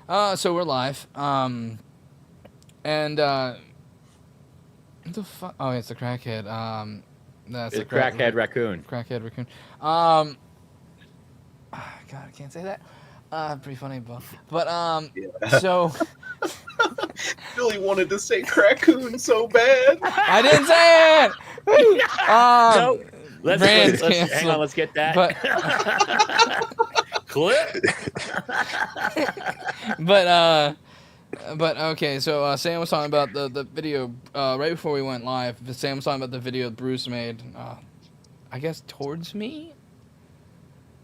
So we're live. And what the fuck? Oh, it's the crackhead. That's It's the crackhead raccoon. Crackhead raccoon. God, I can't say that. Pretty funny, but Yeah. so Billy wanted to say raccoon so bad. I didn't say it. No, let's hang on. canceled. Let's get that. Clip. But okay, so Sam was talking about the video right before we went live. Sam was talking about the video Bruce made. I guess towards me.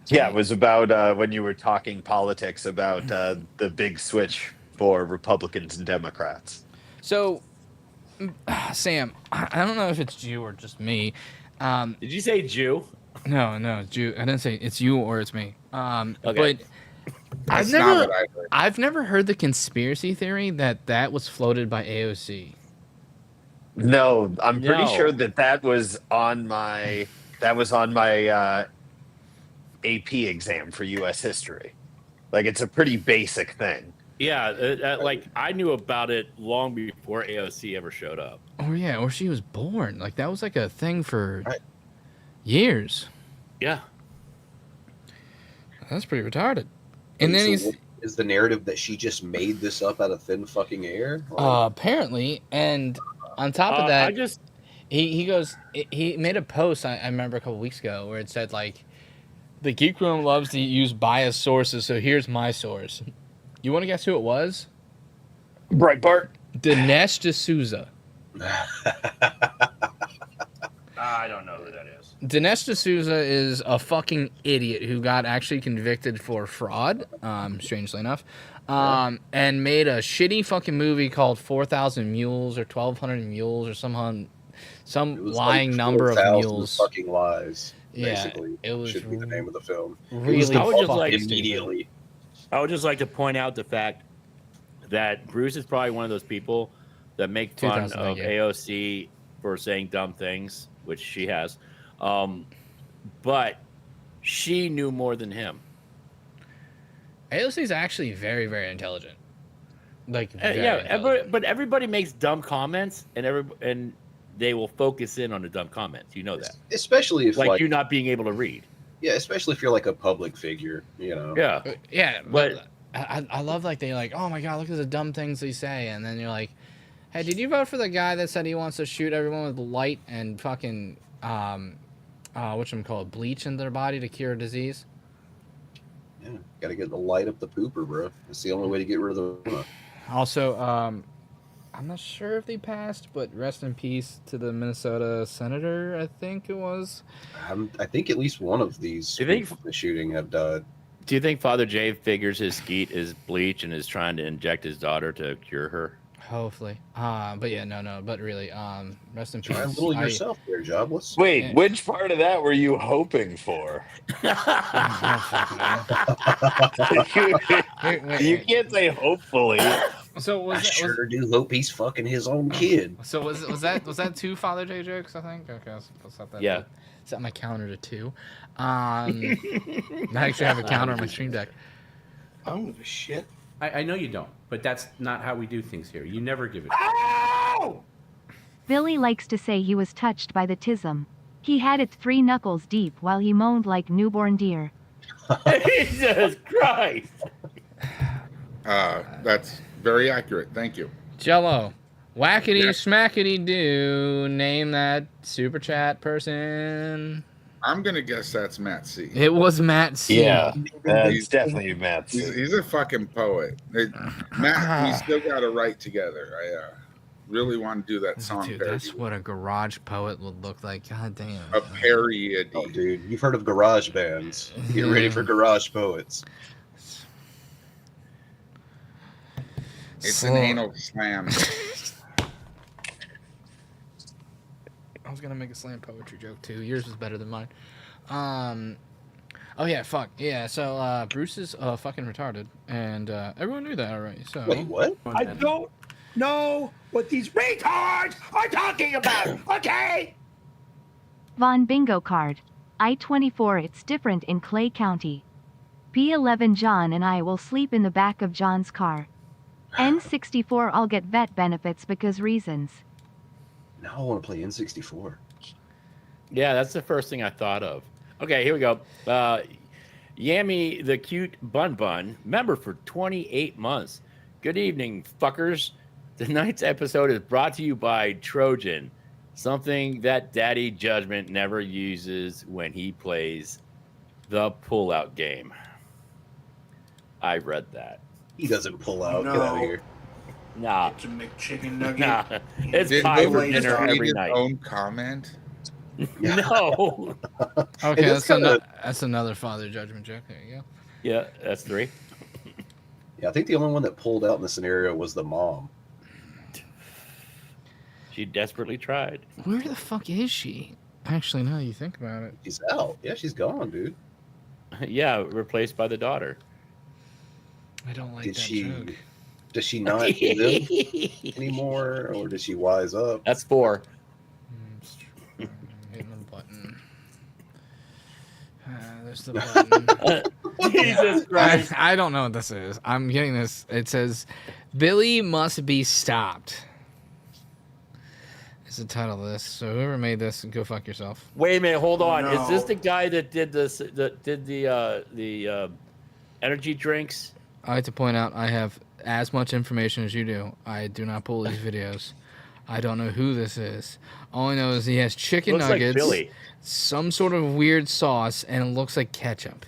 Yeah, it was about when you were talking politics about the big switch for Republicans and Democrats. So, Sam, I don't know if it's you or just me. Did you say Jew? No, it's you. I didn't say it's you or it's me. Okay. But That's not what I heard. I've never heard the conspiracy theory that was floated by AOC. No, I'm pretty No. sure that was on my AP exam for U.S. history. Like, it's a pretty basic thing. Yeah, like I knew about it long before AOC ever showed up. Or yeah, or she was born. Like that was like a thing for years. Yeah. That's pretty retarded. And then So what is the narrative that she just made this up out of thin fucking air? apparently, and on top of that, I just he made a post I remember a couple weeks ago where it said like, the Geek Room loves to use biased sources, so here's my source. You want to guess who it was? Breitbart. Dinesh D'Souza. I don't know who that is. Dinesh D'Souza is a fucking idiot who got actually convicted for fraud, strangely enough, and made a shitty fucking movie called 4,000 Mules or 1,200 Mules or some lying like number of 4,000 mules. Fucking lies. Yeah, Basically, it was should be the name of the film. really I would just fucking like stupid. immediately. I would just like to point out the fact that Bruce is probably one of those people that make fun 2000, of yeah. AOC for saying dumb things, which she has. But she knew more than him. AOC is actually very, very intelligent. Like, very Yeah, but everybody makes dumb comments, and they will focus in on the dumb comments. You know that, Especially if like you not being able to read. yeah, especially if you're like a public figure, you know. Yeah, Yeah, But- but I love like they like, oh my god, look at the dumb things they say, and then you're like, hey, did you vote for the guy that said he wants to shoot everyone with light and fucking whatchamacallit, bleach in their body to cure a disease? Yeah, gotta get the light up the pooper, bro. That's the only way to get rid of the. Also, I'm not sure if they passed, but rest in peace to the Minnesota senator, I think it was. I think at least one of these Do you think- people in the shooting have died. Do you think Father Jay figures his skeet is bleach and is trying to inject his daughter to cure her? Hopefully. But yeah, no, but really, rest in peace. Try a little yourself there, Jobless. Wait, Yeah. which part of that were you hoping for? You can't say hopefully. So I was that, sure do hope he's fucking his own kid. so was that two Father J jokes? I think. Okay, I'll set that. Yeah. Set my counter to 2. I actually have a counter on my stream deck. I don't give a shit. I know you don't, but that's not how we do things here. You never give it. Billy likes to say he was touched by the tism. He had it 3 knuckles deep while he moaned like newborn deer. Jesus Christ! That's very accurate. Thank you. Jello, whackity Yeah. smackity do. Name that super chat person. I'm gonna guess that's Matt C. It was Matt C. Yeah, that's definitely Matt. He's a fucking poet. Matt, we still got to write together. I really want to do that song Dude, parody. that's what a garage poet would look like. God damn. A parody. Oh, dude, you've heard of garage bands. Get ready for garage poets. It's Slow. an anal slam. I was gonna make a slam poetry joke too. Yours was better than mine. Oh yeah, fuck yeah. So Bruce is fucking retarded, and everyone knew that already. So Wait, what? I don't know what these retards are talking about, okay? Von Bingo card. I-24 it's different in Clay County. P11 John and I will sleep in the back of John's car. N64 I'll get vet benefits because reasons. Now I want to play N64. Yeah, that's the first thing I thought of. Okay, here we go. Yammy the Cute Bun Bun, member for 28 months. Good evening, fuckers. Tonight's episode is brought to you by Trojan, something that Daddy Judgment never uses when he plays the pullout game. I read that. He doesn't pull out. Get No. out of here. Nah, It's a McChicken nugget. nah. It's Did pie for Billy dinner just read every his night. own comment? No. Okay, that's that's another father judgment joke. There you go. Yeah, that's 3. Yeah, I think the only one that pulled out in the scenario was the mom. She desperately tried. Where the fuck is she? Actually, now that you think about it. She's out. Yeah, she's gone, dude. Yeah, replaced by the daughter. I don't like Did that she? joke. Does she not get him anymore, or does she wise up? That's 4. Hitting the button. There's the button. Jesus Christ. I don't know what this is. I'm getting this. It says, Billy must be stopped. Is the title of this. So whoever made this, go fuck yourself. Wait a minute, hold on. Is this No. the guy that did this? That did the energy drinks? I like to point out I have as much information as you do. I do not pull these videos. I don't know who this is. All I know is he has chicken Looks like nuggets, Billy. some sort of weird sauce, and it looks like ketchup.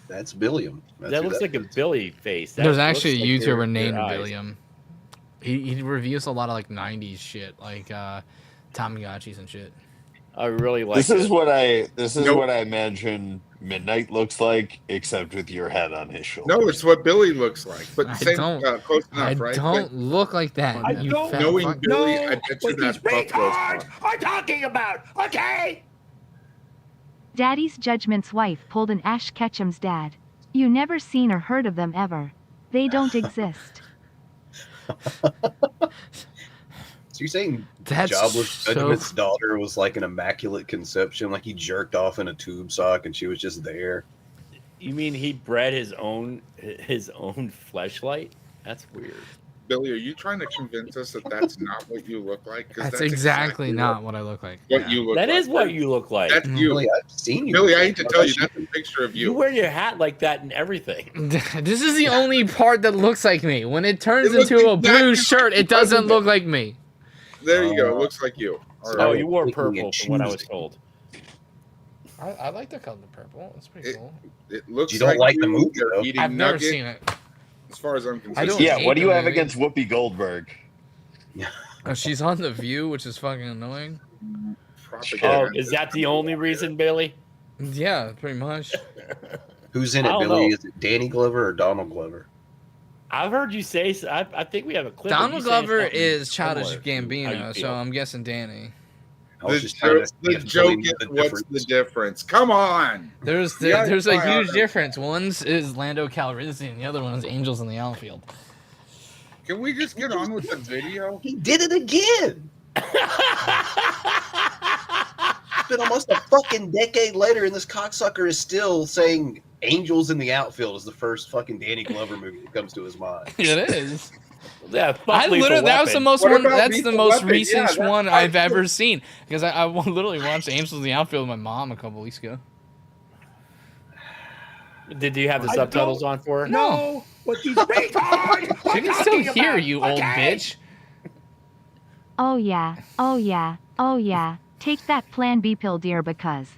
That's Billiam. That's That who looks like a is. Billy face. That There's looks actually like a YouTuber their named eyes. William. He reviews a lot of like 90s shit, like Tamagotchis and shit. I really like This is it. what I Nope. what I imagine Midnight looks like, except with your head on his shoulder. No, it's what Billy looks like. But I same, don't- close enough, I right? don't look like that. I you don't fat knowing fuck. Billy, No, I bet you what that's these Buffalo's retards car. are talking about, okay? Daddy's Judgment's wife pulled an Ash Ketchum's dad. You never seen or heard of them ever. They don't exist. So you're saying That's Jobless so. Judgment's daughter was like an immaculate conception, like he jerked off in a tube sock and she was just there? You mean he bred his own fleshlight? That's weird. Billy, are you trying to convince us that that's not what you look like? 'Cause That's exactly not what I look like. what you look That like. is what you look like. That's Mm. you. Billy, I've seen you. Billy, I hate to tell you, I've that's seen a picture of You you. wear your hat like that and everything. This is the only part that looks like me. When it turns It looks into a exactly blue like shirt, the it doesn't president. look like me. There you go. It looks like you. All Oh, right. you wore Picking and purple from what I was choosing. told. I like the color purple. It's pretty cool. It looks You don't like the movie, You're though. eating I've never nugget, seen it. as far as I'm I concerned. don't Yeah, hate what do you the have movie. against Whoopi Goldberg? She's on The View, which is fucking annoying. Oh, Propaganda. is that the only reason, Billy? Yeah, pretty much. Who's in I it, don't Billy? know. Is it Danny Glover or Donald Glover? I've heard you say. I think we have a clip. of you Donald saying Glover something is Childish similar to how you Gambino, so feel. I'm guessing Danny. I was The just trying joke, to see the if joke Billy knew is the what's difference. the difference? Come on. There's Yeah, there's a fine, huge I'll- difference. One's is Lando Calrissian, the other one is Angels in the Outfield. Can we just get on with the video? He did it again. It's been almost a fucking decade later, and this cocksucker is still saying "Angels in the Outfield" is the first fucking Danny Glover movie that comes to his mind. It is. Yeah, fuck I Lethal literally that was the Weapon. most What one. about That's the Lethal most Weapon? recent Yeah, that's one right. I've ever seen because I literally watched Angels in the Outfield with my mom a couple weeks ago. Did you have the I subtitles don't on for her? No, what these retards are She can still talking hear about, you, old okay? bitch. Oh yeah, oh yeah, oh yeah. Take that Plan B pill, dear, because.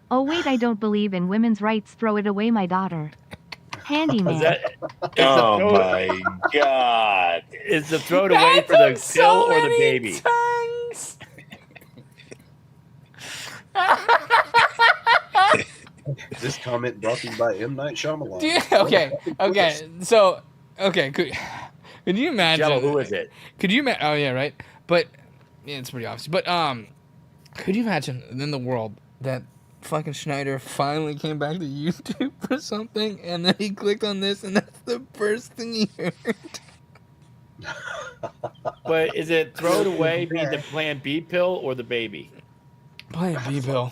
Oh wait, I don't believe in women's rights. Throw it away, my daughter. Handyman. Is that? Oh my god! Is the throw it away for the pill or the baby? Times. This comment brought to you by M. Night Shyamalan. Yeah, okay. So, could you imagine? Jello, who is it? Could you imagine? Oh yeah, right. But yeah, it's pretty obvious. But could you imagine in the world that fucking Schneider finally came back to YouTube for something, and then he clicked on this, and that's the first thing he heard. But is it throw it away mean the Plan B pill or the baby? Plan B, Bill.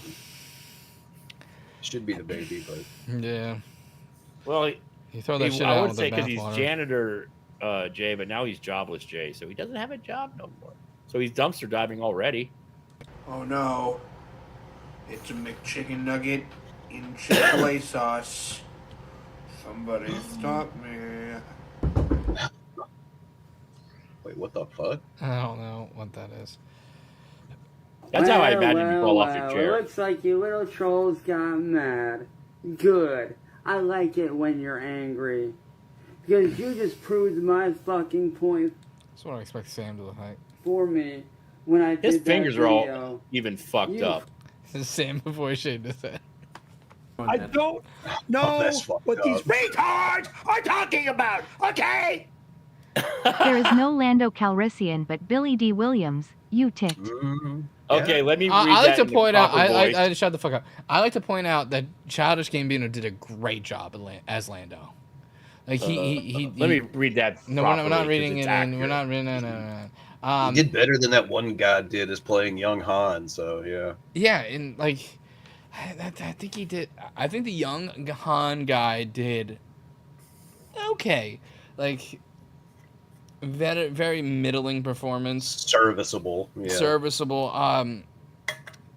Should be the baby, but Yeah. Well, You throw that shit I out would with say the because he's bathwater. janitor Jay, but now he's jobless Jay, so he doesn't have a job no more. So he's dumpster diving already. Oh no. It's a McChicken nugget in Chick-fil-A sauce. Somebody stop me. Wait, what the fuck? I don't know what that is. That's how I imagine you fall off your It chair. looks like you little trolls got mad. Good. I like it when you're angry. Because you just proved my fucking point That's what I expect Sam to look like. for me when I did His that fingers are video. all even fucked You up. Sam before he shaved his head. I don't Oh, know that's fucked what these up. retards are talking about, okay? There is no Lando Calrissian but Billy D. Williams. You ticked. Mhm. Okay, let me read I like that to in the point out. proper voice. I shut the fuck up. I like to point out that Childish Gambino did a great job as Lando. Like Let me read that. No, we're not properly, reading 'cause it. it's And we're accurate. not reading. No. He did better than that one guy did as playing young Han. So yeah. Yeah, and like, I think he did. I think the young Han guy did okay. Like, very middling performance. Serviceable. Yeah. Serviceable.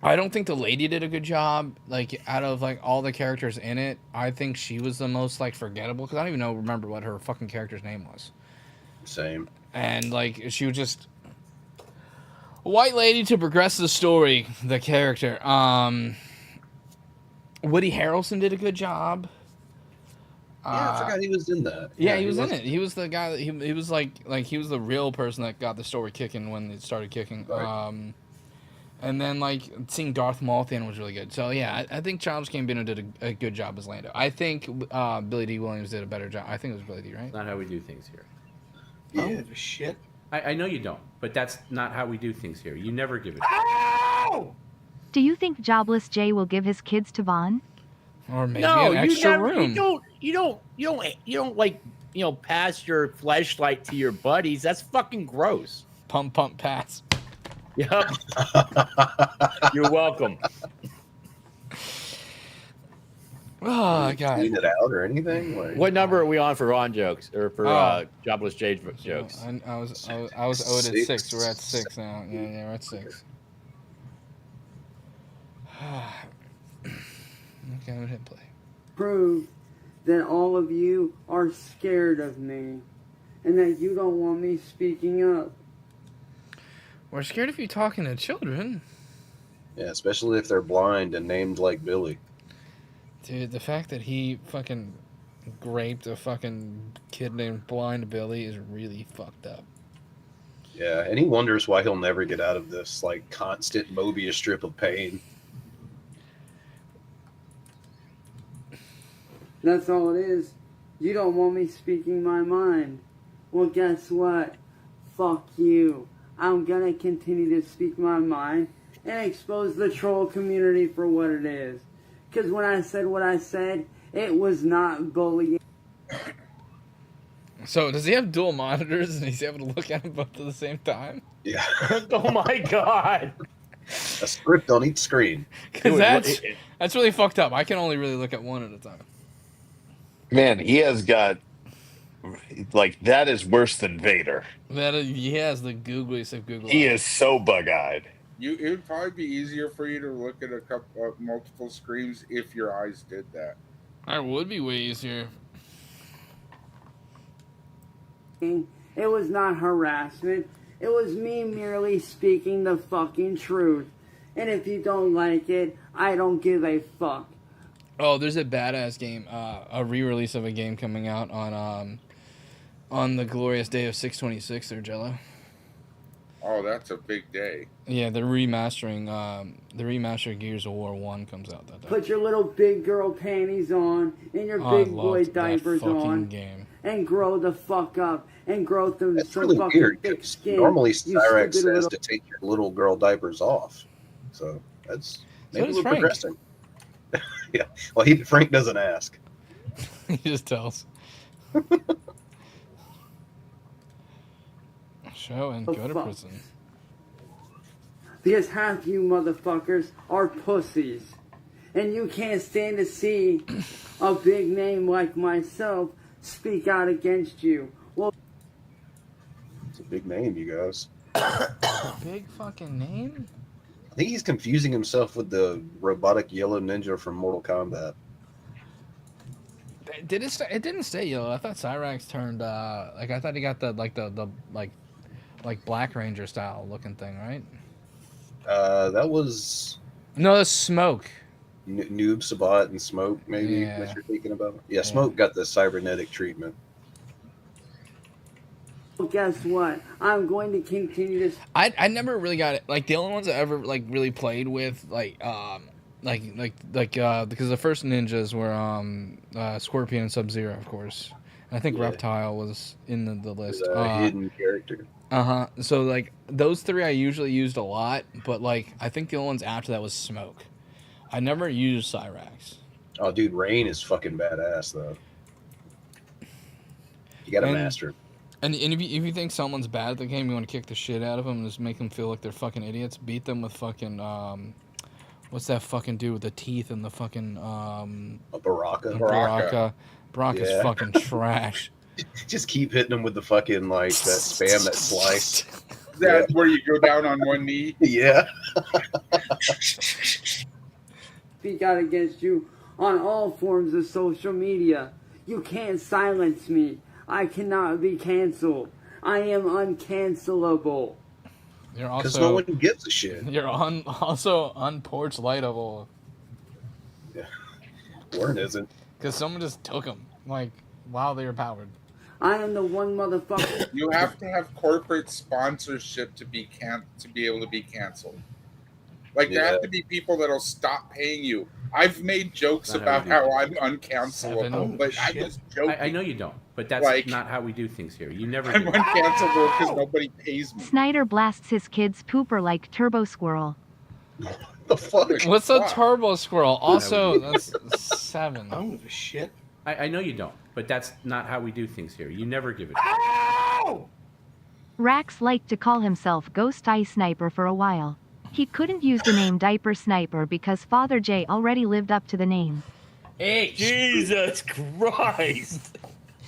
I don't think the lady did a good job. Like, out of like all the characters in it, I think she was the most like forgettable because I don't even remember what her fucking character's name was. Same. And like she was just a white lady to progress the story, the character. Woody Harrelson did a good job. Yeah, I forgot he was in that. Yeah, he was in it. He was the guy that he was like he was the real person that got the story kicking when it started kicking. Right. And then like seeing Darth Maul at the end was really good. So yeah, I think Childish Gambino did a good job as Lando. I think Billy D. Williams did a better job. I think it was Billy D. Right? That's not how we do things here. Oh, shit. I know you don't, but that's not how we do things here. You never give it. Ow! Do you think Jobless Jay will give his kids to Vaughn? Or maybe No, an you extra never. room. You don't like pass your flashlight to your buddies. That's fucking gross. Pump pass. Yep. You're welcome. Oh god. Clean it out or anything? Like, What number are we on for Ron jokes or for Jobless Jay jokes? I was owed at 6. We're at 6 now. Yeah, we're at 6. Okay, I'm gonna hit play. Prove that all of you are scared of me and that you don't want me speaking up. We're scared of you talking to children. Yeah, especially if they're blind and named like Billy. Dude, the fact that he fucking raped a fucking kid named Blind Billy is really fucked up. Yeah, and he wonders why he'll never get out of this like constant Mobius strip of pain. That's all it is. You don't want me speaking my mind. Well, guess what? Fuck you. I'm gonna continue to speak my mind and expose the troll community for what it is. Because when I said what I said, it was not bullying. So, does he have dual monitors and he's able to look at them both at the same time? Yeah, Oh my god. a script on each screen. Because Dude, that's really fucked up. I can only really look at one at a time. Man, he has got like that is worse than Vader. He has the googliest of Google. He eyes. is so bug-eyed. It would probably be easier for you to look at a couple of multiple screens if your eyes did that. That would be way easier. It was not harassment. It was me merely speaking the fucking truth. And if you don't like it, I don't give a fuck. Oh, there's a badass game, a re-release of a game coming out on the glorious day of 6/26. There, Jello. Oh, that's a big day. Yeah, the remastered Gears of War 1 comes out that day. Put your little big girl panties on and your I big boy loved that diapers fucking on game. and grow the fuck up and grow through That's some really fucking weird. thick 'Cause skin. normally, you Cyrex stupid says little- to take your little girl diapers off. So that's maybe does we're Frank. progressing. Yeah. Well, Frank doesn't ask. He just tells. Show and Oh, go to fuck. prison. Because half you motherfuckers are pussies. And you can't stand to see a big name like myself speak out against you. Well, It's a big name, you guys. Big fucking name? I think he's confusing himself with the robotic yellow ninja from Mortal Kombat. Did it? It didn't stay yellow. I thought Cyrax turned. Like I thought he got the Black Ranger style looking thing, right? That was No, that's Smoke. Noob Sabat and Smoke, maybe Yeah. that you're thinking about. Yeah, Smoke got the cybernetic treatment. guess what? I'm going to continue this. I never really got it. Like the only ones I ever like really played with because the first ninjas were Scorpion and Sub-Zero, of course. And I think Yeah. Reptile was in the list. He's a hidden character. So like those three I usually used a lot, but like I think the only ones after that was Smoke. I never used Cyrax. Oh, dude, Rain is fucking badass though. You gotta master him. And if you think someone's bad at the game, you want to kick the shit out of them and just make them feel like they're fucking idiots. Beat them with fucking what's that fucking dude with the teeth and the fucking A Baraka. Baraka's Yeah. fucking trash. Just keep hitting them with the fucking like that spam that slice. That's where you go down on one knee. Yeah. Speak out against you on all forms of social media. You can't silence me. I cannot be canceled. I am uncancelable. You're Because also no one gives a shit. you're also unporch lightable Warren isn't. because someone just took them like while they were powered. I am the one motherfucker. You have to have corporate sponsorship to be able to be canceled. Like there have to be people that'll stop paying you. I've made jokes Not about how we how I'm uncancelable, Seven. but I was joking. I know you don't, but that's Like- not how we do things here. You never I'm do. uncancelable because nobody pays me. Snyder blasts his kid's pooper like Turbo Squirrel. The fuck? What's a Wow. turbo squirrel? Also, that's 7. I don't give a shit. I know you don't, but that's not how we do things here. You never give it. Ow! Rax liked to call himself Ghost Eye Sniper for a while. He couldn't use the name Diaper Sniper because Father J already lived up to the name. Hey, Jesus Christ!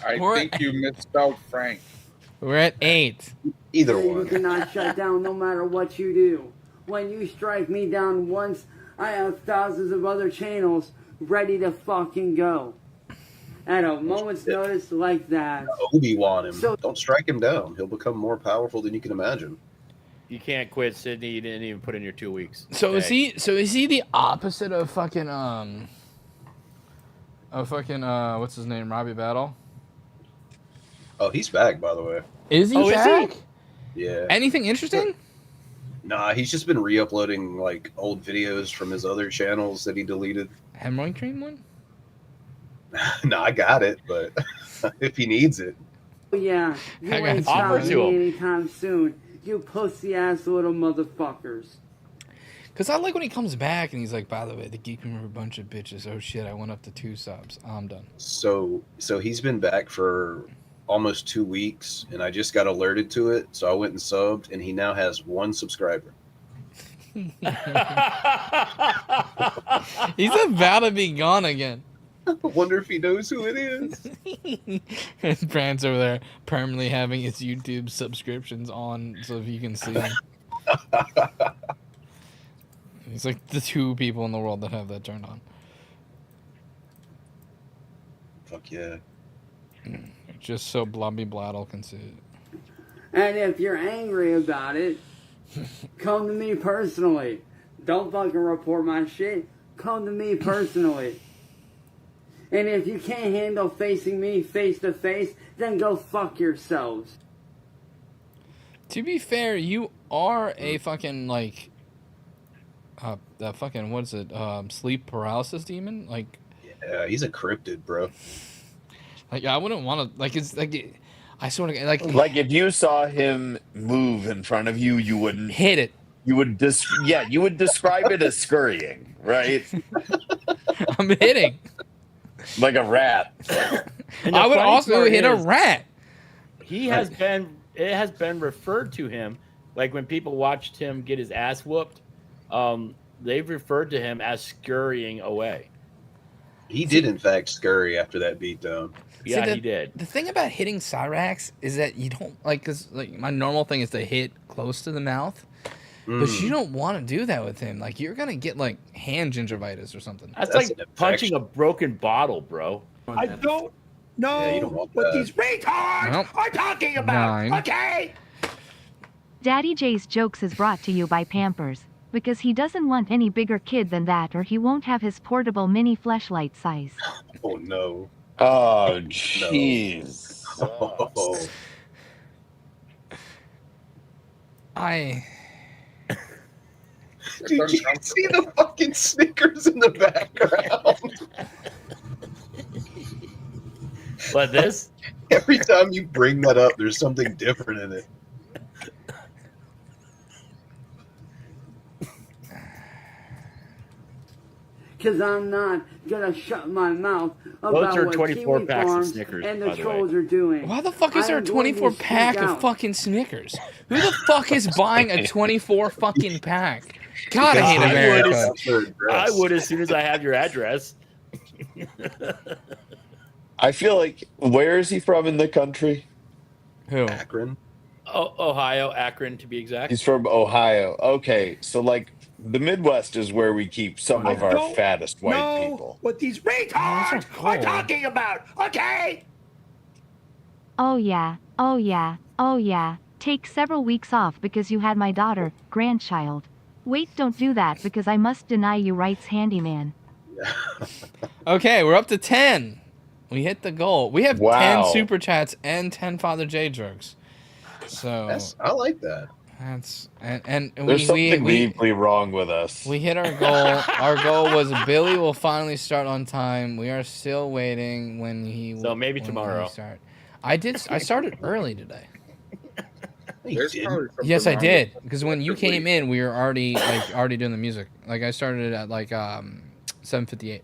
I Or- think you misspelled Frank. we're at 8. Either You one. cannot shut down no matter what you do. When you strike me down once, I have thousands of other channels ready to fucking go. At a moment's notice like that. Obi-Wan him. So- Don't strike him down. He'll become more powerful than you can imagine. You can't quit, Sydney. You didn't even put in your 2 weeks. So is Okay. he the opposite of fucking what's his name, Robbie Battle? Oh, he's back, by the way. Is he Oh, is he? back? Yeah. Anything interesting? Nah, he's just been re-uploading like old videos from his other channels that he deleted. Hemorrhoid cream one? Nah, I got it, but if he needs it. Oh yeah, you I got ain't you. Offer stopping to me him. anytime soon. You pussy ass little motherfuckers. Because I like when he comes back and he's like, by the way, the Geek Room are a bunch of bitches. Oh shit, I went up to 2 subs. I'm done. So he's been back for almost 2 weeks, and I just got alerted to it. So I went and subbed, and he now has 1 subscriber. He's about to be gone again. I wonder if he knows who it is. And Brand's over there permanently having his YouTube subscriptions on so if you can see him. He's like the 2 people in the world that have that turned on. Fuck yeah. Just so Blobby Bladdle can see it. And if you're angry about it, come to me personally. Don't fucking report my shit. Come to me personally. And if you can't handle facing me face to face, then go fuck yourselves. To be fair, you are a fucking like that fucking what's it? Sleep paralysis demon? Like Yeah, he's a cryptid, bro. I wouldn't want to like it's like I sort of like Like if you saw him move in front of you, you wouldn't. hit it. You would you would describe it as scurrying, right? I'm hitting. Like a rat. And the I would funny also part hit a is, rat. It has been referred to him, like when people watched him get his ass whooped. they've referred to him as scurrying away. He did, in fact, scurry after that beatdown. Yeah, See, he did. The thing about hitting Cyrax is that you don't because my normal thing is to hit close to the mouth, but you don't want to do that with him. Like you're gonna get like hand gingivitis or something. That's That's like an punching infection. a broken bottle, bro. I don't know Yeah, you don't want what that. these retards Nope. are talking about. 9. Okay. Daddy J's jokes is brought to you by Pampers, because he doesn't want any bigger kid than that or he won't have his portable mini fleshlight size. Oh, no. Oh, jeez. Oh. Dude, you can see the fucking Snickers in the background. But this, Every time you bring that up, there's something different in it. Because I'm not going to shut my mouth Those about are what 24 Kiwi packs of Farms Snickers, and by the the trolls way. are doing. Why the fuck is there a I'm going to 24 speak pack of out. fucking Snickers? Who the fuck is buying a 24 fucking pack? God, I hate I would America. That's their address. I would as soon as I have your address. I feel like, where is he from in the country? Who? Akron. Ohio, Akron, to be exact. He's from Ohio. Okay, so like the Midwest is where we keep some of I our don't fattest white know people. what these Those retards are are cool. talking about. Okay. Oh yeah, oh yeah, oh yeah. Take several weeks off because you had my daughter, grandchild. Wait, don't do that because I must deny you rights handyman. Okay, we're up to 10. We hit the goal. We have Wow. 10 super chats and 10 Father J jokes. So I like that. that's and There's we something deeply wrong with us. we hit our goal. Our goal was Billy will finally start on time. We are still waiting when he. So maybe when tomorrow. he start. I started early today. You There's didn't. probably something Yes, I wrong did. with Because when you came in, we were already doing the music. Like I started at 7:58.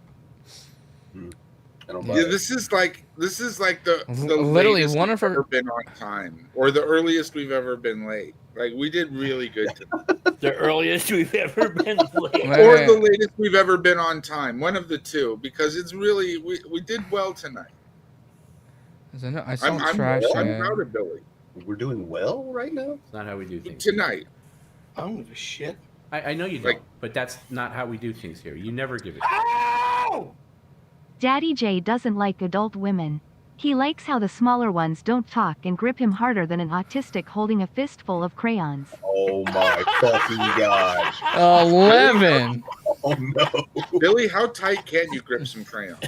I don't buy Yeah, it. this is like the Literally, latest one we've of her- ever been on time, or the earliest we've ever been late. Like we did really good today. The earliest we've ever been late. Or the latest we've ever been on time. One of the two, because it's really we did well tonight. I saw I'm trash. proud of Billy We're doing well right now? It's not how we do things. tonight. I don't give a shit. I know you don't, Like- but that's not how we do things here. You never give a shit. Oh! Daddy J doesn't like adult women. He likes how the smaller ones don't talk and grip him harder than an autistic holding a fistful of crayons. Oh my fucking god. 11. Oh no. Billy, how tight can you grip some crayons?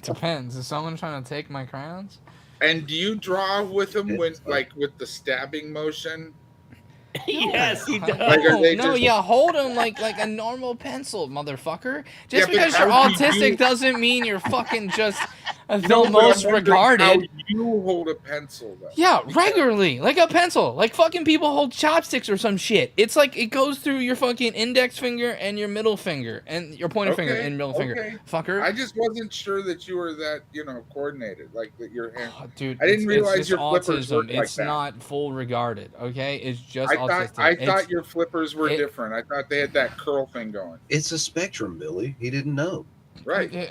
Depends. Is someone trying to take my crayons? And do you draw with them when, It's like, with the stabbing motion? Yes, he does. Like, are they No, just- yeah, hold them like a normal pencil, motherfucker. Just Yeah, but because you're how do autistic you- doesn't mean you're fucking just the No, but I'm most wondering regarded. How you hold a pencil, though? Yeah, regularly, like a pencil. Like fucking people hold chopsticks or some shit. It's like it goes through your fucking index finger and your middle finger and your pointer finger and middle finger. Fucker. I just wasn't sure that you were that, coordinated. Like that your hand. Oh, dude, I didn't it's realize just your flippers autism. worked like It's that. not full regarded. Okay, it's just I autistic. thought your flippers were it- different. I thought they had that curl thing going. It's a spectrum, Billy. He didn't know. Right. Yeah.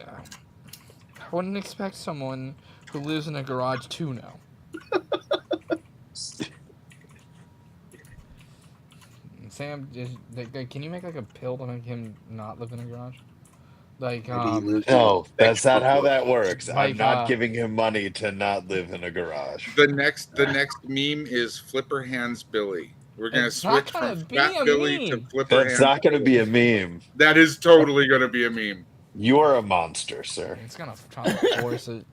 I wouldn't expect someone who lives in a garage to know. Sam, can you make like a pill to make him not live in a garage? Like, Maybe he lives No, in a that's not how spectrum. that works. Like, I'm not giving him money to not live in a garage. The next meme is Flipper Hands Billy. We're gonna It's not switch gonna from be Fat a Billy to meme. Flipper That's Hands. not going to be a meme. That is totally gonna be a meme. You are a monster, sir. It's gonna try to force it.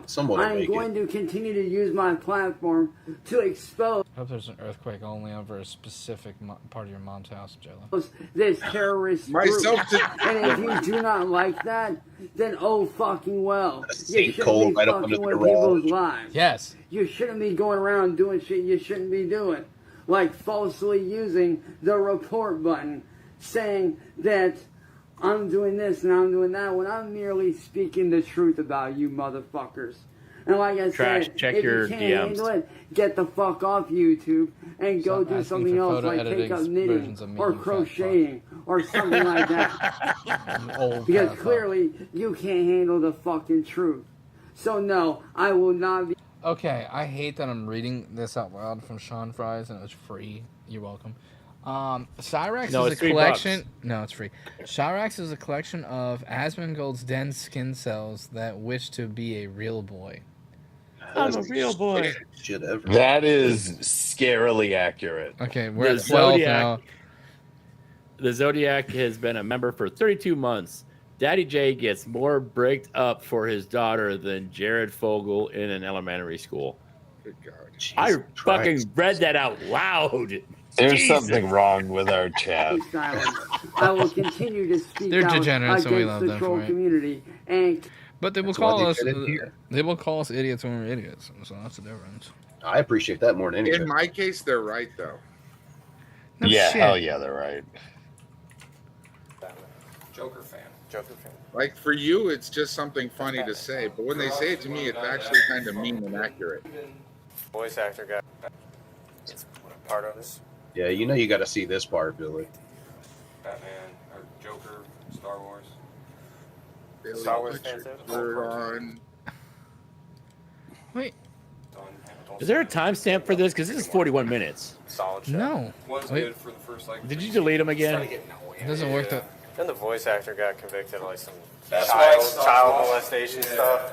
Someone will I'm make going it. to continue to use my platform to expose I hope there's an earthquake only over a specific part of your mom's house, Jayla. this terrorist group. Myself to And if you do not like that, then oh fucking well. You Sink shouldn't cold be right up under fucking the with people's garage. lives. Yes. You shouldn't be going around doing shit you shouldn't be doing. Like falsely using the report button, saying that I'm doing this and I'm doing that when I'm merely speaking the truth about you motherfuckers. And like I Trash, said, check if your you can't DMs. handle it, get the fuck off YouTube and go Stop do asking something for else, photo like take editing up knitting versions of me, or you fat fuck. crocheting or something like that. Old Because fat fuck. clearly you can't handle the fucking truth. So no, I will not be. Okay, I hate that I'm reading this out loud from Sean Fries and it's free. You're welcome. Cyrax No, is it's a $3. collection. No, it's free. Cyrax is a collection of Asmongold's dense skin cells that wish to be a real boy. I'm a real boy. Shit ever. That is scarily accurate. Okay, we're The at 12 now. Zodiac. The Zodiac has been a member for 32 months. Daddy J gets more braked up for his daughter than Jared Fogle in an elementary school. Good God. I Jesus fucking Christ. read that out loud. There's Jesus. something wrong with our chat. silent. I will continue to speak They're out degenerates and we against love the them troll for it. community and But they will That's why call they us. fit in here. They will call us idiots when we're idiots. So that's the difference. I appreciate that more than anything. In my case, they're right though. No Yeah, shit. hell yeah, they're right. Joker fan. Like for you, it's just something funny to say, but when they say it to me, it's actually kind of mean and accurate. Voice actor guy. It's part of this. Yeah, you know you got to see this part, Billy. Batman or Joker, Star Wars. Billy, Star Wars put your fans have- shirt on. Wait, Don't Is there a timestamp for this? Because this is 41 minutes. solid show. no. One's Wait. good for the first like. Did you delete them again? It doesn't work that. Then the voice actor got convicted of like some That's why it's child not- molestation stuff.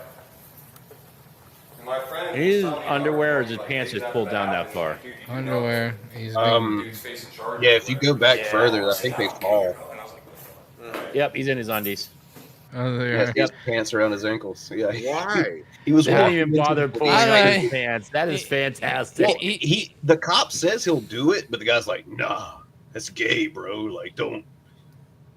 My friend. His underwear or his pants just pulled down that far? Underwear. He's Yeah, if you go back further, I think they fall. Yep, he's in his undies. Oh, He there. has his pants around his ankles. Yeah. Why? He was They didn't walking even into bother the pulling police out station. his pants. That is fantastic. Well, the cop says he'll do it, but the guy's like, nah, that's gay, bro. Like, don't.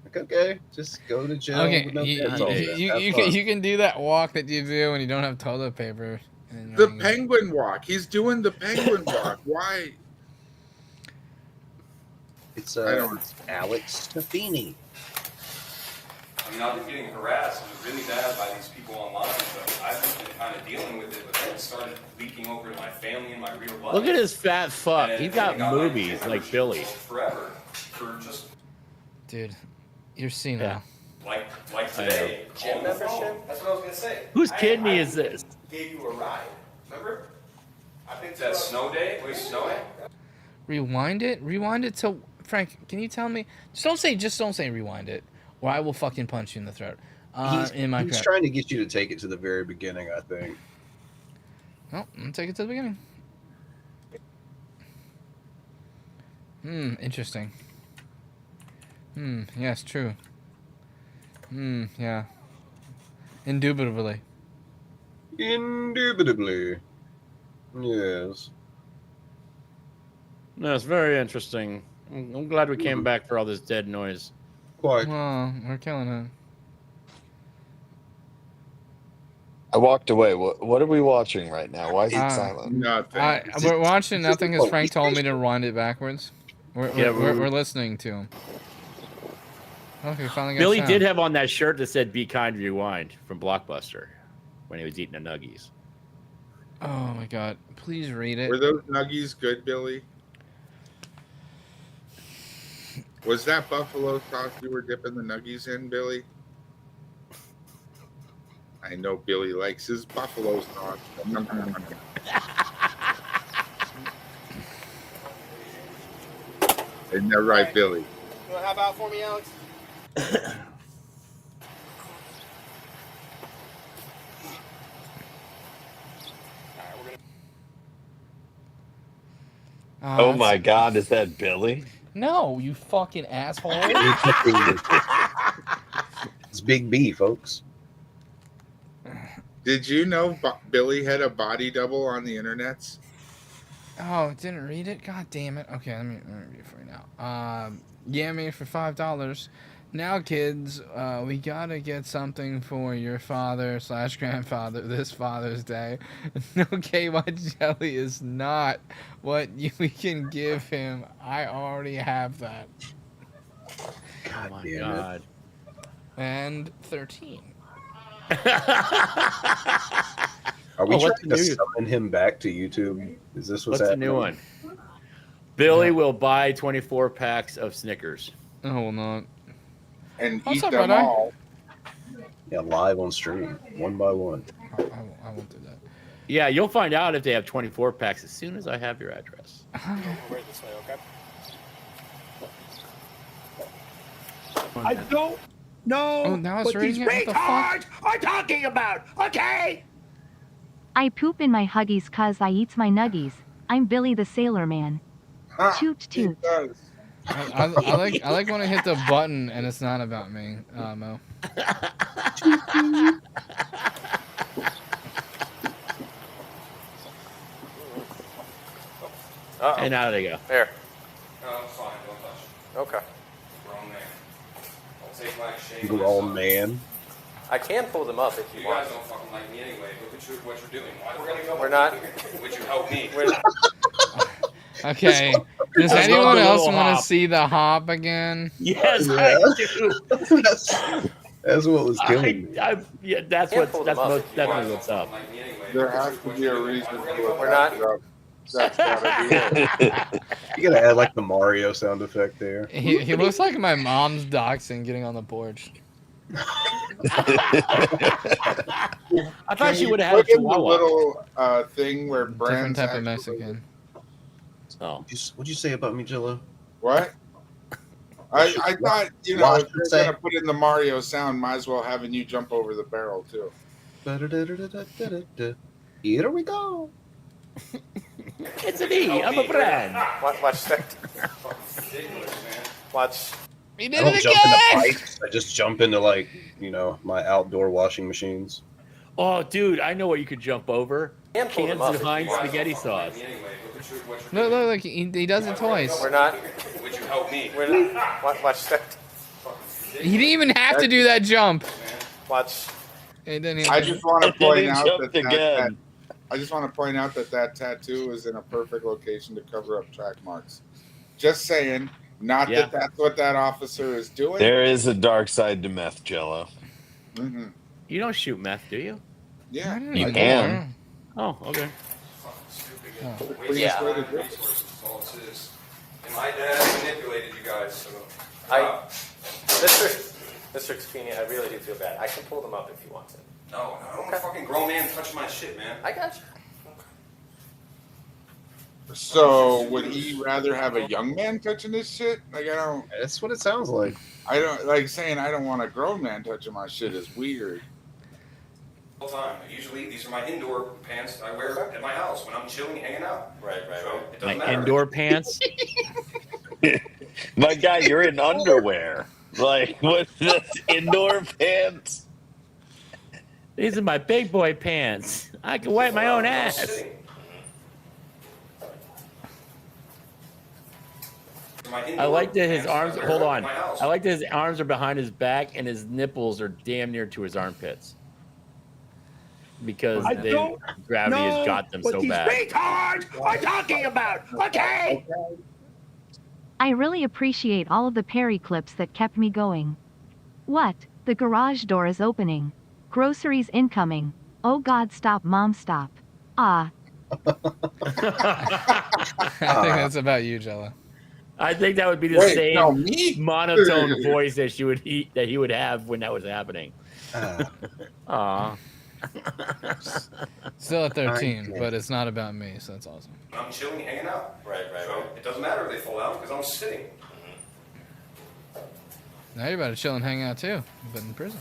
Like, okay, just go to jail. Okay, with no you, pants on. you, Have you, fun. you can do that walk that you do when you don't have toilet paper. And The then- penguin walk. He's doing the penguin walk. Why? It's I don't- it's Alex Tafini. I mean, I've been getting harassed really bad by these people online, so I've just been kind of dealing with it, but then it started leaking over to my family and my real life. Look at his fat fuck. And He's it got my movies attention like Billy. forever for just Dude, you're senile. like I know. today. Gym on the phone. membership? That's what I was gonna say. Whose kidney is this? Gave you a ride. Remember? I think that snow day. It was snowing. Rewind it. Rewind it to Frank. Can you tell me? Just don't say rewind it, or I will fucking punch you in the throat. In my He's crap. trying to get you to take it to the very beginning, I think. Well, I'm gonna take it to the beginning. Interesting. Yes, true. Yeah. Indubitably. Indubitably. Yes. No, it's very interesting. I'm glad we came back for all this dead noise. Quite. Oh, we're killing it. I walked away. What are we watching right now? Why is it silent? Nothing. We're watching nothing because Frank told me to rewind it backwards. We're listening to him. Okay, finally got Billy sound. did have on that shirt that said "Be Kind, Rewind" from Blockbuster when he was eating the nuggies. Oh my god! Please read it. Were those nuggies good, Billy? Was that buffalo sauce you were dipping the nuggies in, Billy? I know Billy likes his buffalo sauce. Isn't that right, Billy? You want to help out for me, Alex? Oh my God, is that Billy? No, you fucking asshole! It's Big B, folks. Did you know Billy had a body double on the internets? Oh, didn't read it. God damn it. Okay, let me read it for you now. Yammy for $5. Now, kids, we gotta get something for your father/grandfather this Father's Day. No KY jelly is not what we can give him. I already have that. God Oh my damn god! And 13. Are Are we Oh, what's trying the to new- summon him back to YouTube? Is this what's What's the happening? new one? Billy will buy 24 packs of Snickers. I will not. And What's eat up, them brother? all. Yeah, live on stream, one by one. I won't do that. Yeah, you'll find out if they have 24 packs as soon as I have your address. Right this way, okay? I don't know Oh, now it's what these reading it? What the fuck? retards are talking about, okay? I poop in my huggies 'cause I eats my nuggies. I'm Billy the Sailor Man. Toot He toot. does. I like when I hit the button and it's not about me, Mo. Uh-oh. And out they go. There. No, it's fine. Don't touch it. Okay. Grown man. I'll take my shame. Grown man. I can pull them up if you You want. guys don't fucking like me anyway. Look at what you're doing. Why we're gonna go? We're not. Would you help me? Okay. Does I love anyone the else little want hop. to see the hop again? Yes, Yeah. I do. That's what was killing me. Yeah, that's Can't what's pull that's them up most if you definitely You what's guys up. don't like me anyway. There Look at has to what be you're a doing. reason Why to we're We're gonna not. That's gotta be it. You gotta add like the Mario sound effect there. He looks like my mom's dachshund getting on the porch. I thought she would have had a Put in the chihuahua. little thing where Different Bran's type of actually- Mexican. Oh, What'd you say about me, Jello? What? I thought, you know, Watch if you're it say- gonna put in the Mario sound, might as well having you jump over the barrel too. Here we go. it's a me. I'm a Bran. Watch that. Ridiculous, man. Watch. He I did don't it jump into again! pipes. I just jump into like, my outdoor washing machines. Oh, dude, I know what you could jump over. Can't pull them Cans up of if Heinz you want. spaghetti You guys don't fucking sauce. like me anyway. Look at what Look, you're look, he does it twice. We're not. doing. Would you help me? We're not. Watch that. He didn't even have to do that jump. Watch. He didn't even I just want to point He out jumped that again. I just want to point out that tattoo is in a perfect location to cover up track marks. Just saying, not Yeah. that that's what that officer is doing. There is a dark side to meth, Jello. Mhm. You don't shoot meth, do you? Yeah, You can. Oh, okay. Fucking stupid. Oh. Waste Yeah. of time and resources is all it is. And my dad manipulated you guys, so. Mr. Feeney, I really do feel bad. I can pull them up if you want to. No, I don't want a fucking grown man touching my shit, man. I got you. So would he rather have a young man touching this shit? Like That's what it sounds like. I don't like saying I don't want a grown man touching my shit is weird. All the time. Usually, these are my indoor pants I wear at my house when I'm chilling, hanging out. Right. So it doesn't My matter. indoor pants. My guy, you're in underwear. Like, what's this? Indoor pants? These are my big boy pants. I can wipe my own ass. Sitting. My I indoor like that his pants arms. I wear Hold at on. my house. I like that his arms are behind his back and his nipples are damn near to his armpits because I they, don't gravity has know got them what so these bad. retards are talking about, okay? I really appreciate all of the Perry clips that kept me going. What? The garage door is opening. Groceries incoming. Oh God, stop, mom, stop. Ah. I think that's about you, Jello. I think that would be the Wait, same no, me? monotone voice that he would have when that was happening. Aw. Still at 13, I- but it's not about me, so that's awesome. I'm chilling, hanging out. Right. So it doesn't matter if they fall out because I'm sitting. Now you're about to chill and hang out too, but in prison.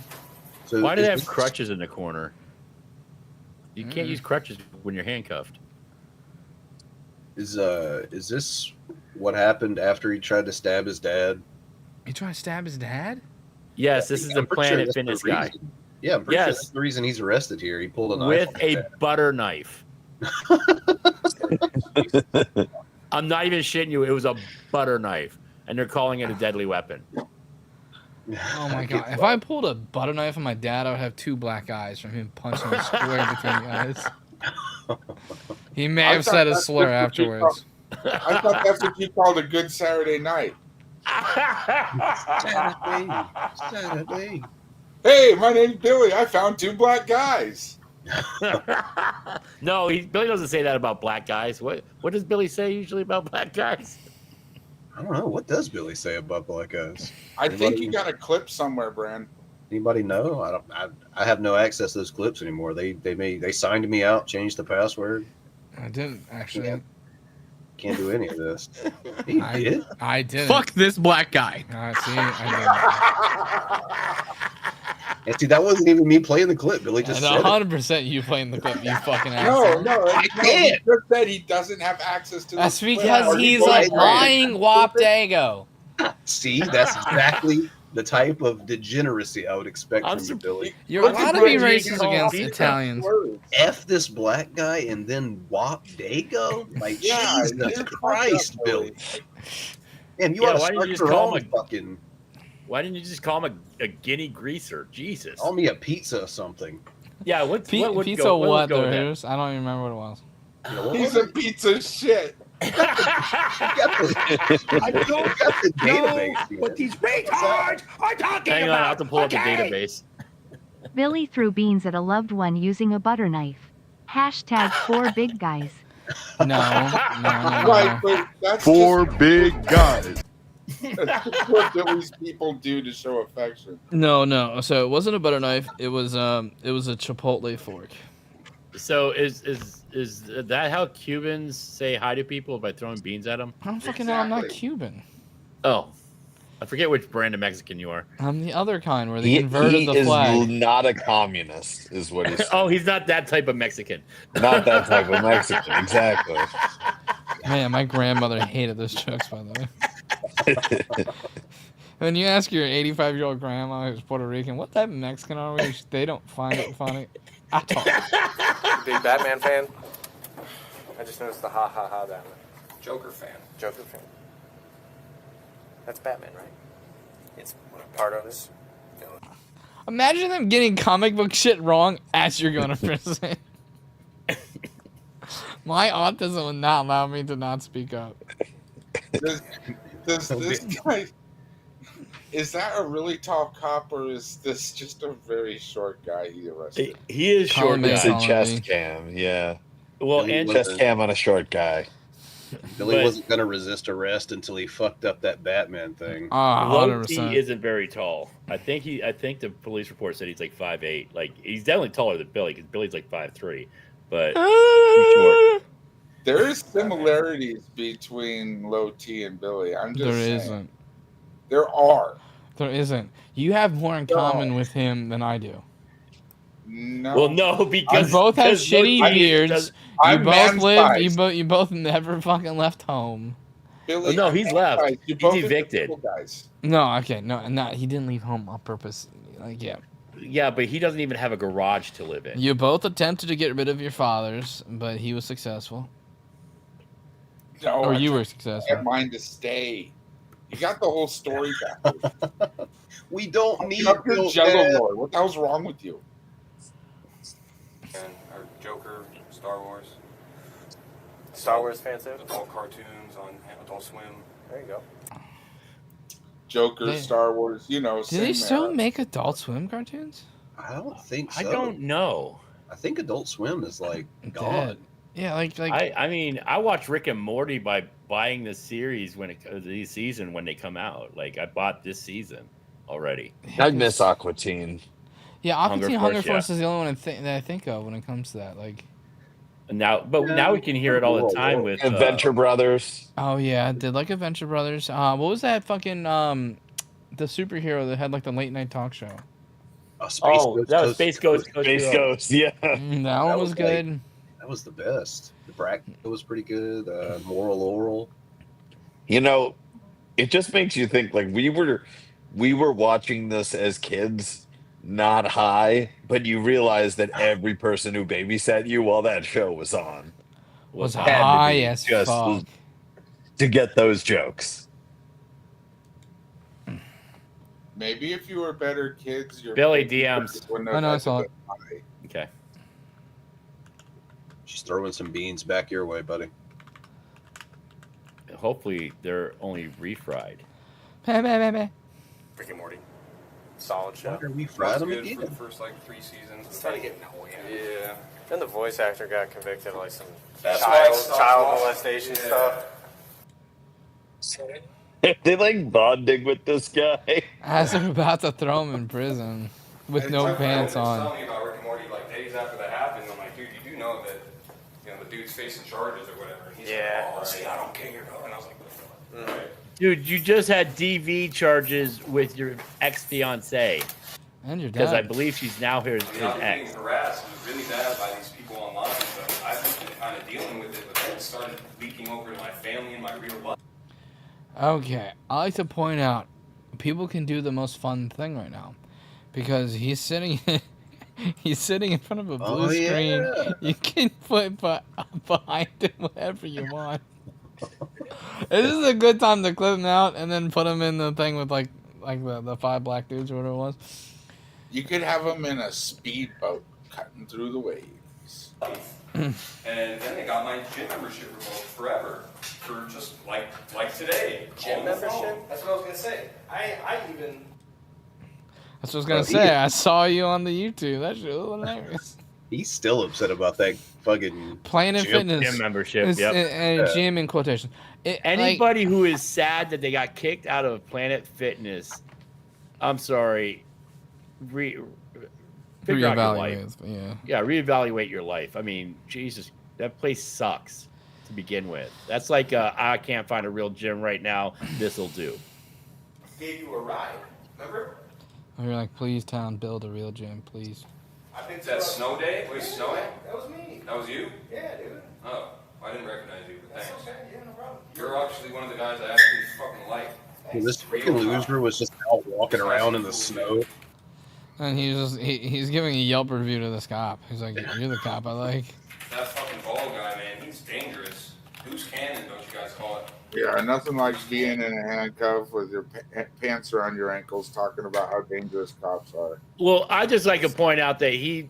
So Why do is they have this- crutches in the corner? You can't Mm. use crutches when you're handcuffed. Is this what happened after he tried to stab his dad? You trying to stab his dad? Yes, this is I'm the pretty sure Planet that's the Fitness guy reason. Yeah, I'm pretty sure Yes. that's the reason he's arrested here. He pulled a knife with on his a dad. butter knife. I'm not even shitting you. It was a butter knife, and they're calling it a deadly weapon. Oh my god. If I pulled a butter knife on my dad, I would have 2 black eyes from him punching him square between the eyes. He may I have thought said a that's slur what you afterwards. I thought that's what you called a good Saturday night. Saturday. Hey, my name's Billy. I found 2 black guys. No, Billy doesn't say that about black guys. What does Billy say usually about black guys? I don't know. What does Billy say about black guys? I think you got a clip somewhere, Bran. Anybody know? I have no access to those clips anymore. They signed me out, changed the password. I didn't actually. Can't do any of this. He did. I did. Fuck this black guy. See, I And see, that wasn't even me playing the clip. Billy just did. said it. 100% you playing the clip. You fucking No, asshole. I can't. He just said he doesn't have access to. That's the clip. because he's a lying wop dago. See, that's exactly the type of degeneracy I would expect from you, Billy. You're allowed to be racist against Italians. F this black guy and then wop Dago? Like, Yeah, Jesus you're Christ, fucked up, Billy. And you Yeah, ought to why didn't start you just your call own him fucking... Why didn't you just call him a guinea greaser? Jesus. Call me a pizza or something. Yeah, what would Pizza go, what go there there? is? I don't even remember what it was. You know, what He's was a piece of shit. I don't got the database here. What these retards are talking Hang on, about. I have to pull up the okay? database. Billy threw beans at a loved one using a butter knife. Hashtag 4 big guys. No. Right, but that's Four just, big guys. that's just what Billy's people do to show affection. No. So it wasn't a butter knife. It was a Chipotle fork. So is that how Cubans say hi to people, by throwing beans at them? I don't fucking know. I'm not Exactly. Cuban. Oh, I forget which brand of Mexican you are. I'm the other kind where they He converted the is flag. not a communist, is what he's saying. Oh, he's not that type of Mexican. Not that type of Mexican, exactly. Man, my grandmother hated those jokes, by the way. When you ask your 85-year-old grandma who's Puerto Rican, what type of Mexican are we? They don't find it funny at all. Big Batman fan? I just noticed the ha ha ha down there. Joker fan. Joker fan. That's Batman, right? It's part of this. Imagine them getting comic book shit wrong as you're going to prison. My autism would not allow me to not speak up. Does this guy... Is that a really tall cop, or is this just a very short guy he arrested? He is short. Colin It's a Colin chest B. cam, yeah. Well, Billy and Chest cam on a short guy. Billy But- wasn't going to resist arrest until he fucked up that Batman thing. 100%. Loki isn't very tall. I think the police report said he's like 5'8". Like, he's definitely taller than Billy, because Billy's like 5'3". But he's short. There is similarities between Low T and Billy. I'm just There saying. isn't. There are. There isn't. You have more in common with him than I do. No. Well, no, because You both have because shitty Loki beards. does- You I'm both lived. man-sized. You both never fucking left home. Billy, Oh, no, I'm he's not left. guys. You're He's both evicted. individual guys. No, okay, no, he didn't leave home on purpose. Like, yeah. Yeah, but he doesn't even have a garage to live in. You both attempted to get rid of your fathers, but he was successful. No, Or I you were had successful. mine to stay. You got the whole story back. We don't need Up your Bill Jello Dad. Lord. What the hell's wrong with you? And or Joker, Star Wars, Star Wars fan too? adult cartoons on Adult Swim. There you go. Joker, They- Star Wars, Do they same still era. make Adult Swim cartoons? I don't think so. I don't know. I think Adult Swim is like Dead. gone. Yeah, like I mean, I watched Rick and Morty by buying the series the season when they come out. Like, I bought this season already. I miss Aqua Teen. Yeah, Hunger Aqua Teen Hunger Force, Force yeah. is the only one that I think of when it comes to that. Like, Now we can hear it all the time with Adventure Brothers. oh yeah, I did like Adventure Brothers. What was that fucking the superhero that had like the late night talk show? that was Space Ghost. Space Ghost, yeah. That one was was good. That was the best. The bracket was pretty good. Moral Oral. You know, it just makes you think like we were watching this as kids, not high, but you realize that every person who babysat you while that show was on Was had to high be as just fuck. to get those jokes. Maybe if you were better kids, your Billy DMs. wouldn't I have know, I had saw to it. die. Okay. She's throwing some beans back your way, buddy. Hopefully, they're only refried. Rick and Morty. Solid show. Why are we That was fried them good again? for the first like 3 seasons. It's trying to get no, Yeah. Then the voice actor got convicted of like some That's why I child stopped molestation watching. stuff. They like bonding with this guy. As they're about to throw him in prison with no My friend pants was on. telling me about Rick and Morty like days after that happened. I'm like, dude, you do know that the dude's facing charges or whatever. And he's Yeah. like, oh, see, I don't care. And I was like, what the fuck? Right. Dude, you just had DV charges with your ex-fiance. And your Because I dad. believe she's now his I mean, I've been ex. getting harassed really bad by these people online, but I've just been kind of dealing with it. But then it started leaking over to my family and my real life. Okay, I like to point out, people can do the most fun thing right now, because he's sitting, he's sitting in front of a blue screen. Yeah. You can put behind him whatever you want. This is a good time to clip him out and then put him in the thing with like the 5 black dudes or whatever it was. You could have him in a speedboat cutting through the waves. And then they got my gym membership revoked forever for just like today. Gym on the phone. membership? That's what I was gonna say. I even. That's what I was gonna say. I saw you on the YouTube. That shit was hilarious. He's still upset about that fucking Planet Fitness Gym membership, It's- yep. and gym in quotation. Anybody who is sad that they got kicked out of Planet Fitness, I'm sorry. Figure out your life. Yeah, reevaluate your life. I mean, Jesus, that place sucks to begin with. That's like I can't find a real gym right now. This'll do. Gave you a ride, remember? You're like, please, town, build a real gym, please. I think That snow day? Was it snowing? That was me. That was you? Yeah, dude. Oh, I didn't recognize you, but That's thanks. okay. Yeah, no problem. You're actually one of the guys I actually fucking like. This freaking loser was just out walking around in the snow. And he's giving a Yelp review to this cop. He's like, you're the cop I like. That fucking bald guy, man, he's dangerous. Loose cannon, don't you guys call it? Yeah, nothing like being in a handcuff with your pants around your ankles talking about how dangerous cops are. Well, I just like to point out that he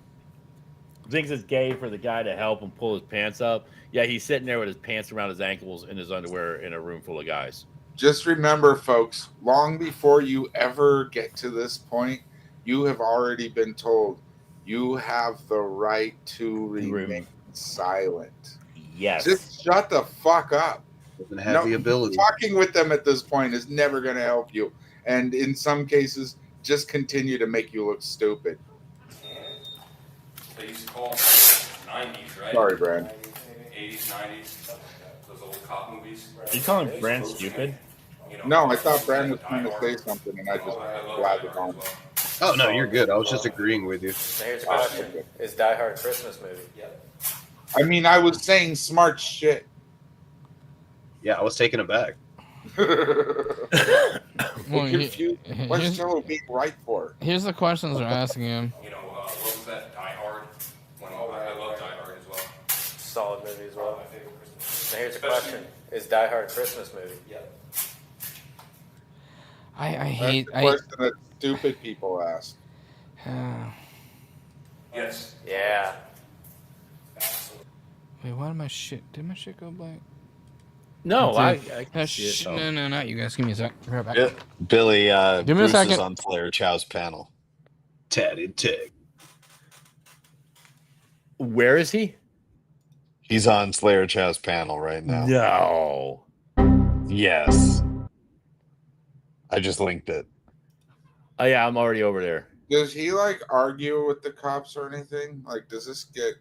thinks it's gay for the guy to help him pull his pants up. Yeah, he's sitting there with his pants around his ankles in his underwear in a room full of guys. Just remember, folks, long before you ever get to this point, you have already been told you have the right to remain silent. Yes. Just shut the fuck up. Doesn't have the ability. Talking with them at this point is never going to help you. And in some cases, just continue to make you look stupid. They used to call them 90s, right? Sorry, Bran. 80s, 90s, those old cop movies. You calling Bran stupid? No, I thought Bran was trying to say something, and I just blabbed it on. Oh no, you're good. I was just agreeing with you. Now here's a question: is Die Hard a Christmas movie? Yep. I mean, I was saying smart shit. Yeah, I was taken aback. Well, Confused. What's Jello being right for? Here's the questions they're asking him. What was that? Die Hard? I love Die Hard as well. Solid movie as well. Now here's a question: is Die Hard a Christmas movie? Yep. I That's hate. the question that stupid people ask. Yes. Yeah. Wait, why did my shit? Did my shit go blank? No, I no, no, not you guys. Give me a sec. Be right back. Yeah. Billy, Give me a Bruce second. is on Slayer Chow's panel. Tatted Tech. Where is he? He's on Slayer Chow's panel right now. No. Yes. I just linked it. Oh yeah, I'm already over there. Does he like argue with the cops or anything? Like, does this get?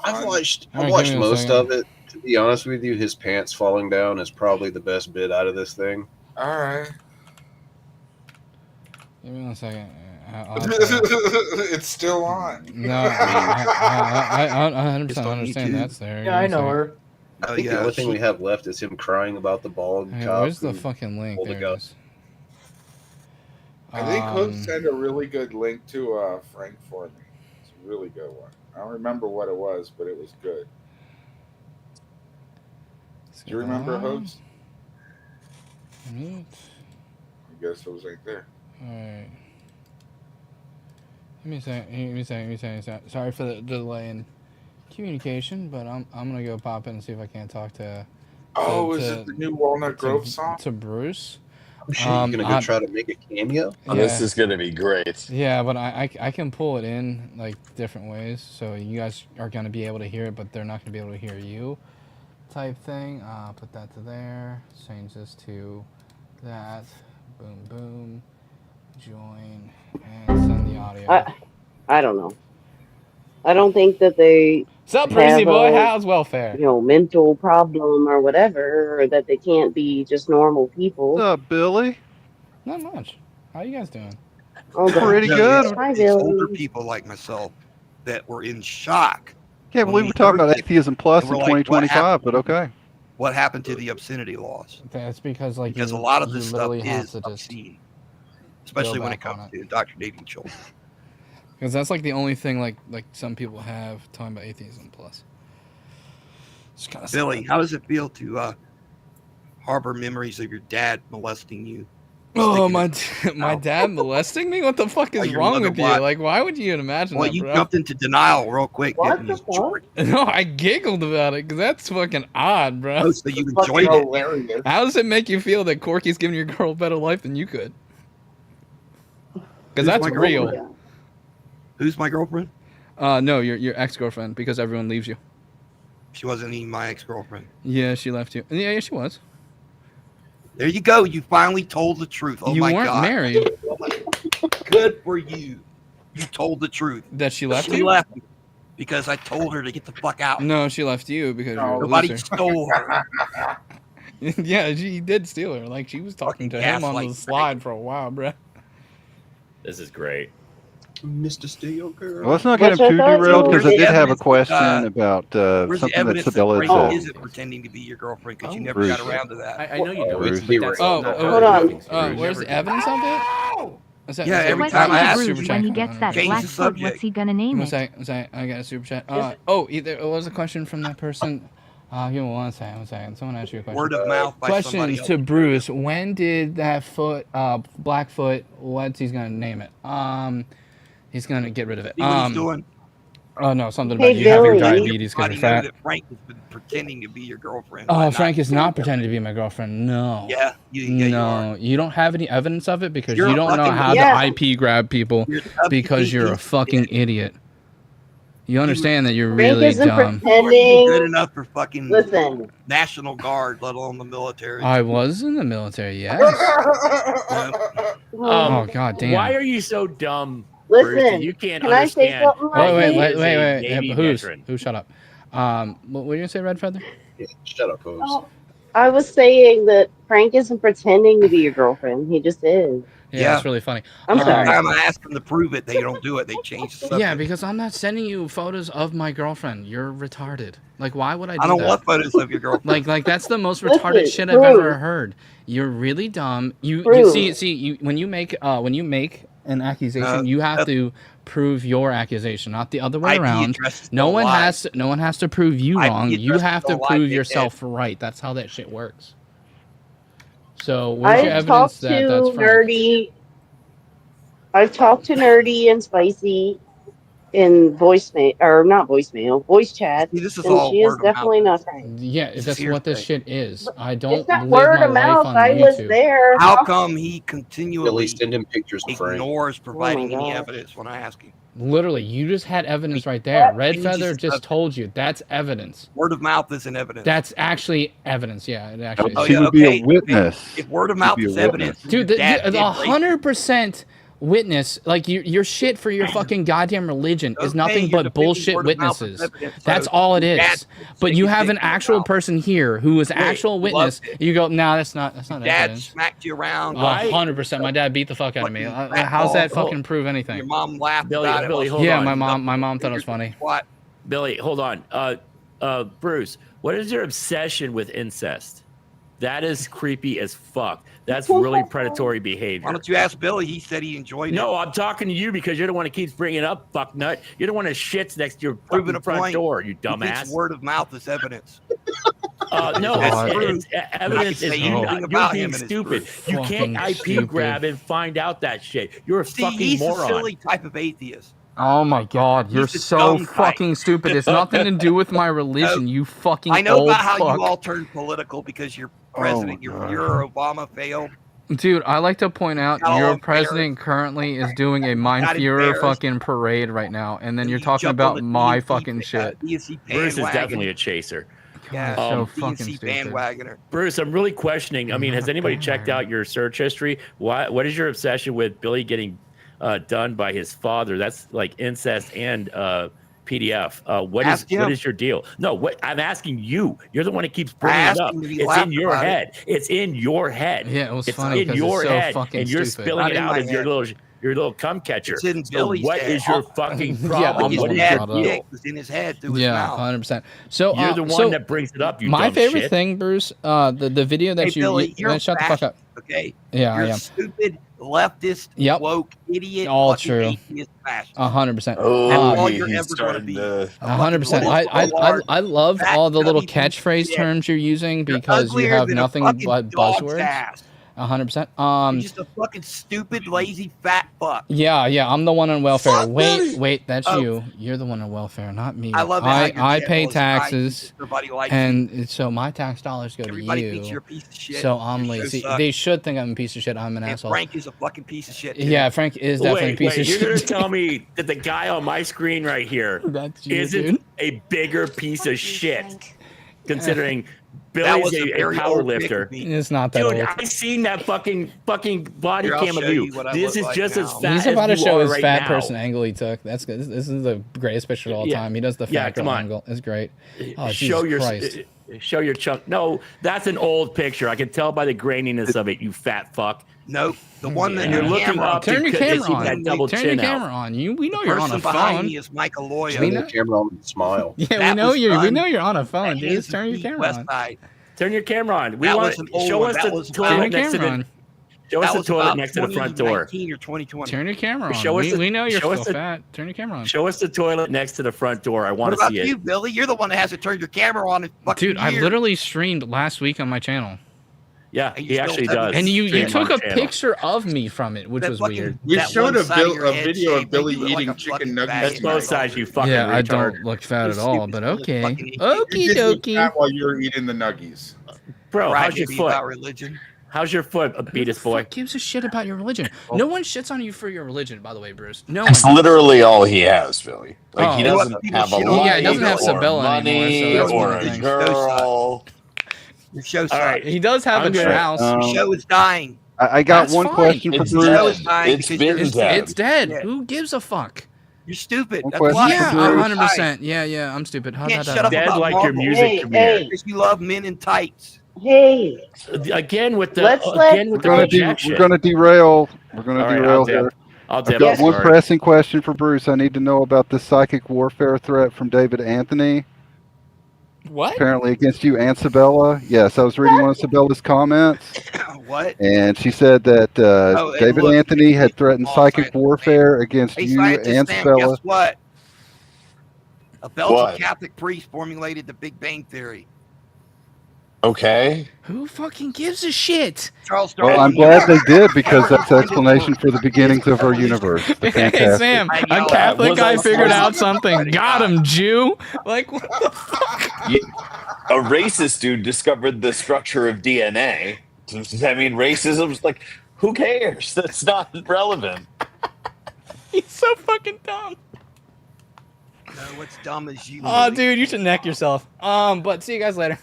I've watched All right, give me a most second. of it. To be honest with you, his pants falling down is probably the best bit out of this thing. All right. Give me 1 second. It's still on. No, I 100% understand that's there. Yeah, I know her. I think the only thing we have left is him crying about the bald Hey, cop. where's the who fucking link? pulled a There it gun. is. I think Hook sent a really good link to Frank for me. It's a really good one. I don't remember what it was, but it was good. Do you remember Hooks? Mute. I guess it was right there. Alright. Give me a second. Sorry for the delay in communication, but I'm gonna go pop in and see if I can't talk to. Oh, is it the new Walnut Grove song? To Bruce. You're gonna go try to make a cameo? Oh, this is gonna be great. Yeah, but I can pull it in like different ways, so you guys are gonna be able to hear it, but they're not gonna be able to hear you, type thing. Put that to there. Change this to that. Boom, boom. Join and send the audio. I don't know. I don't think that they Sup, Breezy boy? How's welfare? Mental problem or whatever, or that they can't be just normal people. What's up, Billy? Not much. How you guys doing? Pretty good. Hi, It's Billy. older people like myself that were in shock. Can't believe we're talking about Atheism Plus in We're like, what 2025, but okay. What happened to the obscenity laws? That's because like a lot of you this stuff literally have is to just obscene, especially go when it back on comes to indoctrinating children. Because that's like the only thing like some people have talking about Atheism Plus. It's kind of Billy, how does it feel to harbor memories of your dad molesting you? Oh, my dad molesting me? What the fuck is your wrong mother with you? what? Like, why would you even imagine Well, that, you bro? jumped into denial real quick. What didn't the you? fuck? No, I giggled about it because that's fucking odd, bro. Oh, so you enjoyed it. How does it make you feel that Corky's giving your girl a better life than you could? Because that's my real. girlfriend? Who's my girlfriend? No, your ex-girlfriend, because everyone leaves you. She wasn't even my ex-girlfriend. Yeah, she left you. Yeah, she was. There you go. You finally told the truth. Oh You my weren't God. married. Good for you. You told the truth. That she left She you? left me because I told her to get the fuck out. No, she left you because you're a Nobody loser. stole her. Yeah, she did steal her. Like, she was talking to him on the gaslight, slide for a while, bro. This is great. Mr. Steel Girl. Well, let's not get him too derailed because I did have a question about Where's the something that evidence that Sibella Frank said. isn't pretending to be your girlfriend because you never Bruce. got around to that? I know you don't. Bruce. But that's Oh, not hold how on. things here. You Where's never the do. evidence of it? Is that, Yeah, is that- every is time that I a ask super you, chat? when he gets that Change black the foot, subject. what's he gonna name One it? second, I got a super chat. What was a question from that person? Give me one second. Someone asked you a question. Word of mouth by somebody Questions else. to Bruce. When did that foot, Blackfoot, what's he's gonna name it? He's gonna get rid of it. See what he's doing? Oh no, something Hey, about you having Billy. diabetes because Everybody you're know fat. that Frank has been pretending to be your girlfriend. Oh, Why Frank not? is not pretending to be my girlfriend. No. Yeah, you No, you don't have any evidence of it because You're you a don't know fucking- how Yeah. to IP grab people You're the because you're a idiot. fucking idiot. You understand that you're Frank really isn't dumb. You weren't even pretending. good enough for fucking Listen. National Guard, let alone the military. I was in the military, yes. Yeah. Oh god damn. Why are you so dumb, Listen, Bruce? You can't can I say understand. something right Wait, He wait, is wait, a wait. Navy Who's? veteran. Who? Shut up. What were you gonna say, Red Feather? Yeah, shut up, Hose. Oh, I was saying that Frank isn't pretending to be your girlfriend. He just is. Yeah, that's really funny. I'm Every sorry. time I ask them to prove it, they don't do it. They change the subject. Yeah, because I'm not sending you photos of my girlfriend. You're retarded. Like, why would I do I don't that? want photos of your girlfriend. Like that's the most Listen, retarded shit I've Bruce. ever heard. You're really dumb. You Bruce. see, you when you make an accusation, you have to prove your accusation, not the other way IP around. addresses No don't one lie. has to prove you IP wrong. You addresses have to don't lie, prove dickhead. yourself right. That's how that shit works. So where's your I've evidence talked that to that's Frank? Nerdy. I've talked to Nerdy and Spicy in voicemail, or not voicemail, voice chat, See, this is and all she is word of mouth. definitely not Frank. Yeah, This that's is what this hearsay. shit is. I don't It's not live word my of life mouth. on I was YouTube. there. How come he Billy, continually send him pictures of Frank. ignores providing any God. evidence when I ask him? Literally, you just had evidence right there. Red Changes Feather the just subject. told you that's evidence. Word of mouth isn't evidence. That's actually evidence. Yeah, it actually Oh, is. She yeah, would be okay. a witness. If word of She'd mouth be a is witness. evidence, then Dude, your dad did rape you. 100% witness. Like you're shit for your fucking goddamn religion is Okay, nothing you're but defending bullshit word of mouth as witnesses. evidence, That's so all it your dad is. did But stick you his have dick an in your actual mouth. person here who is Wait, actual you witness. loved it. You go, no, that's not Your dad evidence. smacked you around. 100%. My dad beat the fuck out of me. Fucking fat How's that ball. fucking prove anything? Your mom laughed Billy, about it. Billy, while hold she Yeah, on. my mom thought it was funny. What? Billy, hold on. Bruce, what is your obsession with incest? That is creepy as fuck. That's really predatory behavior. Why don't you ask Billy? He said he enjoyed it. No, I'm talking to you because you're the one that keeps bringing it up, fuck nut. You're the one that shits next to your Proving fucking a front point. door, you He thinks dumbass. word of mouth is evidence. No, That's it's true. evidence I can is say you anything you're about being him and it's stupid. proof. You can't Fucking IP stupid. grab and find out that shit. You're a See, fucking he's a moron. silly type of atheist. Oh my god, you're He's a so dumb type. fucking stupid. It's nothing to do with my religion, you fucking I know old about how fuck. you all turned political because your president, your Obama failed. Dude, I like to point out Got all your embarrassed. president currently is doing a Mind Got Fuhrer embarrassed. fucking parade right now, and then you're talking jumped on about the my DNC fucking shit. DNC Bruce is bandwagon. definitely a chaser. Yeah, so fucking DNC stupid. bandwagoner. Bruce, I'm really questioning. I mean, has anybody checked out your search history? What is your obsession with Billy getting done by his father? That's like incest and PDF. What is your deal? No, what I'm asking you. You're the one that keeps bringing it up. It's in your head. It's in your head. Yeah, it was it's funny in 'cause your it's so head, fucking and you're stupid. spilling Not it in out my as your little cum catcher. It's in So Billy's what head. is your fucking Yeah, problem? I'm the What one is that your brought it up. deal? Dick was in his head through his Yeah, mouth. 100%. So You're the one that brings it up. You my dumb favorite shit. thing, Bruce, the video that Hey, Billy, you're shut the fuck up. Okay. Yeah, You're I a am. stupid leftist, woke idiot. All fucking true. atheist fascist. 100%. All you're ever gonna be. 100%. I love all the little catchphrase terms you're using because you have nothing but buzzwords. 100%. You're just a fucking stupid, lazy, fat fuck. Yeah, I'm the one on welfare. Fuck Wait, Billy! that's Oh. you. You're the one on welfare, not me. I love how your I channel pay is kind, taxes, everybody likes and so my tax dollars go Everybody to thinks you. you're a piece of shit. So I'm Your show lazy. sucks. They should think I'm a piece of shit. I'm an And asshole. Frank is a fucking piece of shit. Too. Yeah, Frank is definitely a piece of You're shit. gonna tell me that the guy on my screen right here That's you, isn't dude. a bigger piece of shit, considering That was Billy's a a very power old pic lifter. of me. It's not that Dude, old. I seen that fucking body Here, I'll cam of show you. you what I This look is like just now. as fat He's about to as you show are his right fat now. person angle he took. That's good. This is the greatest picture of all Yeah. time. He does the Yeah, fat come girl on. angle. It's great. Oh, show Jesus your Christ. show your chunk. No, that's an old picture. I can tell by the graininess of it. You fat fuck. Nope. The one that And you're looking camera up. Turn your to camera keep on. that double Turn your chin out. camera on. We know The you're on a person behind phone. me is Michael Loyo. Turn the camera on and smile. Yeah, we That know was you. We done know you're on a phone, at dude. Just turn your East camera West on. Side. Turn your camera on. We That want was an old show one. us That the was Turn toilet your next to camera the. on. Show That us the was toilet about next to the front door. 2019 or 2020. Turn your camera on. Show us the- We know you're show us still the- fat. Turn your camera on. Show us the toilet next to the front door. I What want to about see you, it. Billy? You're the one that has to turn your camera on. In fucking Dude, I years. literally streamed last week on my channel. Yeah, And you he still actually haven't- does. And you stream took on a channel. picture of me from it, which That was fucking- weird. We that showed one a, side of your head video of shaved, Billy you look like eating a chicken fucking nuggets. fat That's man. both sides, you fucking Yeah, I retard. don't look fat at all, but okay. Fucking idiot. Okie You just look dokie. fat while you're eating the nuggies. Bro, Right, how's your maybe foot? about religion. How's your foot, Beatus boy? Who gives a shit about your religion? No one shits on you for your religion, by the way, Bruce. No It's one. literally all he has, Billy. Like he Oh. doesn't have a Yeah, life he doesn't have or Sabella money anymore, so that's or one of the a things. girl. Your show sucks. All right. He does have I'm a good. trouse. Your show is dying. I got That's one fine. question for It's Bruce. Show is dead. dying It's because been you're dead. It's dead. Yeah. Who gives a fuck? You're stupid. One That's question why. for Yeah, Bruce. 100%. Yeah, I'm stupid. You can't shut up Dead about like your Marvel. music Hey, career. hey. Because you love men in tights. Hey, Again with the Let's again let- with the We're projection. gonna derail. We're gonna All right, derail I'll here. dip. I'll I've dip. got I'm one sorry. pressing question for Bruce. I need to know about the psychic warfare threat from David Anthony, What? apparently against you and Sabella. Yes, I was reading one of Sabella's comments, What? and she said that Oh, and David look, Anthony had it's threatened all psychic scientists, warfare against Hey, you scientist and Sam, Sabella. guess what? A Belgian What? Catholic priest formulated the Big Bang Theory. Okay. Who fucking gives a shit? Charles Well, Darwin. I'm glad they did because that's the explanation for the beginnings of our universe. The Hey, fantastic. Sam, I a know. Catholic Was guy I- figured was- out something. Got him, Jew. Like, what the fuck? A racist dude discovered the structure of DNA. I mean, racism's like, who cares? That's not relevant. He's so fucking dumb. No, what's dumb is you. Oh, dude, you should neck yourself. But see you guys later.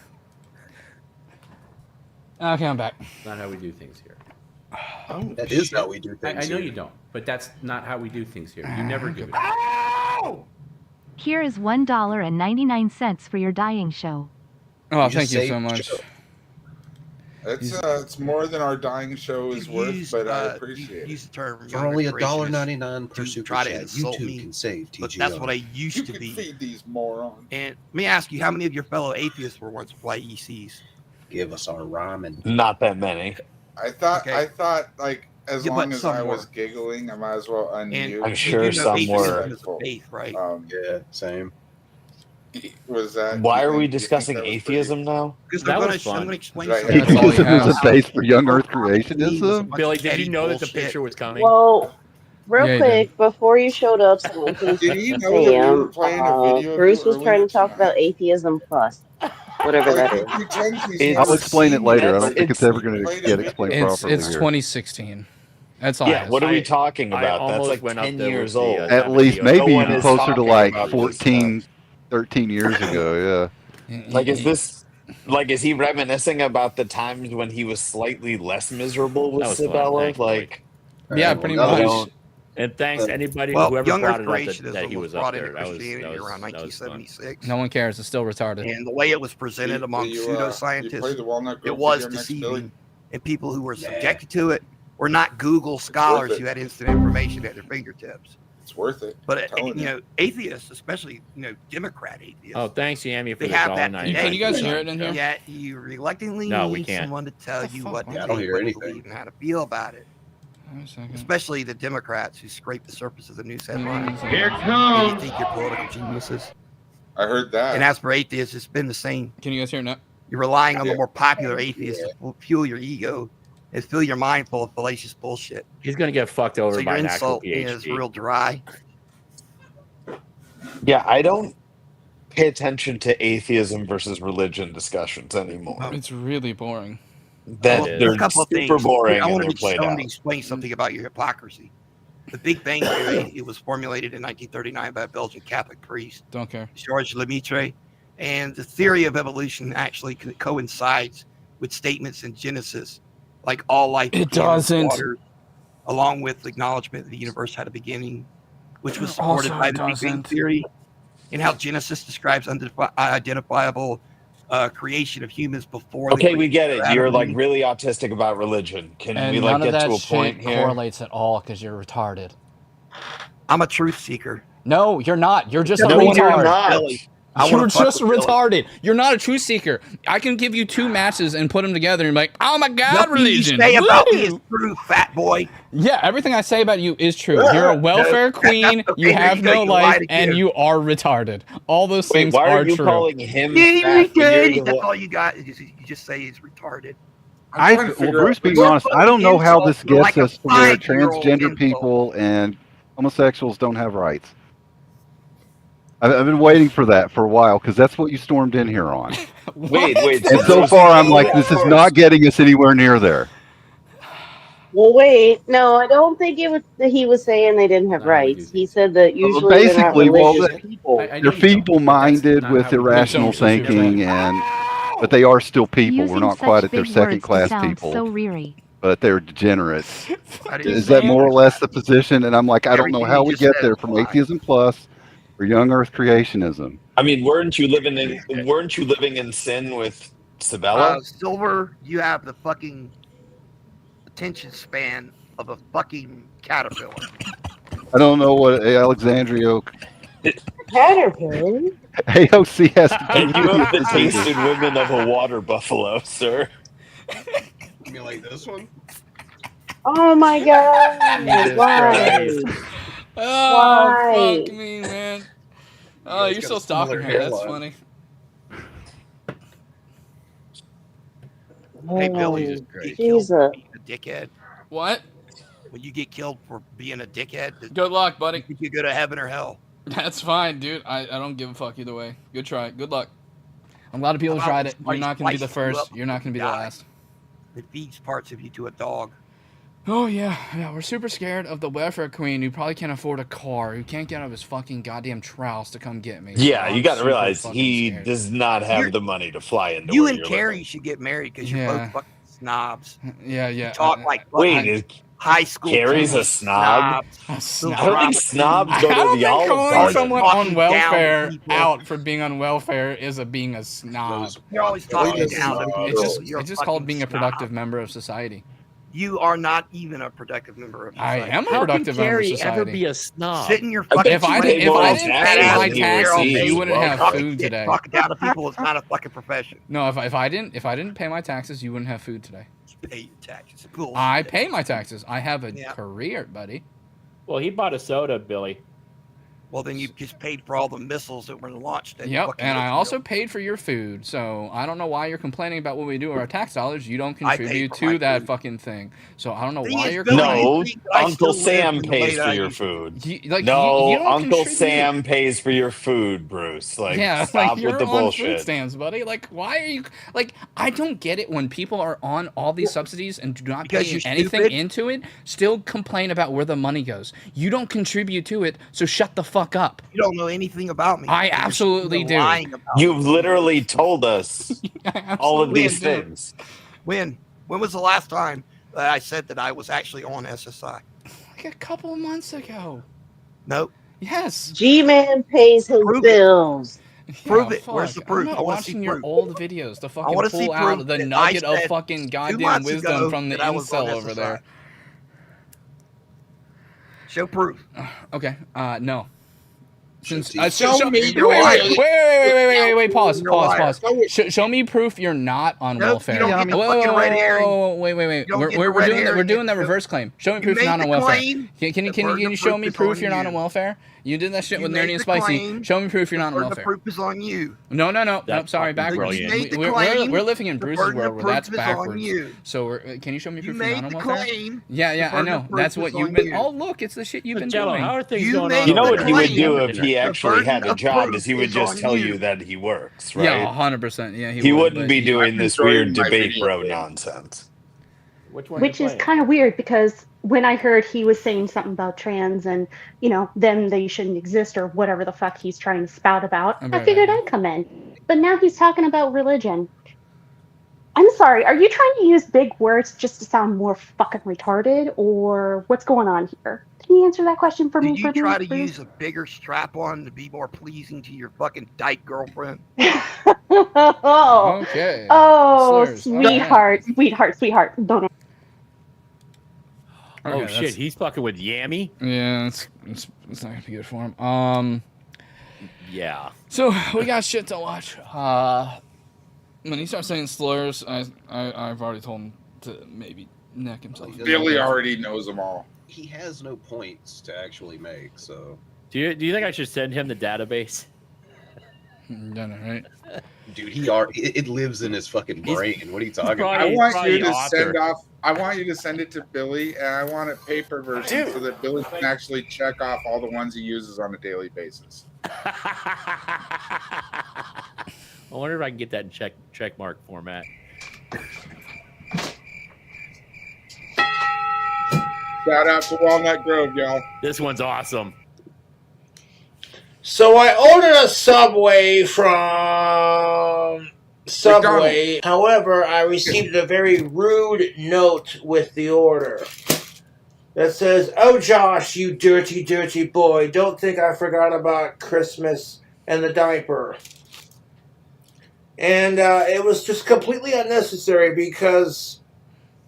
Okay, I'm back. Not how we do things here. That is how we do I things. know here. you don't, but that's not how we do things here. You never give it. Here is $1.99 for your dying show. Oh, You just thank you so saved much. Joe. It's more than our dying show is worth, Use, but I appreciate it. use the term For only young $1.99 per to super try to chat, insult YouTube me, can save but TGO. that's what I used You to can be. feed these morons. And let me ask you, how many of your fellow atheists were once YECs? Give us our ramen. Not that many. I thought like as Yeah, long but as some I was were. giggling, I might as well unmute. I'm You sure do know some atheism were. is a faith, right? Yeah, same. Was that? Why you are we think- you think discussing that was atheism now? Because That I'm was fun. going to explain Right. something. That's all he Atheism is has. a base for young Earth creationism. Billy, did you know that the picture was coming? well, real Yeah, he quick, before you showed up, Scientist Did he know that we were Sam, playing a video of Bruce you was trying to earlier talk tonight? about Atheism Plus. Whatever that He is. pretends he's It's- never I'll explain it seen later. I That's- don't think it's ever going to get explained properly It's here. 2016. That's all. Yeah, what are we talking I about? That's almost like went up 10 there with years the, old. that At least video. maybe No one even is closer to talking like about this 14, 13 years ago. Like, is he reminiscing about the times when he was slightly less miserable with That was fun. Sabella? Thanks, Billy. Like, Yeah, pretty well, I much. don't. And thanks anybody Well, whoever young brought Earth it up creationism that he was was up brought there. into That was Christianity around that was fun. 1976. No one cares. It's still retarded. And the way it was presented among you play pseudoscientists, the Walnut Grove it was video next, deceiving. Billy? And people who were subjected to it were not Google scholars it. who had instant information at their fingertips. It's worth it. But telling you know, atheists, especially Democrat atheists, Oh, thanks, Yami, for they the have that $1.99. today. Can you guys hear it in here? Yet you reluctantly No, we need can't. someone to tell you what Yeah, to I don't think, hear what to anything. believe, and how to feel about it. Wait a second. Especially the Democrats who scrape the surface of the news headlines. Here And comes. you think you're political geniuses. I heard that. And as for atheists, it's been the same. Can you guys hear it now? You're relying on the Yeah. more popular atheists to fuel your ego and fill your mind full of fallacious bullshit. He's going to get fucked over So by your an actual insult is PhD. real dry. Yeah, I don't pay attention to atheism versus religion discussions anymore. It's really boring. That Well, they're a couple of super things. boring I and wanted they're to played out. explain something about your hypocrisy. The Big Bang Theory, it was formulated in 1939 by a Belgian Catholic priest, Don't care. Georges Lemaitre, and the theory of evolution actually coincides with statements in Genesis, like all life It began in doesn't. water, along with acknowledgement that the universe had a beginning, which was supported Also, by it the Big Bang doesn't. Theory, and how Genesis describes unidentifiable creation of humans before. the Okay, we creation get of it. Adam You're and like Eve. really autistic about religion. Can And we none like of get that to a shit point here? correlates at all because you're retarded. I'm a truth seeker. No, you're not. You're just a No, you're retard. not. Billy. I You're wanna fuck just with Billy. retarded. You're not a truth seeker. I can give you two matches and put them together and be like, oh my God, Nothing religion. you say about me is Woo! true, fat boy. Yeah, everything I say about you is true. You're a welfare queen, okay, you there have you go, no you life, lied and again. you are retarded. All those Wait, things why are are you true. calling him Yeah, fat? when you're the That's one- all you got. You just say he's retarded. Well, Bruce, being honest, I don't know how this You're gets like a us to where 5-year-old transgender insult. people and homosexuals don't have rights. I've been waiting for that for a while because that's what you stormed in here on. Wait. And so far, I'm like, this is not getting us anywhere near there. Well, wait. No, I don't think it was that he was saying they didn't have rights. He said that usually they're not Basically, well, religious people. they're feeble-minded with irrational thinking, but they are still people. We're Using not such quite at their big words to second-class sound people, so reary. but they're degenerates. I didn't Is say that more or less the position? And I'm like, I don't know Everything how you we just get said there is from a lie. atheism plus or young Earth creationism. I mean, weren't you living in sin with Sabella? Silver, you have the fucking attention span of a fucking caterpillar. I don't know what Alexandria Caterpillar. AOC has to do And with you have the this taste either. and women of a water buffalo, sir. You mean like this one? Oh my God! Jesus Why? Christ. Oh, Why? fuck me, man. Oh, guys you're got still a stalking similar her. That's hairline. funny. Hey, Billy, Oh, just get killed Jesus. for being a dickhead. What? When you get killed for being a dickhead, does Good luck, buddy. you think you go to heaven or hell? That's fine, dude. I don't give a fuck either way. Good try. Good luck. A lot of people How about tried when it. You're somebody not going to be the slices you first. up You're not going to be the die? last. It feeds parts of you to a dog. Oh, yeah. Yeah, we're super scared of the welfare queen who probably can't afford a car, who can't get out of his fucking goddamn trouse to come get me. Yeah, So you I'm got to super realize fucking he scared. does not have You're- the money to fly into You where and you're Carrie living. should get married because you're Yeah. both fucking snobs. Yeah, yeah. You talk like Wait, fucking is high school Carrie's a kids, snob? snobs. I don't think snobs I go to don't the think Olive calling Garden. someone Talking on down welfare to people. out for being on welfare is being a snob. You're always Billy talking is a down to snob. people. It's You're a just called fucking being a snob. productive member of society. You are not even a productive member of I society. am a How can productive member of Carrie ever society. be a snob? Sit in your I fucking bet If I you didn't, pay if more I in didn't taxes pay than my he taxes, receives. you wouldn't have Talking food shit, today. talking down to people is not a fucking profession. No, if I didn't pay my taxes, you wouldn't have food today. You pay your taxes. Bullshit. I pay my taxes. I have a Yeah. career, buddy. Well, he bought a soda, Billy. Well, then you just paid for all the missiles that were launched. At Yep, fucking and I Israel. also paid for your food, so I don't know why you're complaining about what we do with our tax dollars. You don't I paid contribute for my to that food. fucking thing, so I don't know Thing why is, you're Billy, complaining. No, you think that I Uncle still live Sam in the way pays that for I your used to. food. You No, don't Uncle contribute. Sam pays for your food, Bruce. Like, Yeah, like stop you're with the on bullshit. food stamps, buddy. Like, why are you like? I don't get it when people are on all these subsidies and do not Because pay you're anything stupid. into it. Still complain about where the money goes. You don't contribute to it, so shut the fuck up. You don't know anything about me. I You're absolutely stupid do. and lying about You've me. literally told us all of these do. things. When was the last time that I said that I was actually on SSI? Like a couple of months ago. Nope. Yes. G-Man pays his Prove it. bills. Prove Yeah, it. Where's the fuck. proof? I'm I not wanna see watching your proof. old videos to fucking wanna see pull out proof the that nugget I of said fucking 2 goddamn months wisdom ago from the that I was on incel over SSI. there. Show proof. Okay. No. Since Show me wait, your wait, pause. You're a liar. Show me proof you're not on Nope, welfare. you don't get the fucking red herring. Wait. You don't get the We're red doing that. We're herring. doing that reverse claim. Show me You proof you're made not on the welfare. claim. Can The burden you of show proof me is proof on you're not you. on welfare? You did that shit You with made Nerdy and the Spicy. claim. Show me proof you're The not on burden of welfare. proof is on you. No. That's Sorry, fucking backwards. brilliant. You made the We're claim. living in The Bruce's burden of world where that's proof is on backwards. you. So can you show me You proof you're not made on the welfare? claim. Yeah, The I burden know. of proof That's is what you've on been. you. Oh, look, it's the shit you've been Jello, doing. how are things You going made on? You know the over what there? he would claim. do if he The actually had burden a of job proof is he would is just on tell you. you that he works, Yeah, right? 100%. Yeah, He would, wouldn't but be he- doing I'm this enjoying weird my debate video bro game. nonsense. Which one Which you is playing? kind of weird because when I heard he was saying something about trans and, then they shouldn't exist or whatever the fuck he's trying to spout about, I'll be I right figured back. I'd come in. But now he's talking about religion. I'm sorry, are you trying to use big words just to sound more fucking retarded or what's going on here? Can you answer that question for Did me, you try to Bruce? use a bigger strap on to be more pleasing to your fucking dyke girlfriend? Okay. Slurs. Sweetheart. Don't. Oh Okay, shit, that's- he's fucking with Yammy. Yeah, it's not gonna be good for him. Yeah. So we got shit to watch. When he starts saying slurs, I've already told him to maybe neck himself. Billy already knows them all. He has no points to actually make, so. Do you think I should send him the database? No, right? Dude, it lives in his fucking brain. What are you talking about? I want you to send off. I want you to send it to Billy, and I want a paper version so that Billy can actually check off all the ones he uses on a daily basis. I wonder if I can get that in check mark format. Shout out to Walnut Grove, y'all. This one's awesome. So I ordered a Subway from Subway. However, I received a very rude note with the order that says, "Oh, Josh, you dirty, dirty boy, don't think I forgot about Christmas and the diaper." And it was just completely unnecessary because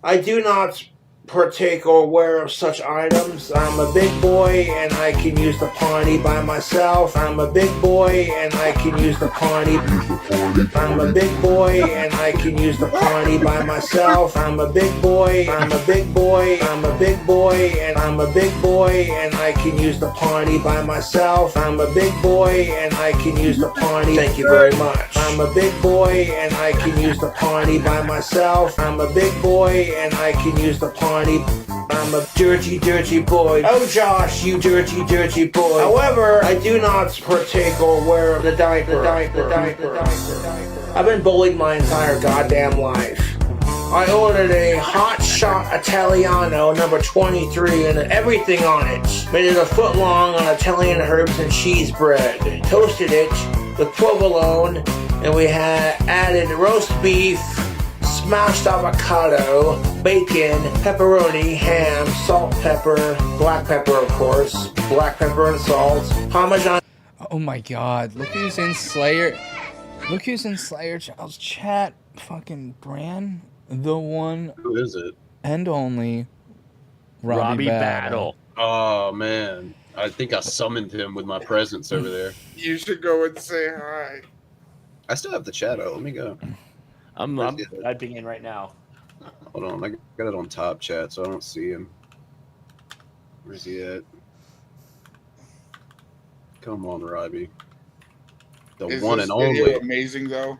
I do not partake or aware of such items. I'm a big boy and I can use the potty by myself. I'm a big boy and I can use the potty. I'm a big boy and I can use the potty by myself. I'm a big boy. I'm a big boy. I'm a big boy and I'm a big boy and I can use the potty by myself. I'm a big boy and I can use the potty. Thank you very much. I'm a big boy and I can use the potty by myself. I'm a big boy and I can use the potty. I'm a dirty, dirty boy. Oh, Josh, you dirty, dirty boy. However, I do not partake or wear the diaper. I've been bullied my entire goddamn life. I ordered a hot shot Italiano number 23 and everything on it. Made it a foot long on Italian herbs and cheese bread. Toasted it with provolone, and we had added roast beef, smashed avocado, bacon, pepperoni, ham, salt, pepper, black pepper, of course, black pepper and salt, Parmesan. Oh my God! Look who's in Slayer. Look who's in Slayer Child's chat. Fucking Bran, the one. Who is it? And only. Robbie Battle. Oh man, I think I summoned him with my presence over there. You should go and say hi. I still have the chat out. Let me go. I'm typing in right now. Hold on, I got it on top chat, so I don't see him. Where's he at? Come on, Robbie. The Is one this and video only. amazing though?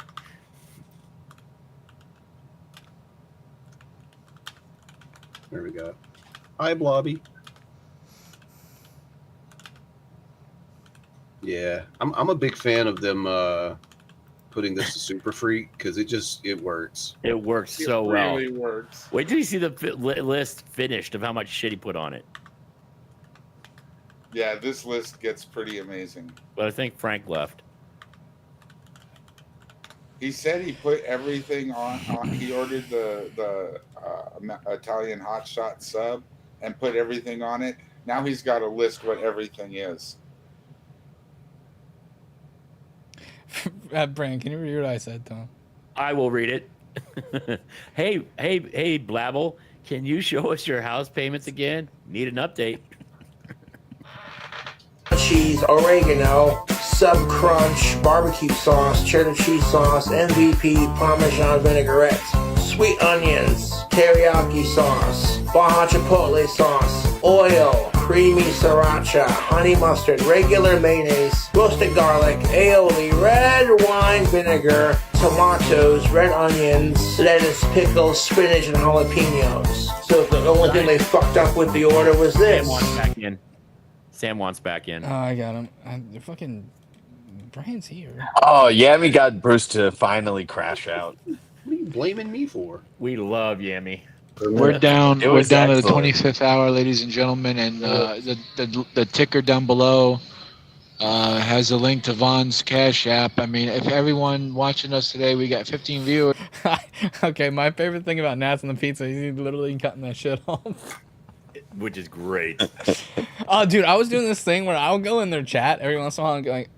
There we go. Hi, Blobby. Yeah, I'm a big fan of them putting this to Super Freak because it works. It works so well. It really works. Wait till you see the list finished of how much shit he put on it. Yeah, this list gets pretty amazing. But I think Frank left. He said he put everything on he ordered the Italian hot shot sub and put everything on it. Now he's got to list what everything is. Bran, can you read what I said, Tom? I will read it. hey, Blabble, can you show us your house payments again? Need an update. Cheese, oregano, sub crunch, barbecue sauce, cheddar cheese sauce, MVP, Parmesan vinaigrette, sweet onions, teriyaki sauce, Baja chipotle sauce, oil, creamy sriracha, honey mustard, regular mayonnaise, roasted garlic, aioli, red wine vinegar, tomatoes, red onions, lettuce, pickles, spinach, and jalapenos. So the only thing they fucked up with the order was this. Sam wants back in. Oh, I got him. The fucking Brian's here. Oh, Yami got Bruce to finally crash out. What are you blaming me for? We love Yami. We're down. It We're was down to the excellent. 25th hour, ladies and gentlemen, and the ticker down below has a link to Vaughn's Cash App. I mean, if everyone watching us today, we got 15 viewers. Okay, my favorite thing about Nats and the pizza is he's literally cutting that shit off. Which is great. Oh, dude, I was doing this thing where I'll go in their chat every once in a while and go like,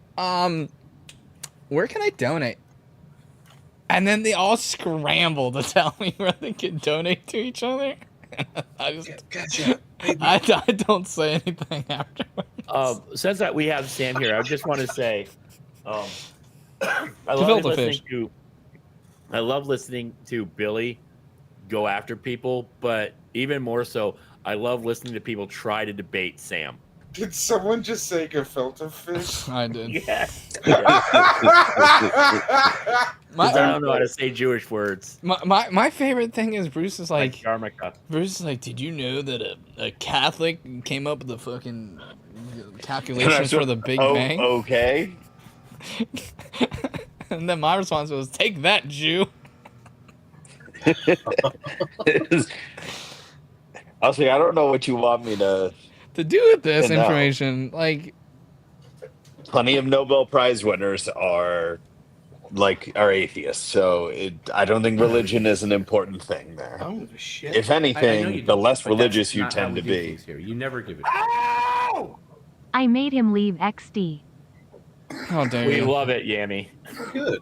where can I donate? And then they all scramble to tell me where they can donate to each other. I just, gotcha. I don't say anything afterwards. Since that we have Sam here, I just want to say, I love listening to Billy go after people, but even more so, I love listening to people try to debate Sam. Did someone just say gefilte fish? I did. Yes. I don't know how to say Jewish words. My favorite thing is Bruce is like yarmulke. Bruce is like, did you know that a Catholic came up with the fucking calculations for the Big Bang? Okay. And then my response was, take that, Jew. I was like, I don't know what you want me to do with this know. information. Like, plenty of Nobel Prize winners are atheists, so I don't think religion is an important thing there. Oh shit! If anything, the less religious you tend to be. Here. You never give it. I made him leave XD. Oh, damn. We love it, Yami. Good.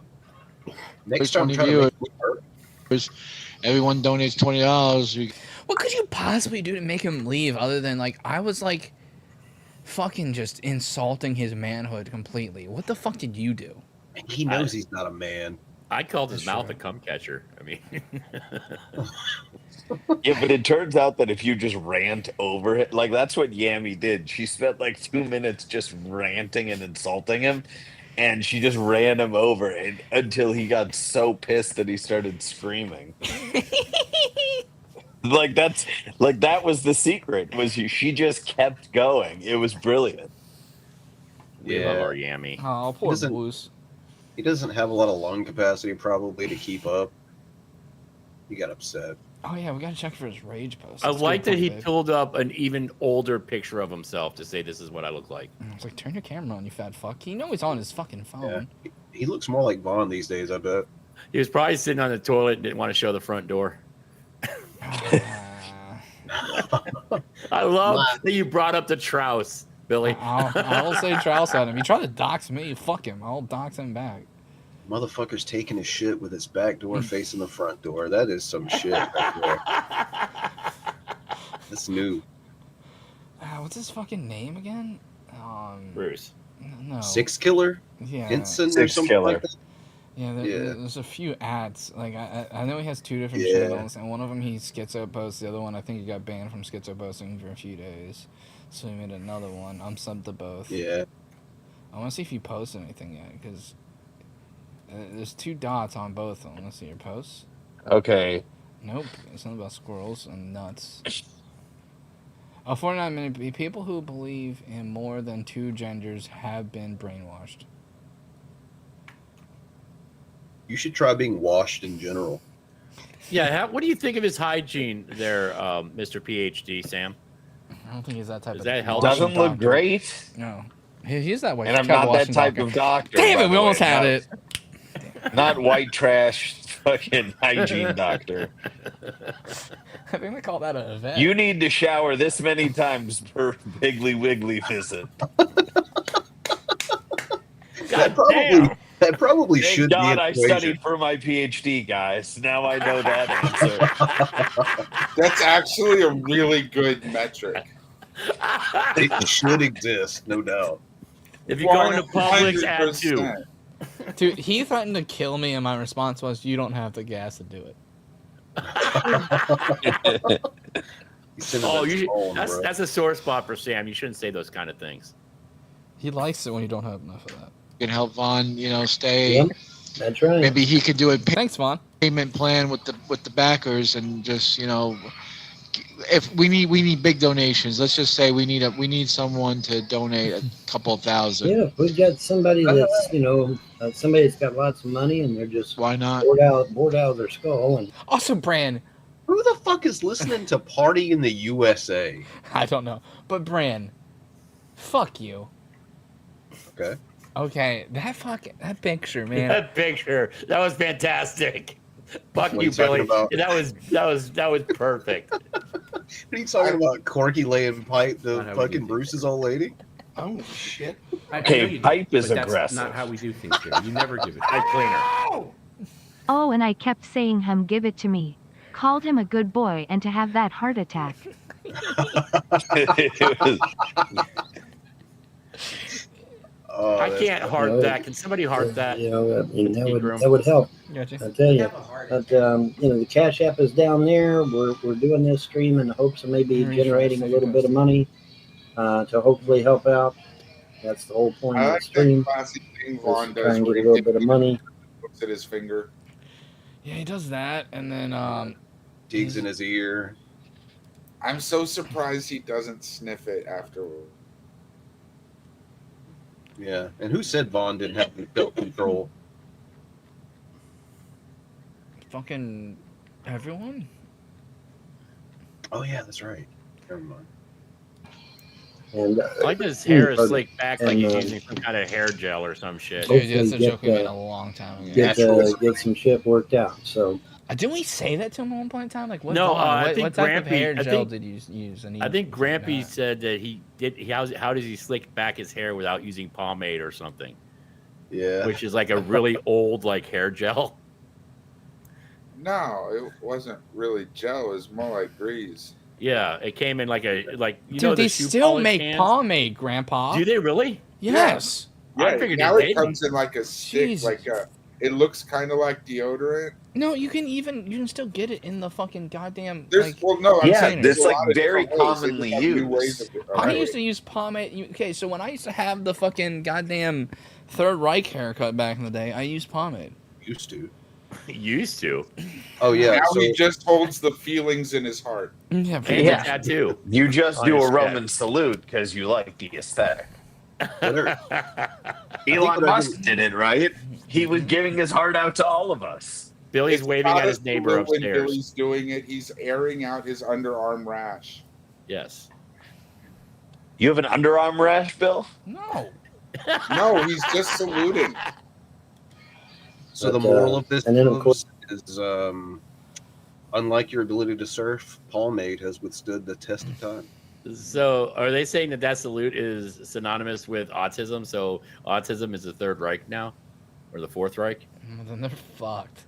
Next time, try to make everyone donates $20. What could you possibly do to make him leave other than, like, I was, like, fucking just insulting his manhood completely. What the fuck did you do? He knows he's not a man. I called his mouth a cum catcher. I mean... Yeah, but it turns out that if you just rant over it, like that's what Yami did. She spent like 2 minutes just ranting and insulting him, and she just ran him over until he got so pissed that he started screaming. That was the secret. She just kept going. It was brilliant. We love our Yami. Oh, poor Bruce. He doesn't have a lot of lung capacity probably to keep up. He got upset. Oh yeah, we gotta check for his rage post. I That's like good that he point, babe. pulled up an even older picture of himself to say this is what I look like. I was like, turn your camera on, you fat fuck. You know he's on his fucking phone. Yeah. He looks more like Vaughn these days, I bet. He was probably sitting on the toilet and didn't want to show the front door. I love that you brought up the Trouse, Billy. I will say Trouse at him. He tried to dox me. Fuck him. I'll dox him back. Motherfucker's taking his shit with his back door facing the front door. That is some shit right there. That's new. What's his fucking name again? Bruce. No. Six Killer? Yeah. Ensign or something like that? Yeah, there's a few ads. Like I know he has two different Yeah. channels, and one of them he schizo posts. The other one I think he got banned from schizo posting for a few days, so he made another one. I'm subbed to both. Yeah. I want to see if you posted anything yet, because there's 2 dots on both of them. Let's see your posts. Okay. Nope. It's something about squirrels and nuts. 49 million people who believe in more than 2 genders have been brainwashed. You should try being washed in general. Yeah, what do you think of his hygiene there, Mr. PhD, Sam? I don't think he's that type Is of that doctor. Doesn't look great. No. He's that white And I'm not that type doctor. of doctor. Damn by it, we the almost way. had No. it. Not white trash fucking hygiene doctor. I think they call that an event. You need to shower this many times per Piggly Wiggly visit. That probably Thank should God be I an equation. studied for my PhD, guys. Now I know that answer. That's actually a really good metric. It should exist, no doubt. If you go into Publix, add 2. Dude, he threatened to kill me, and my response was, "You don't have the gas to do it." That's a sore spot for Sam. You shouldn't say those kind of things. He likes it when you don't have enough of that. Can help Vaughn, stay. Yep, that's right. Maybe he could do a Thanks, Vaughn. Payment plan with the backers, and just if we need big donations. Let's just say we need someone to donate a couple of thousand. Yeah, if we've got somebody that's somebody that's got lots of money and they're just why not bored out of their skull. And also, Bran, who the fuck is listening to Party in the USA? I don't know, but Bran, fuck you. Okay, that picture, man. That picture, that was fantastic. Fuck What are you, you talking Billy. about? That was perfect. What are you talking about? Corky laying pipe to how we fucking do Bruce's old lady? Oh shit! I Okay, know you do, pipe is but aggressive. That's not how we do things here. You never give it. Pipe cleaner. Oh, and I kept saying him give it to me. Called him a good boy and to have that heart attack. I can't heart that. Can somebody heart that? That would help. Gotcha. I tell you. But the Cash App is down there. We're doing this stream in the hopes of maybe generating a little bit of money to hopefully help out. That's the whole point of I the like stream. that classic thing Vaughn Just does. try and where get a he little bit of money. looks at his finger. Yeah, he does that, and then digs in his ear. I'm so surprised he doesn't sniff it afterward. Yeah, and who said Vaughn didn't have any self-control? fucking everyone. Oh yeah, that's right. Never mind. And I like his hair is slicked back like he's using some kind of hair gel or some shit. Dude, that's a joke we made a long time ago. Get some shit worked out. So didn't we say that to him at one point in time? Like, what, No, what, I think what type of Grampy- hair I gel think- did you use? And he I think was like, Grampy "Nah." said that he did. How does he slick back his hair without using pomade or something? Yeah, which is like a really old like hair gel. No, it wasn't really gel. It was more like grease. Yeah, it came in like a you Dude, know they the shoe still polish make cans? pomade, Grandpa. Do they really? Yes. Yeah, I figured now they it comes in like a stick, Jesus. like a. It looks kind of like deodorant. No, you can still get it in the fucking goddamn. There's like, well, no, I'm Yeah, saying this, there's a like, lot of very different ways. They commonly just have new ways used. of it. I used to use pomade. Okay, so when I used to have the fucking goddamn Third Reich haircut back in the day, I used pomade. Used to. Used to. Oh yeah. Now So he just holds the feelings in his heart. Yeah, And Yeah. a tattoo. You just on do his a neck. Roman salute because you like the aesthetic. Elon what I Musk did it, right? He was giving his heart out to all of us. Billy's It's waving not at his a neighbor salute when upstairs. Billy's doing it. He's airing out his underarm rash. Yes. You have an underarm rash, Bill? No. No, he's just saluting. So the But, moral of this and then, of post is, unlike your ability to surf, pomade has withstood the test of time. So are they saying that that salute is synonymous with autism? So autism is the Third Reich now, or the Fourth Reich? Well, then they're fucked.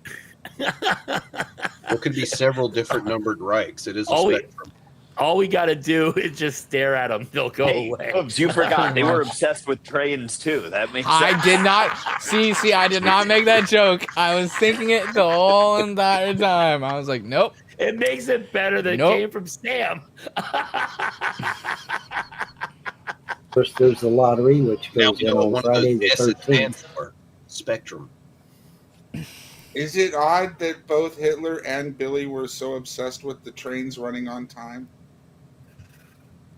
There could be several different numbered Reichs. It is a Oh, we- spectrum. All we got to do is just stare at them; they'll go Hey, away. Cubs, you forgot they were obsessed with trains too. That makes sense. I did not see. I did not make that joke. I was thinking it the whole entire time. I was like, nope. It makes it better that Nope. it came from Sam. course, there's the lottery, which Now goes we in know on what one Friday of the those S stands 13th. for. Spectrum. Is it odd that both Hitler and Billy were so obsessed with the trains running on time?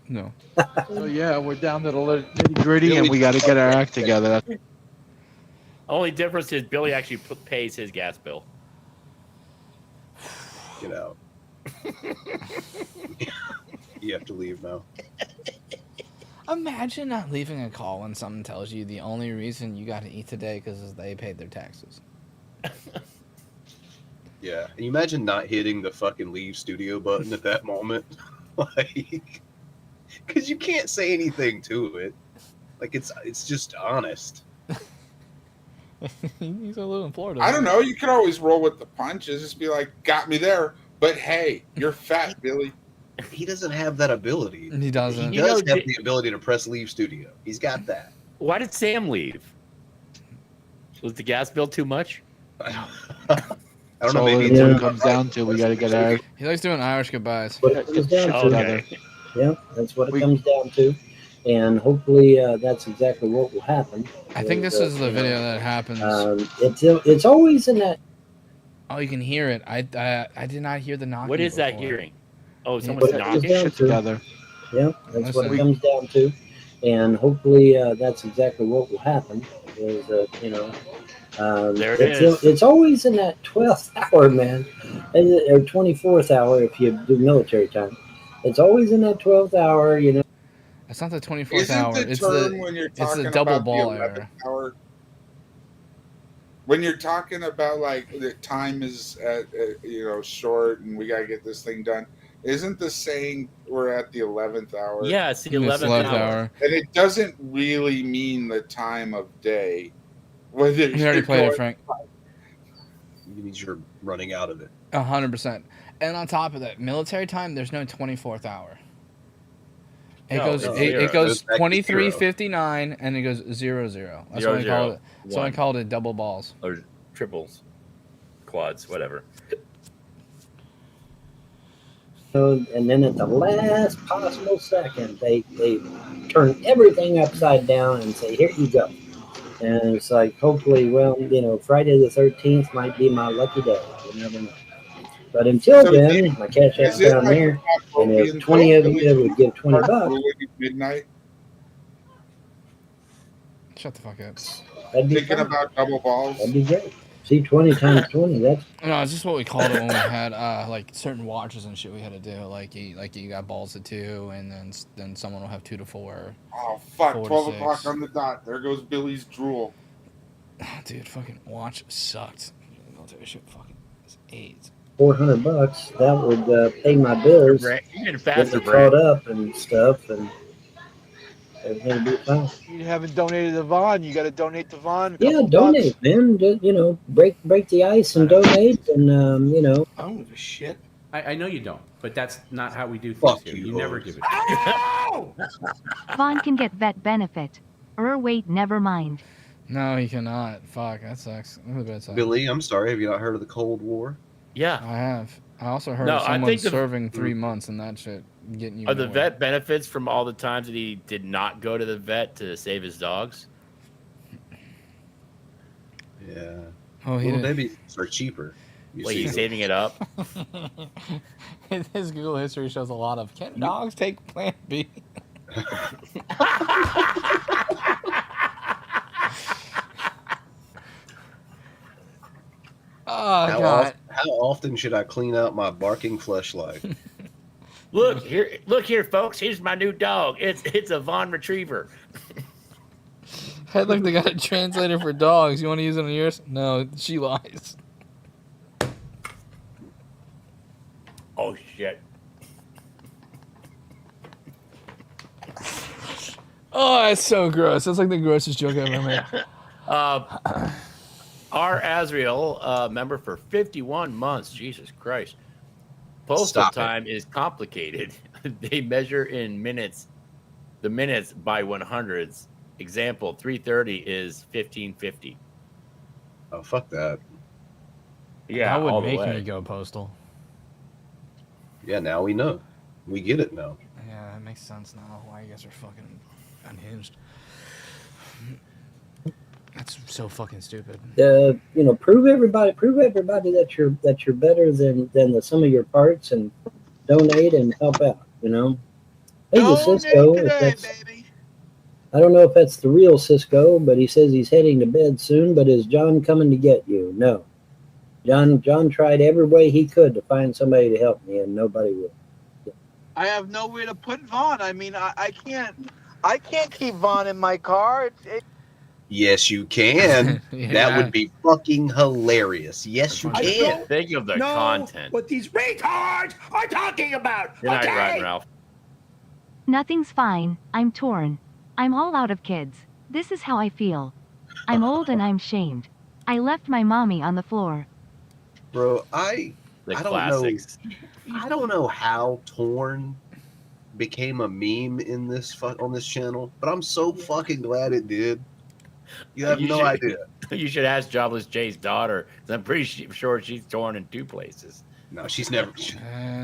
No. So yeah, we're down to the nitty gritty, and we got to get our act together. Only difference is Billy actually pays his gas bill. Get out. You have to leave now. Imagine not leaving a call when someone tells you the only reason you got to eat today because they paid their taxes. Yeah. And you imagine not hitting the fucking leave studio button at that moment? Like, because you can't say anything to it. Like, it's just honest. He's a little in Florida. I don't know. You could always roll with the punches. Just be like, got me there. But hey, you're fat, Billy. He doesn't have that ability. He doesn't. He does have the ability to press leave studio. He's got that. Why did Sam leave? Was the gas bill too much? I don't know. Maybe Maybe it's what it comes down to. We got to get our. He likes doing Irish goodbyes. What it comes down to. Okay. Yeah, that's what it comes down to. And hopefully that's exactly what will happen. I think this is the video that happens. It's always in that. Oh, you can hear it. I did not hear the knocking. What is that before. hearing? Oh, someone's knocking Shit together. Yeah, that's what it Listen. comes down to. And hopefully that's exactly what will happen. Is There it it's, is. it's always in that 12th hour, man, or 24th hour if you do military time. It's always in that 12th hour, you know. It's not the 24th Isn't hour. the It's term the when you're it's talking the double about ball the 11th era. hour? When you're talking about like the time is at short and we gotta get this thing done, isn't the saying we're at the 11th hour? Yeah, it's the 11th hour. And it doesn't really mean the time of day. Whether You already played it, Frank. It means you're running out of it. 100%. And on top of that, military time, there's no 24th hour. It No, goes it's it, zero. it goes It goes back to 23:59 and it goes 00. That's Zero, why I called zero, it. That's why I one. called it double balls. Or triples, quads, whatever. And then at the last possible second, they turn everything upside down and say, "Here you go." And it's like, hopefully, Friday the 13th might be my lucky day. You never know. But until then, my cash app's down there, and if 20 of you would give $20, midnight. Shut the fuck up. that'd be Thinking fun. about double balls. That'd be great. See, 20 times 20. That's No, it's just what we called it when we had like certain watches and shit we had to do. Like you got balls to 2, and then someone will have 2 to 4. Oh fuck! 4 to 12 6. o'clock on the dot. There goes Billy's drool. Dude, fucking watch sucked. Military shit fucking is AIDS. $400. That would pay my bills, You're getting get faster, me Brad. caught up and stuff, and everything would be fine. You haven't donated to Vaughn. You got to donate to Vaughn. Yeah, donate, man. Just, break the ice and donate, and I don't give a shit. I know you don't, but that's not how we do things Fuck here. you, You never Lord. give it. Ow! Vaughn can get vet benefit. Wait, never mind. No, he cannot. Fuck, that sucks. Look at that sucks. Billy, I'm sorry. Have you not heard of the Cold War? Yeah. I have. I also heard No, of I someone think serving 3 months and that shit getting you. Are the more. vet benefits from all the times that he did not go to the vet to save his dogs? Yeah. Oh, he Little did. babies are cheaper. You Wait, see he's them. saving it up? His Google history shows a lot of can dogs take Plan B? Oh God! How often should I clean out my barking fleshlight? Look here, folks. Here's my new dog. It's a Von Retriever. Hey, look, they got a translator for dogs. You want to use it on yours? No, she lies. Oh shit! Oh, that's so gross. That's like the grossest joke I've ever made. R. Azrael, member for 51 months. Jesus Christ. Postal Stop it. time is complicated. They measure in minutes. The minutes by 100s. Example, 3:30 is 15:50. Oh, fuck that. Yeah, that would all the make way. me go postal. Yeah, now we know. We get it now. Yeah, that makes sense now. Why you guys are fucking Unhinged. That's so fucking stupid. Prove everybody that you're better than the sum of your parts, and donate and help out. Hey, the Cisco. I don't know if that's the real Cisco, but he says he's heading to bed soon. But is John coming to get you? No. John tried every way he could to find somebody to help me, and nobody would. I have nowhere to put Vaughn. I mean, I can't keep Vaughn in my car. Yes, you can. Yeah. That would be fucking hilarious. Yes, you can. Think of the content. What these retards are talking about. You're not okay? right, Ralph. Nothing's fine. I'm torn. I'm all out of kids. This is how I feel. I'm old and I'm shamed. I left my mommy on the floor. Bro, I don't classics. know. I don't know how Torn became a meme in on this channel, but I'm so fucking glad it did. You have no idea. You should ask Jobless Jay's daughter. 'Cause I'm pretty sure she's torn in 2 places. No, she's never.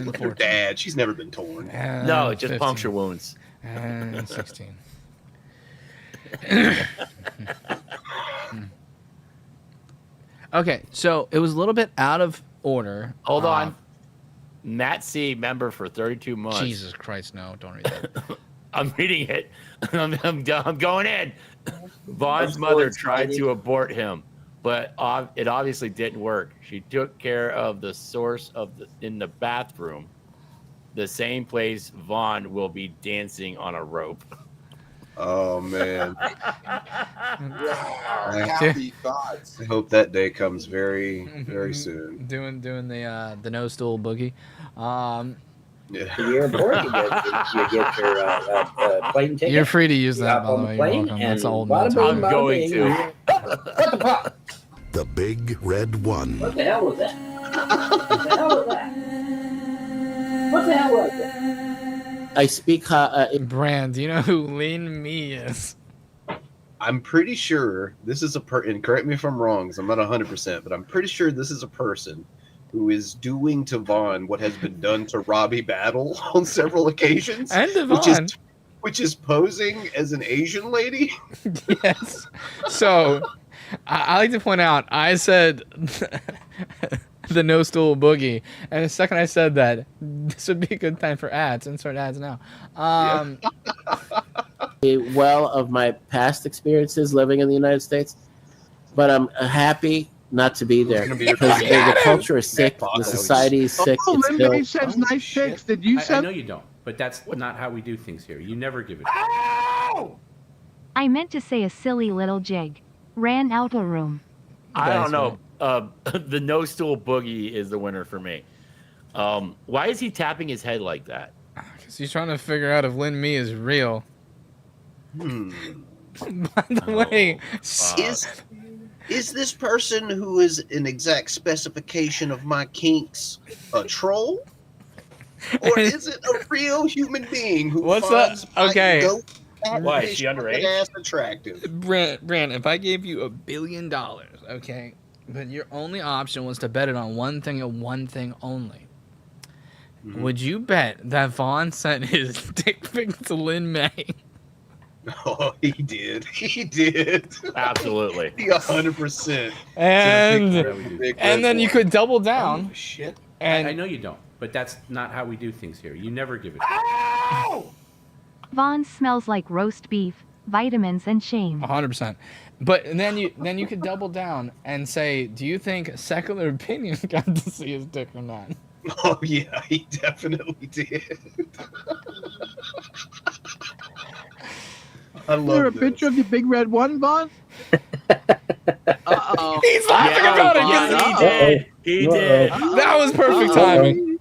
Look at her dad. She's never been torn. No, just 15. Puncture wounds. And 16. Okay, so it was a little bit out of order. Hold on. Matt C, member for 32 months. Jesus Christ, no, don't read that. I'm reading it. I'm going in. Vaughn's mother tried to abort him, but it obviously didn't work. She took care of the source in the bathroom, the same place Vaughn will be dancing on a rope. Oh man. Happy thoughts. I hope that day comes very, very soon. Doing the no stool boogie. Yeah. The airport, you get your plane ticket. You're free to use that, by the way. You're Plane, welcome. That's and old. bada bing, I'm bada going bing. to. What the fuck? The big red one. What the hell was that? What the hell was that? What the hell was that? I speak. Bran, do you know who Lin Me is? I'm pretty sure this is and correct me if I'm wrong, because I'm not 100%, but I'm pretty sure this is a person who is doing to Vaughn what has been done to Robbie Battle on several occasions. And to Vaughn. Which is posing as an Asian lady. Yes. So, I like to point out, I said the no stool boogie, and the second I said that, this would be a good time for ads. Insert ads now. Well, of my past experiences living in the United States, but I'm happy not to be there because the culture is sick, the society is sick. Oh, It's Lindsay built. says nice pics. Did you I send? know you don't, but that's not how we do things here. You never give it. I meant to say a silly little jig. Ran out of room. I don't know. The no stool boogie is the winner for me. Why is he tapping his head like that? Because he's trying to figure out if Lin Me is real. By the way, Is this person who is an exact specification of my kinks a troll? Or is it a real human being who What's finds up? my Okay. goat Why, is she underage? ass attractive? Bran, if I gave you $1 billion, okay, but your only option was to bet it on one thing and one thing only, would you bet that Vaughn sent his dick pic to Lin May? Oh, he did. He did. Absolutely. He 100%. And then you could double down. Oh, shit. And I know you don't, but that's not how we do things here. You never give it. Vaughn smells like roast beef, vitamins, and shame. 100%. But then you could double down and say, do you think Secular Opinion got to see his dick or not? Oh, yeah, he definitely did. I Is there a love picture of the big red one, Vaughn? Uh-oh. He's laughing about it. Yeah, he did. He did. That was perfect timing.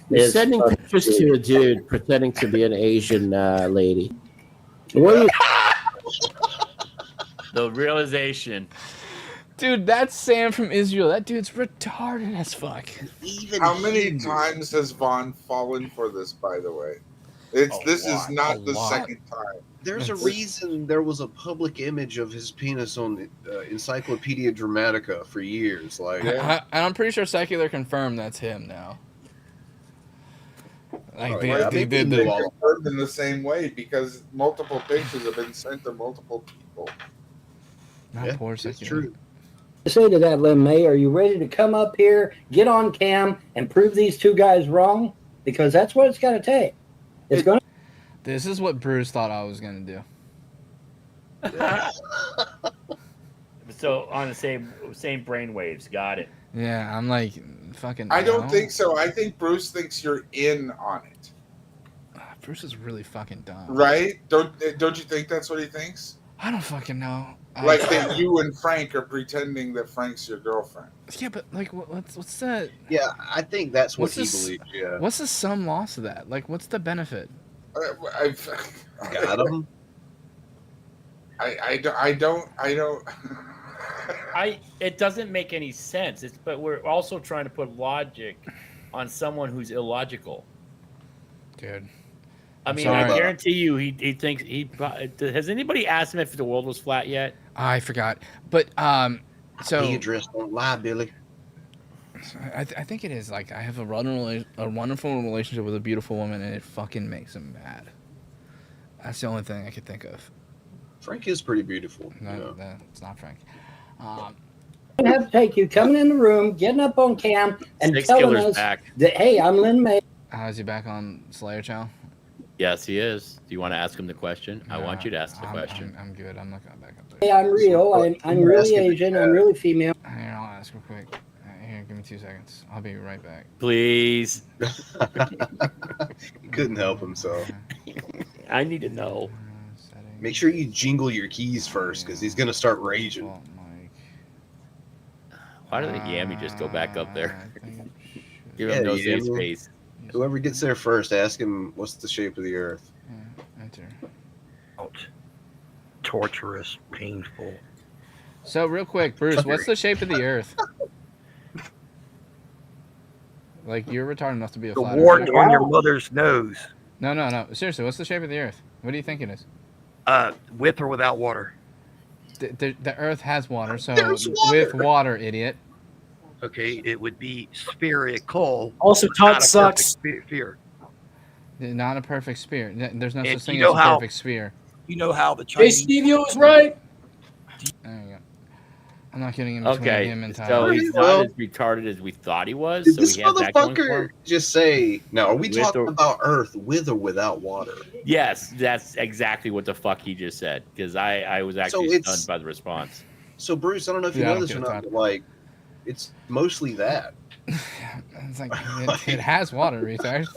You're sending pictures to a dude pretending to be an Asian lady. What are you? The realization. Dude, that's Sam from Israel. That dude's retarded as fuck. How many times has Vaughn fallen for this, by the way? This is not the second time. There's a reason there was a public image of his penis on Encyclopedia Dramatica for years. Like, And I'm pretty sure Secular confirmed that's him now. Like Oh, the, yeah, I the, mean, the, we the, knew They all confirmed in the same way because multiple pictures have been sent to multiple people. not Yeah, poor it's circulation. true. To say to that, Lin May, are you ready to come up here, get on cam, and prove these two guys wrong? Because that's what it's going to take. It's going to. This is what Bruce thought I was gonna do. So on the same brain waves, got it. Yeah, I'm like fucking. I don't no. think so. I think Bruce thinks you're in on it. Bruce is really fucking dumb. Right? Don't you think that's what he thinks? I don't fucking know. Like that you and Frank are pretending that Frank's your girlfriend. Yeah, but like, what's that? Yeah, I think that's what What's he this- believes. Yeah, What's the sum loss of that? Like, what's the benefit? got him. I don't. It doesn't make any sense. But we're also trying to put logic on someone who's illogical. Dude. I mean, sorry. I guarantee you, he thinks has anybody asked him if the world was flat yet? I forgot, but so He addressed don't lie, Billy. I think it is like I have a wonderful relationship with a beautiful woman, and it fucking makes him mad. That's the only thing I could think of. Frank is pretty beautiful. No, it's not Frank. Going to have to take you coming in the room, getting up on cam, and Six telling Killer's us back. that, hey, I'm Lin May. Is he back on Slayer Chow? Yes, he is. Do you want to ask him the question? I want you to ask the question. I'm good. I'm not going back up there. Hey, I'm real. I'm really Asian. I'm really female. Here, I'll ask real quick. Here, give me 2 seconds. I'll be right back. Please. He couldn't help himself. I need to know. Make sure you jingle your keys first, because he's gonna start raging. Why did the Yammy just go back up there? Give Yeah, him no safe Yammy. space. Whoever gets there first, ask him what's the shape of the Earth. Enter. Torturous, painful. So real quick, Bruce, what's the shape of the Earth? Like you're retarded enough to be a The flat wart earther. on your mother's nose. No. Seriously, what's the shape of the Earth? What do you think it is? With or without water. The Earth has water, so There's water. with water, idiot. Okay, it would be spherical. Also, but Todd not a sucks. perfect sphere. Not a perfect sphere. There's no And such thing you know as a how- perfect sphere. You know how the Hey, Chinese. Steve, you was right. There you go. I'm not getting in between Okay, him and so Tyler. he's Well- not as retarded as we thought he was. Did So this he has that going for motherfucker him. just say, now, are we With talking or- about Earth with or without water? Yes, that's exactly what the fuck he just said. Because I was actually it's- stunned by the response. So, Bruce, I don't know if you Yeah, I know don't this or get it, not, Todd. but, like, it's mostly that. It's like it has water, retard.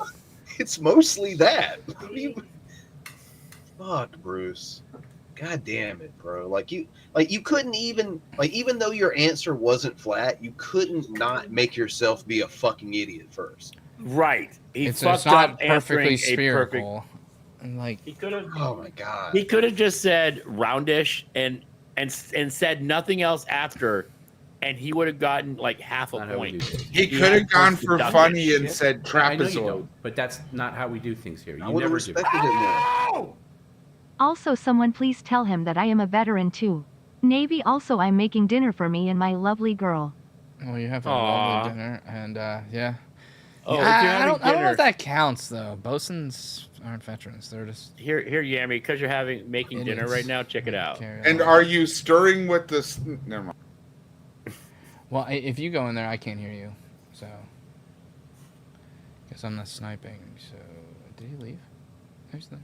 It's mostly that. What do you- Fuck, Bruce. God damn it, bro. Like you couldn't even, even though your answer wasn't flat, you couldn't not make yourself be a fucking idiot first. Right. He It's fucked not up perfectly answering a perfect. spherical. And like He could have. Oh my god. He could have just said roundish and said nothing else after, and he would have gotten like half a point. He could have gone for dumbest funny shit. and said I know you trapezoid. don't, but that's not how we do things here. You I would have never do. respected it more. Also, someone please tell him that I am a veteran too. Navy, also, I'm making dinner for me and my lovely girl. well, you have a Aw. lovely dinner, and yeah. Oh, Yeah, if you're I having don't know dinner- if that counts though. Bosuns aren't veterans; they're just Here, Yammy, because you're making dinner Idiots. right now. Check it out. carry And on. are you stirring with this? Never mind. Well, if you go in there, I can't hear you, so guess I'm not sniping. So did he leave? Who's that?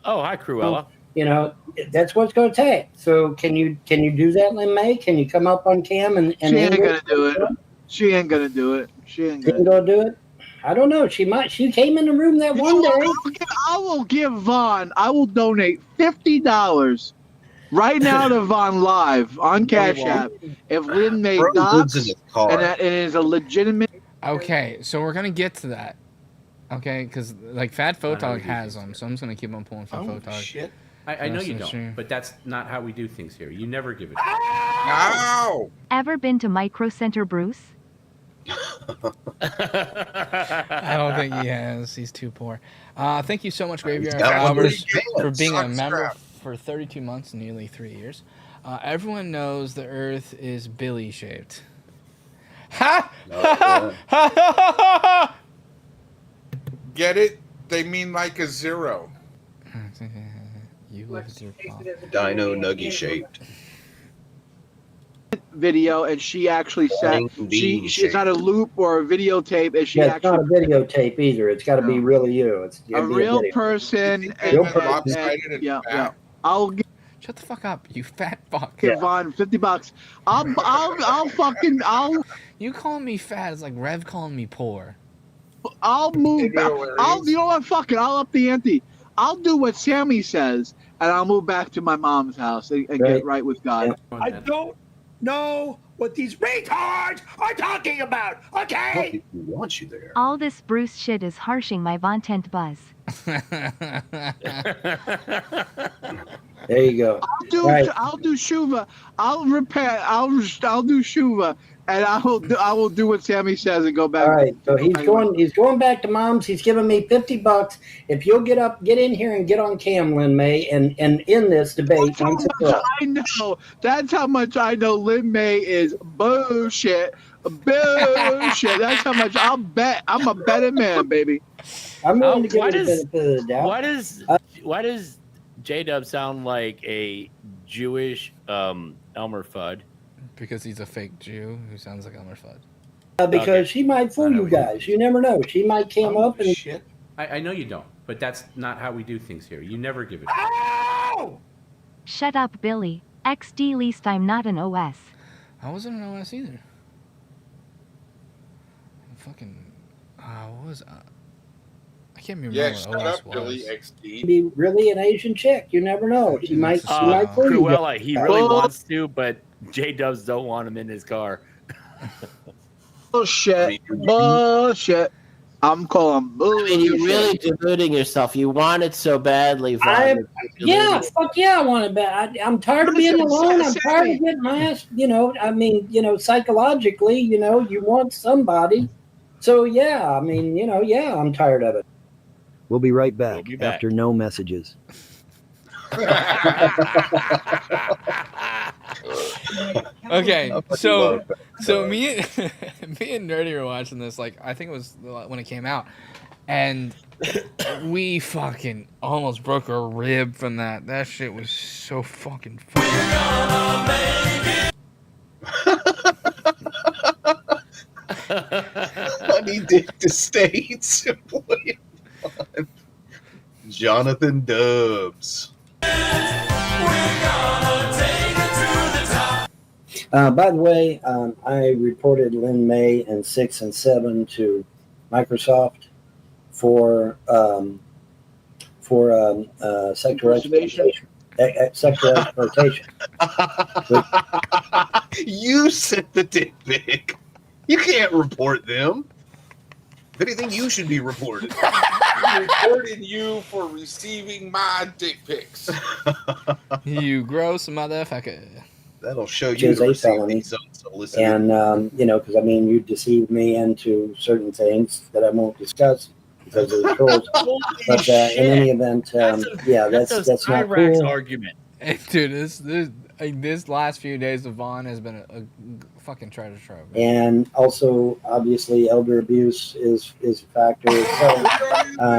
Oh, hi, Cruella. You know, that's what's going to take. So can you do that, Lin May? Can you come up on cam and She ain't gonna do it. She ain't gonna do it. She ain't You gonna. gonna do it? I don't know. She might. She came in the room that one day. I will give Vaughn. I will donate $50 right now to Vaughn live on Cash App if Lynn May Bro lives in docs his car. and that it is a legitimate. Okay, so we're gonna get to that. Okay, because like Fat Not how we Photog do has things them, so I'm just gonna keep on pulling Fat Photog. Shit. I know Yes, you that's don't, true. but that's not how we do things here. You never give it. Ow! Ever been to Micro Center, Bruce? I don't think he has. He's too poor. Thank you so much, Graveyard got one Flowers, pretty good. for being a Sucks member crap. for 32 months, nearly 3 years. Everyone knows the Earth is Billy shaped. Ha! No, yeah. Get it? They mean like a zero. You live with your mom. Dino nuggy shaped. Video, and she actually said Bean it's not a loop or a videotape, and she Yeah, it's not actually a videotape either. It's got to be really you. It's a gotta be real video. person. Real person. Yeah. I'll give Shut the fuck up, you fat fuck. Vaughn $50. I'll fucking. You calling me fat is like Rev calling me poor. I'll move back. You know what? Fuck it. I'll up the ante. I'll do what Sammy says, and I'll move back to my mom's house and get right with God. I don't know what these retards are talking about, okay? We want you there. All this Bruce shit is harshing my vontent buzz. There you go. I'll do shuva. I'll repent. I'll do shuva, and I will do what Sammy says and go back. All right, so he's going back to mom's. He's giving me $50. If you'll get in here and get on cam, Lin May, and end this debate. I know. That's how much I know. Lin May is bullshit. Bullshit. That's how much I'll bet. I'm a betting man, baby. I'm willing to give it a benefit of the doubt. Why does J-Dub sound like a Jewish Elmer Fudd? Because he's a fake Jew who sounds like Elmer Fudd. Because she might fool you guys. You never know. She might cam up and shit. I know you don't, but that's not how we do things here. You never give it. Shut up, Billy. XD least I'm not an OS. I wasn't an OS either. Fucking, what was I can't remember Yeah, what shut OS up, was. Billy XD. be really an Asian chick. You never know. She might fool you Cruella, guys. he really wants to, but J-Dubs don't want him in his car. Bullshit. Bullshit. I'm calling bullshit. You're really deluding yourself. You want it so badly, Vaughn. Fuck yeah, I want it bad. I'm tired of being alone. I'm tired of getting my ass, psychologically, you want somebody. So, yeah, I'm tired of it. We'll be right back, We'll be back. after no messages. Okay, so me and Nerdy were watching this, like, I think it was when it came out, and we fucking almost broke a rib from that. That shit was so fucking funny. Honey Dick to States. Jonathan Dubs. By the way, I reported Lin May and 6 and 7 to Microsoft for sexual exploitation. Sexual exploitation. You sent the dick pic. You can't report them. If anything, you should be reported. I'm reporting you for receiving my dick pics. You gross motherfucker. That'll show Which you is to a receive felony. these unsolicited. And, because, you deceived me into certain things that I won't discuss because of the trolls. But in any event, that's not Iraq's cool. argument. Hey, dude, this last few days of Vaughn has been a fucking treasure trove. And also, obviously, elder abuse is a factor.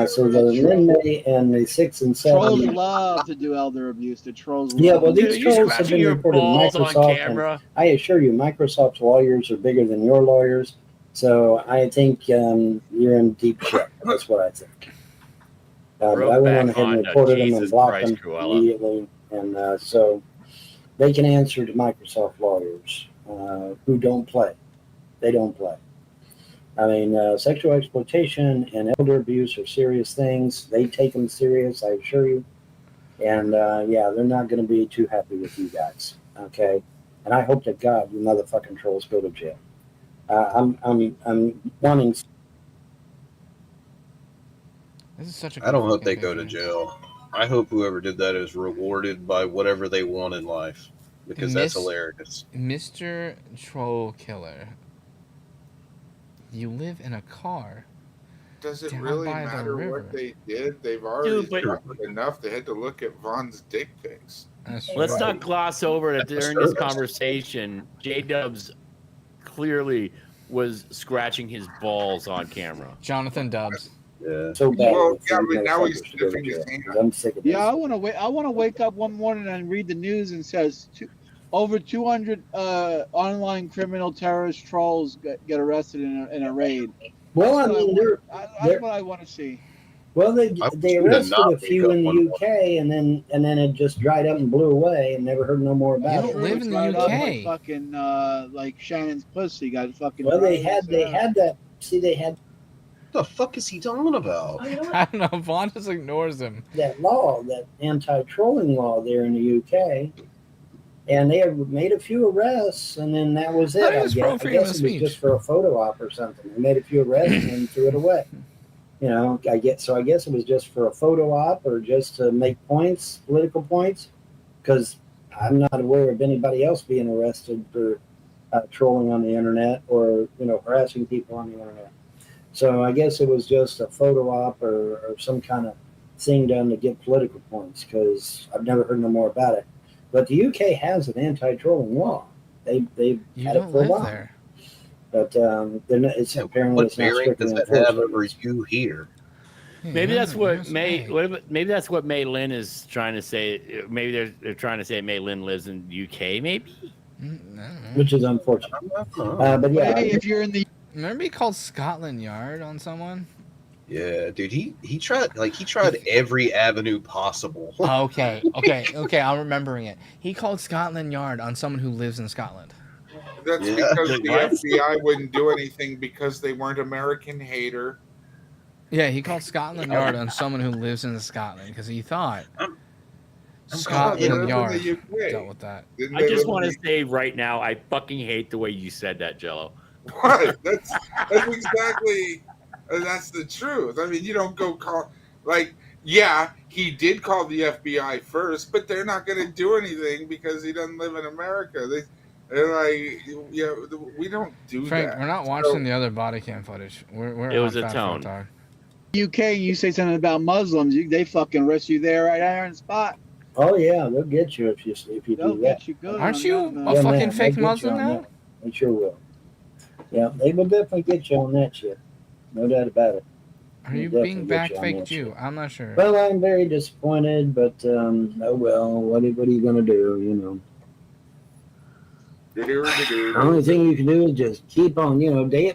So the Lin May and the 6 and 7. Trolls love to do elder abuse. The trolls love. Yeah, well, these Dude, trolls have been reported to Microsoft. And I assure you, Microsoft's lawyers are bigger than your lawyers. So I think you're in deep shit. That's what I think. But I went on ahead and reported them and blocked them immediately. And so they can answer to Microsoft lawyers who don't play. They don't play. Sexual exploitation and elder abuse are serious things. They take them serious, I assure you. And they're not going to be too happy with you guys. Okay, and I hope to God you motherfucking trolls go to jail. I'm wanting. This is such a I don't hope they go to jail. I hope whoever did that is rewarded by whatever they want in life, because that's hilarious. Mr. Troll Killer, you live in a car. Does it down really by the matter river. what they did? They've already but- done enough. They had to look at Vaughn's dick pics. Let's not gloss over that during this conversation, J-Dubs clearly was scratching his balls on camera. Jonathan Dubs. Yeah. So bad. Well, it's yeah, like but now motherfuckers he's should go to sniffing his jail, hand. 'cause I'm sick of Yeah, this. I want to wake up one morning and read the news and says over 200 online criminal terrorist trolls get arrested in a raid. Well, That's I mean, that's what I want to see. well, they I they want you to arrested not a wake few up in the one UK, and then it just dried up and blew away, and never heard no more You about don't it. live in the Dried up like UK. fucking like Shannon's pussy got fucking. Well, they dried as had that. See, they had What the fuck is he talking about? I don't know. Vaughn just ignores him. that law, that anti-trolling law there in the UK, and they had made a few arrests, and then that was it. Thought he I was guess, pro I freedom guess of it was speech. just for a photo op or something. They made a few arrests and then threw it away. You know, I guess it was just for a photo op or just to make points, political points, because I'm not aware of anybody else being arrested for trolling on the internet or harassing people on the internet. So I guess it was just a photo op or some kind of thing done to get political points, because I've never heard no more about it. But the UK has an anti-trolling law. They've You had it don't for a live while. there. But it's apparently What it's not bearing strictly does that have enforced. over you here? Maybe that's what maybe that's what Mei Lin is trying to say. Maybe they're trying to say Mei Lin lives in UK. Maybe. Which is unfortunate. But yeah, Hey, if you're in the Remember he called Scotland Yard on someone? Yeah, dude, he tried every avenue possible. Okay. I'm remembering it. He called Scotland Yard on someone who lives in Scotland. That's Yeah. because the FBI wouldn't do anything because they weren't American hater. Yeah, he called Scotland Yard on someone who lives in Scotland because he thought Scotland Yard dealt with that. I just want to say right now, I fucking hate the way you said that, Jello. What? That's exactly that's the truth. I mean, you don't go call yeah, he did call the FBI first, but they're not going to do anything because he doesn't live in America. They're like, yeah, we don't do Frank, that. we're not watching the other body cam footage. We're It was on a Fat tone. Talk. UK and you say something about Muslims, they fucking arrest you there right there on the spot. oh yeah, they'll get you if you They'll do that. get you good. Aren't on you that, man. a Yeah, fucking man, fake they'll get Muslim you on now? that. They sure will. Yeah, they will definitely get you on that shit. No doubt about it. Are They'll you definitely being get back you on fake that Jew? shit. I'm not sure. Well, I'm very disappointed, but oh well. What are you gonna do? The only thing you can do is just keep on,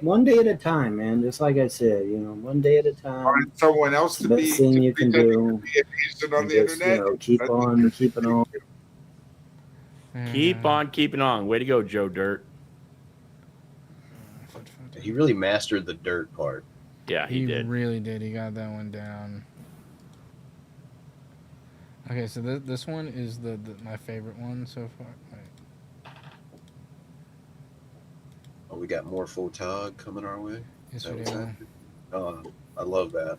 one day at a time, man. Just like I said, one day at a time. Find someone else The to best be thing you can do. be a decent on And the just, internet. keep on keeping on. Keep on keeping on. Way to go, Joe Dirt. He really mastered the dirt part. Yeah, he did. Really did. He got that one down. Okay, so this one is my favorite one so far. Wait. Oh, we got more photog coming our way. Yes, That we was do. happening? Oh, I love that.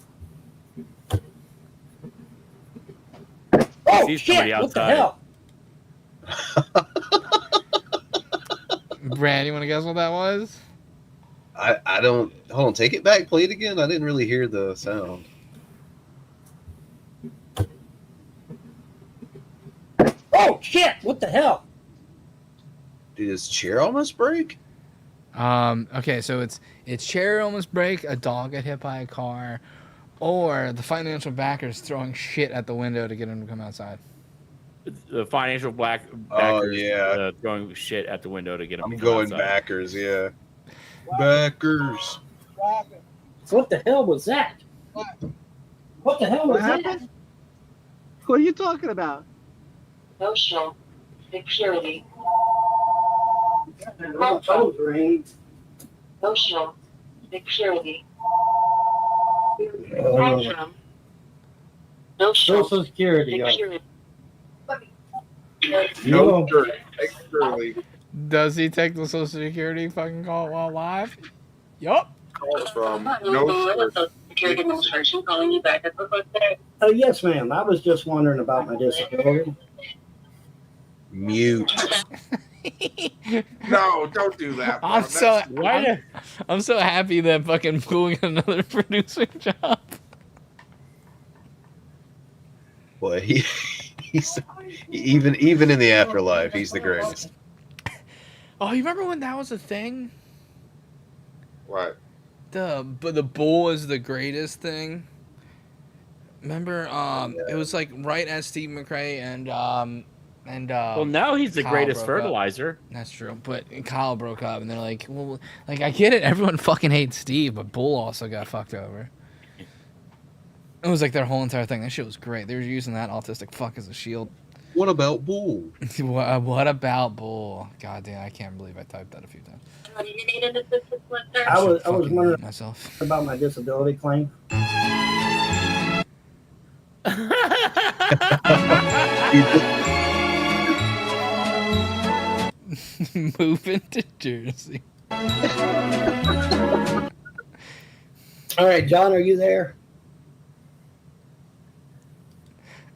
I see somebody outside. Brad, you want to guess what that was? I don't. Hold on, take it back. Play it again. I didn't really hear the sound. Oh shit! What the hell? Did his chair almost break? Okay, so it's chair almost break, a dog got hit by a car, or the financial backers throwing shit at the window to get him to come outside. The financial backers throwing shit at the window to get him I'm to come going outside. backers, yeah. Backers. What the hell was that? What the hell was that? happened? What are you talking about? Social security. Phone's ringing. Social security. Spectrum. Social Security. Security. No dirt. Extremely. Does he take the Social Security fucking call while live? Yup. Call from Social Security Administration calling you back at the birthday. Yes, ma'am. I was just wondering about my disability. Mute. No, don't do that. I'm so happy that fucking Pooh got another producing job. Boy, he's even in the afterlife, he's the greatest. Oh, you remember when that was a thing? What? but the bull is the greatest thing. Remember, it was like right as Steve McRae and well, now he's the Kyle greatest broke up. fertilizer. That's true, but Kyle broke up, and they're like, well, like I get it, everyone fucking hates Steve, but Bull also got fucked over. It was like their whole entire thing. That shit was great. They were using that autistic fuck as a shield. What about Bull? What about Bull? God damn, I can't believe I typed that a few times. I was wondering myself about my disability claim. Moving to Jersey. All right, John, are you there?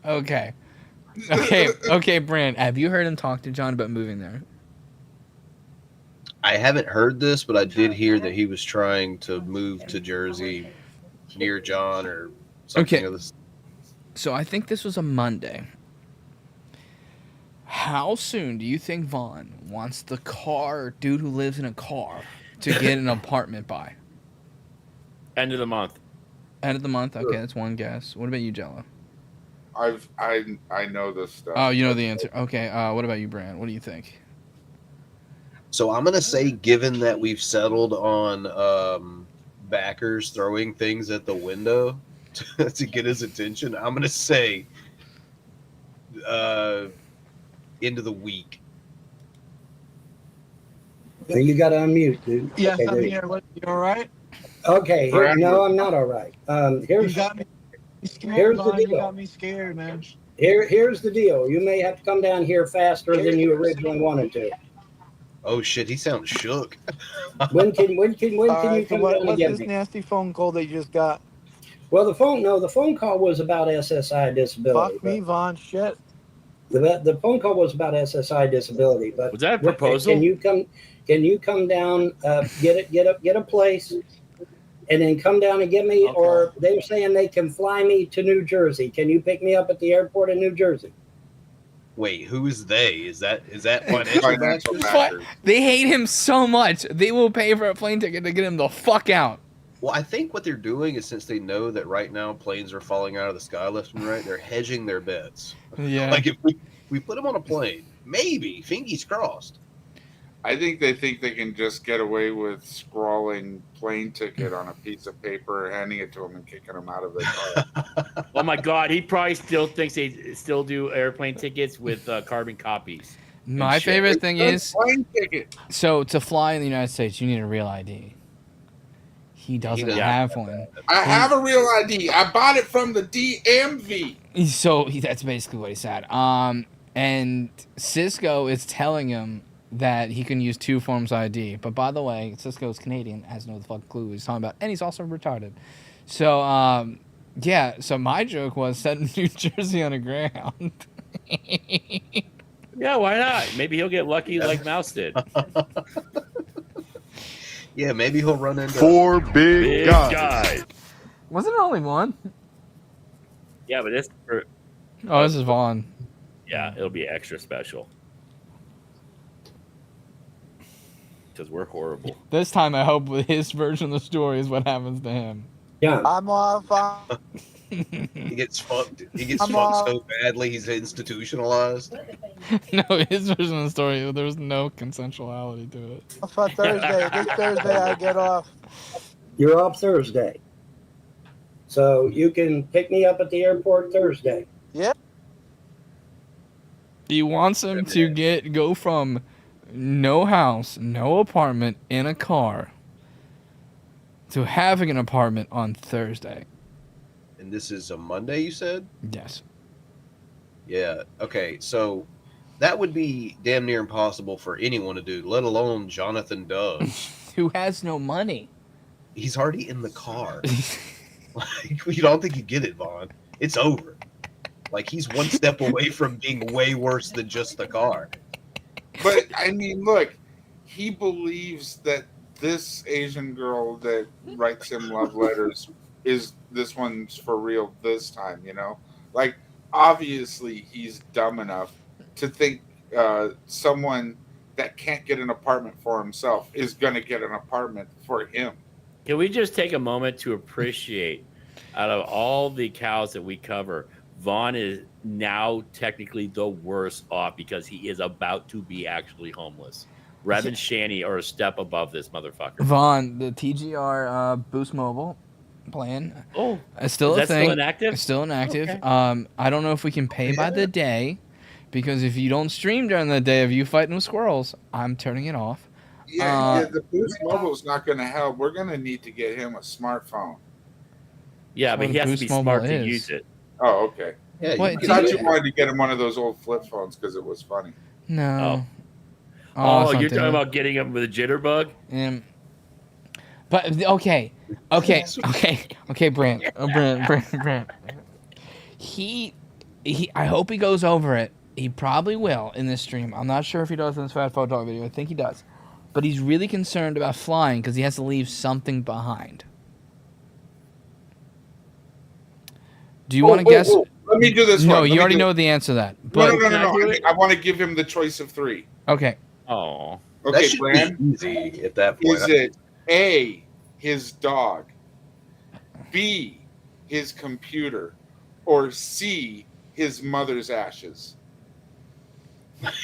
Okay, Bran, have you heard him talk to John about moving there? I haven't heard this, but I did hear that he was trying to move to Jersey near John or something of this. So I think this was a Monday. How soon do you think Vaughn wants the dude who lives in a car to get an apartment by? End of the month. End of the month? Okay, that's one guess. What about you, Jello? I know this stuff. Oh, you know the answer. Okay, what about you, Bran? What do you think? So I'm gonna say, given that we've settled on backers throwing things at the window to get his attention, I'm gonna say end of the week. You got to unmute, dude. Yes, okay, I'm here. What, you all right? Okay, no, I'm not all right. Here's you got me scared, here's the Vaughn. You deal. got me scared, man. Here's the deal. You may have to come down here faster than you originally wanted to. Oh shit, he sounds shook. When can you Right, come down what's and get this me? nasty phone call they just got? Well, the phone call was about SSI disability. Fuck me, Vaughn. Shit. The phone call was about SSI disability, but was that a proposal? Can you come down, get a place, and then come down and get me? Okay. Or they were saying they can fly me to New Jersey. Can you pick me up at the airport in New Jersey? Wait, who is they? Is that financial backers? They hate him so much. They will pay for a plane ticket to get him the fuck out. Well, I think what they're doing is, since they know that right now planes are falling out of the sky left and right, they're hedging their bets. Yeah. Like if we put him on a plane, maybe, fingers crossed. I think they can just get away with scrawling plane ticket on a piece of paper, handing it to him, and kicking him out of the car. Oh my God, he probably still thinks they still do airplane tickets with carbon copies. My favorite thing is, plane ticket. So to fly in the United States, you need a real ID. He doesn't have one. I have a real ID. I bought it from the DMV. So that's basically what he said. And Cisco is telling him that he can use two forms of ID. But by the way, Cisco's Canadian, has no fucking clue what he's talking about, and he's also retarded. So yeah. So my joke was setting New Jersey on a Greyhound. Yeah, why not? Maybe he'll get lucky like Mouse did. Yeah, maybe he'll run into 4 big guys. Wasn't it only one? Yeah, but this. Oh, this is Vaughn. Yeah, it'll be extra special. Because we're horrible. This time, I hope his version of the story is what happens to him. Yeah, I'm off. He gets fucked. He gets fucked so badly he's institutionalized. No, his version of the story, there was no consensuality to it. Off on Thursday. This Thursday, I get off. You're off Thursday, so you can pick me up at the airport Thursday. Yeah. He wants him to go from no house, no apartment in a car to having an apartment on Thursday. And this is a Monday, you said? Yes. Yeah. Okay. So that would be damn near impossible for anyone to do, let alone Jonathan Doves. Who has no money. He's already in the car. Like, you don't think you get it, Vaughn. It's over. Like, he's one step away from being way worse than just the car. But, I mean, look, he believes that this Asian girl that writes him love letters this one's for real this time, you know? Like, obviously, he's dumb enough to think someone that can't get an apartment for himself is going to get an apartment for him. Can we just take a moment to appreciate, out of all the cows that we cover, Vaughn is now technically the worst off because he is about to be actually homeless. Rev and Shanny are a step above this motherfucker. Vaughn, the TGR Boost Mobile plan. Oh, it's still is a that thing. still inactive? It's still inactive. Okay. I don't know if we can pay by the day, because if you don't stream during the day of you fighting with squirrels, I'm turning it off. Yeah, the Boost Mobile's not going to help. We're going to need to get him a smartphone. Yeah, but he has to be smart to use it. Oh, okay. Yeah, What, I thought you wanted to get him one of those old flip phones because it was funny. No. Oh, you're talking about getting him with a jitterbug? But okay, Brant. He, I hope he goes over it. He probably will in this stream. I'm not sure if he does in this Fat Photo Dog video. I think he does. But he's really concerned about flying because he has to leave something behind. Do you want to guess? Let me do this No, one. you already know the answer to that. No, But no. I want to give him the choice of 3. Okay. Oh. Okay, that should Bran. be easy at that point. Is it A, his dog, B, his computer, or C, his mother's ashes?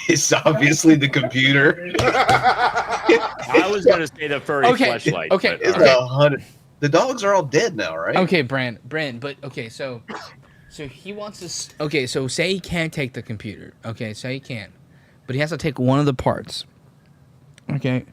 It's obviously the computer. I was going to say the furry fleshlight. Okay. It's 100. The dogs are all dead now, right? Okay, Bran, but okay, so he wants to. Okay, so say he can't take the computer. Okay, say he can't, but he has to take one of the parts. Okay,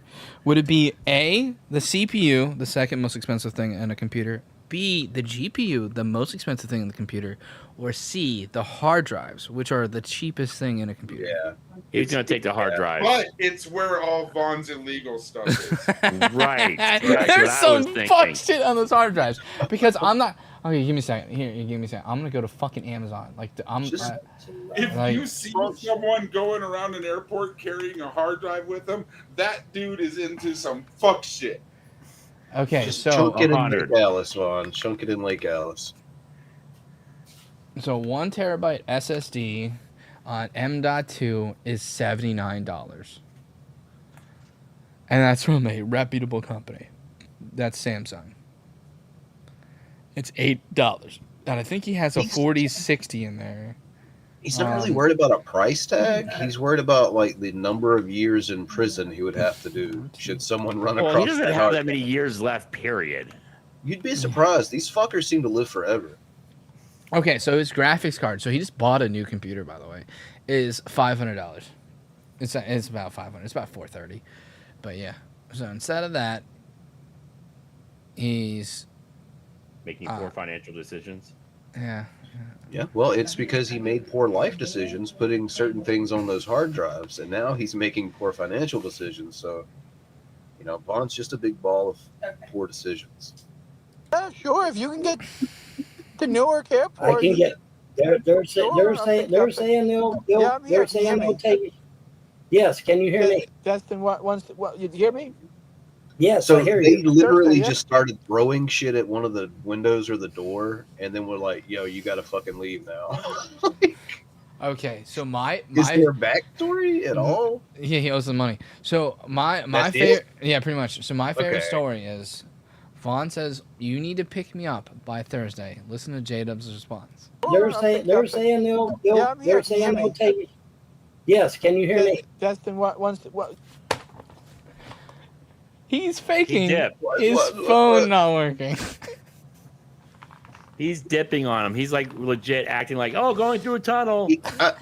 would it be A, the CPU, the second most expensive thing in a computer, B, the GPU, the most expensive thing in the computer, or C, the hard drives, which are the cheapest thing in a computer? Yeah. He's going to take the hard drive. But it's where all Vaughn's illegal stuff is. Right. There's some fuck shit on those hard drives. Because I'm not... Okay, give me a second. Here, give me a second. I'm going to go to fucking Amazon. If you see someone going around an airport carrying a hard drive with them, that dude is into some fuck shit. Okay, Just so... chunk it in Lake Alice, Vaughn. Chunk it in Lake Alice. So 1 terabyte SSD on M.2 is $79. And that's from a reputable company. That's Samsung. It's $8. And I think he has a 4060 in there. He's not really worried about a price tag. He's worried about like the number of years in prison he would have to do should someone run across. Well, he doesn't that have that many years left, period. You'd be surprised. These fuckers seem to live forever. Okay, so his graphics card, so he just bought a new computer, by the way, is $500. It's about $500. It's about $430. But yeah, so instead of that, he's making poor financial decisions. Yeah. Yeah, well, it's because he made poor life decisions, putting certain things on those hard drives, and now he's making poor financial decisions. So, Vaughn's just a big ball of poor decisions. Yeah, sure. If you can get to Newark Airport, I can get. They're saying they'll take. Yes, can you hear me? Justin, what? You hear me? Yes, So I hear they you. literally just started throwing shit at one of the windows or the door, and then we're like, "Yo, you got to fucking leave now." Okay, so my Is there a backstory at all? Yeah, he owes the money. So my That's favorite, it? yeah, pretty much. So my favorite Okay. story is, Vaughn says you need to pick me up by Thursday. Listen to J-Dub's response. They're saying they'll take. Yes, can you hear me? Justin, what? He's faking dipped. his phone not working. He's dipping on him. He's like legit acting like, oh, going through a tunnel.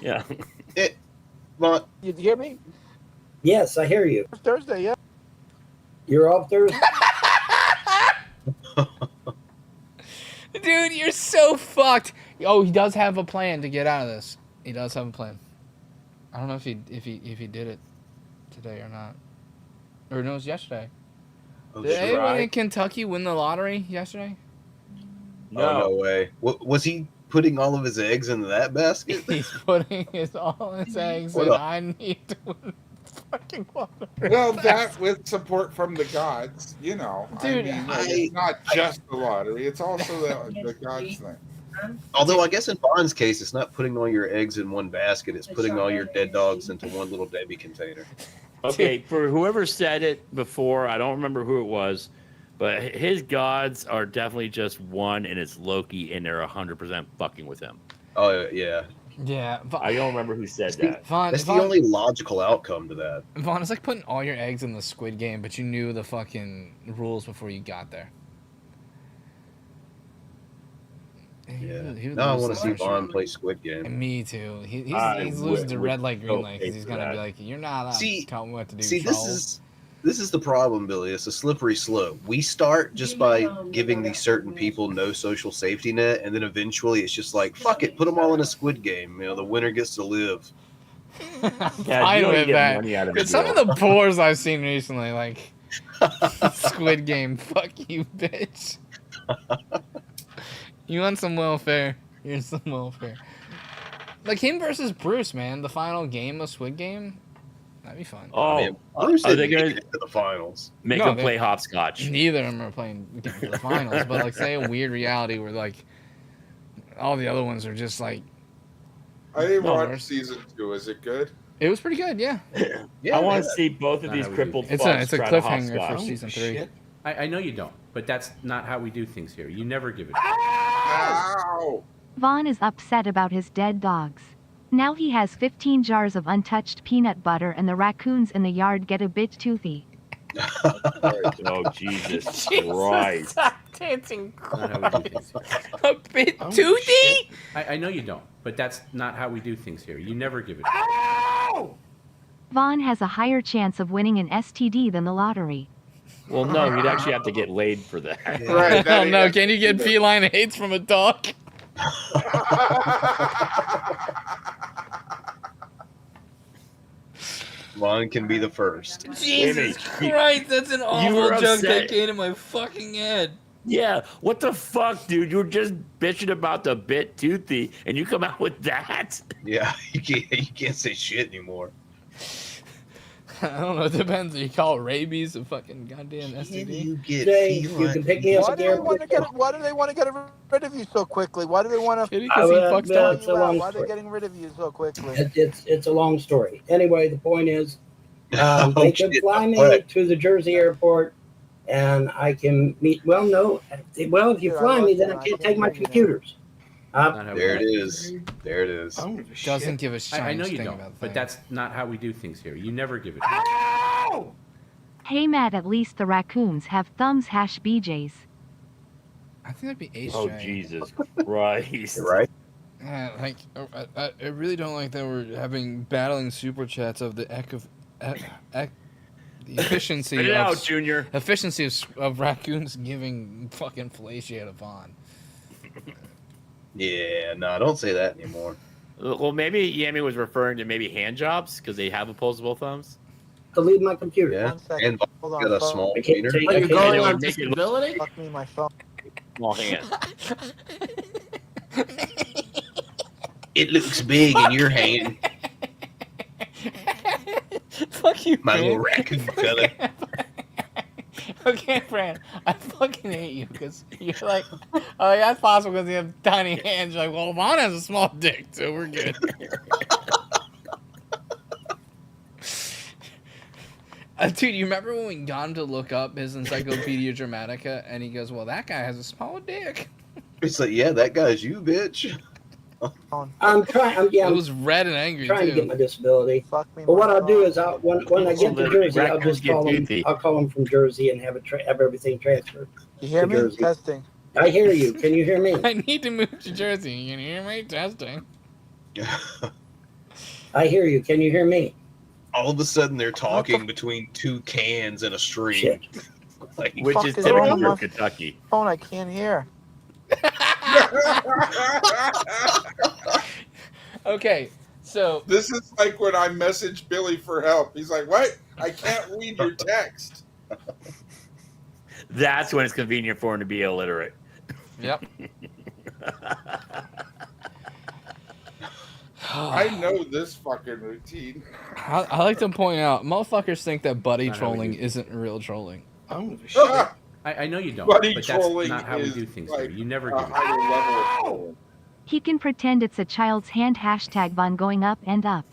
Yeah. You hear me? Yes, I hear you. It's Thursday, yeah. You're off Thursday. Dude, you're so fucked. Oh, he does have a plan to get out of this. He does have a plan. I don't know if he did it today or not. Or no, it was yesterday. Oh, Did sure. anyone in Kentucky win the lottery yesterday? Oh, no way. Was he putting all of his eggs into that basket? He's putting all his eggs What in. up? I need to win fucking lottery. Well, that with support from the gods, Dude, it's not just the lottery; it's also the gods thing. Although I guess in Bond's case, it's not putting all your eggs in one basket; it's putting all your dead dogs into one little Debbie container. Okay, for whoever said it before, I don't remember who it was, But his gods are definitely just one, and it's Loki, and they're 100% fucking with him. Oh yeah. Yeah, I don't remember who said that. That's the only logical outcome to that. Vaughn, it's like putting all your eggs in the Squid Game, but you knew the fucking rules before you got there. Yeah. He would Now I lose want to that see for sure. Vaughn play Squid Game. Me too. He's I losing to would red light, green so light because he's gonna hate be that. like, "You're not telling me what to do." See, troll." this is the problem, Billy. It's a slippery slope. We start just by giving these certain people no social safety net, and then eventually it's just like, fuck it, put them all in a Squid Game. You know, the winner gets to live. Fine with that. But some of the poors I've seen recently, like Squid Game, fuck you, bitch. You want some welfare? Here's some welfare. Like him versus Bruce, man. The final game of Squid Game. That'd be fun. Oh, Bruce are they didn't gonna make it to the finals? make No, them play hopscotch? Neither of them are playing getting to the finals, but like say a weird reality where like all the other ones are just like. I didn't No, watch worse. season 2. Is it good? It was pretty good, yeah. I want to see both of these crippled fucks It's a try to cliffhanger for hopscotch. season 3. I know you don't, but that's not how we do things here. You never give it. Ow! Vaughn is upset about his dead dogs. Now he has 15 jars of untouched peanut butter and the raccoons in the yard get a bit toothy. Oh, Jesus Christ. Stop dancing. Not how we do things. A bit toothy? I know you don't, but that's not how we do things here. You never give it. Vaughn has a higher chance of winning an STD than the lottery. Well, no, you'd actually have to get laid for that. Right. Oh no, can you get feline AIDS from a dog? Vaughn can be the first. Jesus Jimmy, Christ, that's an you awful were joke upset. that came in my fucking head. Yeah, what the fuck, dude? You were just bitching about the bit toothy, and you come out with that? Yeah, you can't say shit anymore. I don't know, it depends. You call rabies a fucking goddamn STD? You get Jay, you can pick me up Why at do the they want to airport. get? Why do they want to get rid of you so quickly? Why do they want to? Because he fucks well, dogs. it's a long Why are they story. getting rid of you so quickly? It's a long story. Anyway, the point is, they could shit, fly me what? to the Jersey airport, and I can meet. Well, no. Well, if you Dude, I fly me, lost then you. I I can't can't take my hear you now. computers. Not how we There it do is. There it is. Doesn't give a shit. I know you don't, but that's not how we do things here. You never give it. Hey Matt, at least the raccoons have thumbs BJs. I think that'd be HJ. Oh, Jesus Christ. You're right. Yeah, like I really don't like that we're having battling super chats of the the efficiency Spit it of out, Junior. efficiency of raccoons giving fucking fellatio to Vaughn. Yeah, no, don't say that anymore. Well, maybe Yami was referring to maybe hand jobs because they have opposable thumbs. To leave my computer. Yeah, One second. and Hold on, got a phone. small I can't wiener. take- Are I you can't- going they on would make it look- disability? Fuck me, my phone. Small hand. It looks big in your hand, Fuck you, my Fran. little raccoon fella. Okay, Fran, I fucking hate you because you're like, oh, yeah, that's possible because you have tiny hands. You're like, well, Vaughn has a small dick, so we're good. Dude, you remember when we got him to look up his Encyclopedia Dramatica, and he goes, well, that guy has a small dick. It's like, yeah, that guy's you, bitch. I'm trying. It was red and angry, trying to get too. my disability. Fuck me, But what my I'll do phone. is, when I get to Jersey, I'll just call them. I'll call them from Jersey and have have everything transferred. You hear to me? Jersey. Testing. I hear you. Can you hear me? I need to move to Jersey. You can hear me? Testing. I hear you. Can you hear me? All of a sudden, they're talking between two cans in a stream. Shit. Like, Which Fuck is is typical wrong for with- Kentucky. Phone, I can't hear. Okay, so This is like when I message Billy for help. He's like, "What? I can't read your text." That's when it's convenient for him to be illiterate. Yep. I know this fucking routine. I like to point out, motherfuckers think that buddy Not how we trolling do. isn't real trolling. I know you don't, Buddy but that's trolling not how we is do things like here. You never a give it. higher level of trolling. He can pretend it's a child's hand hashtag Von going up and up.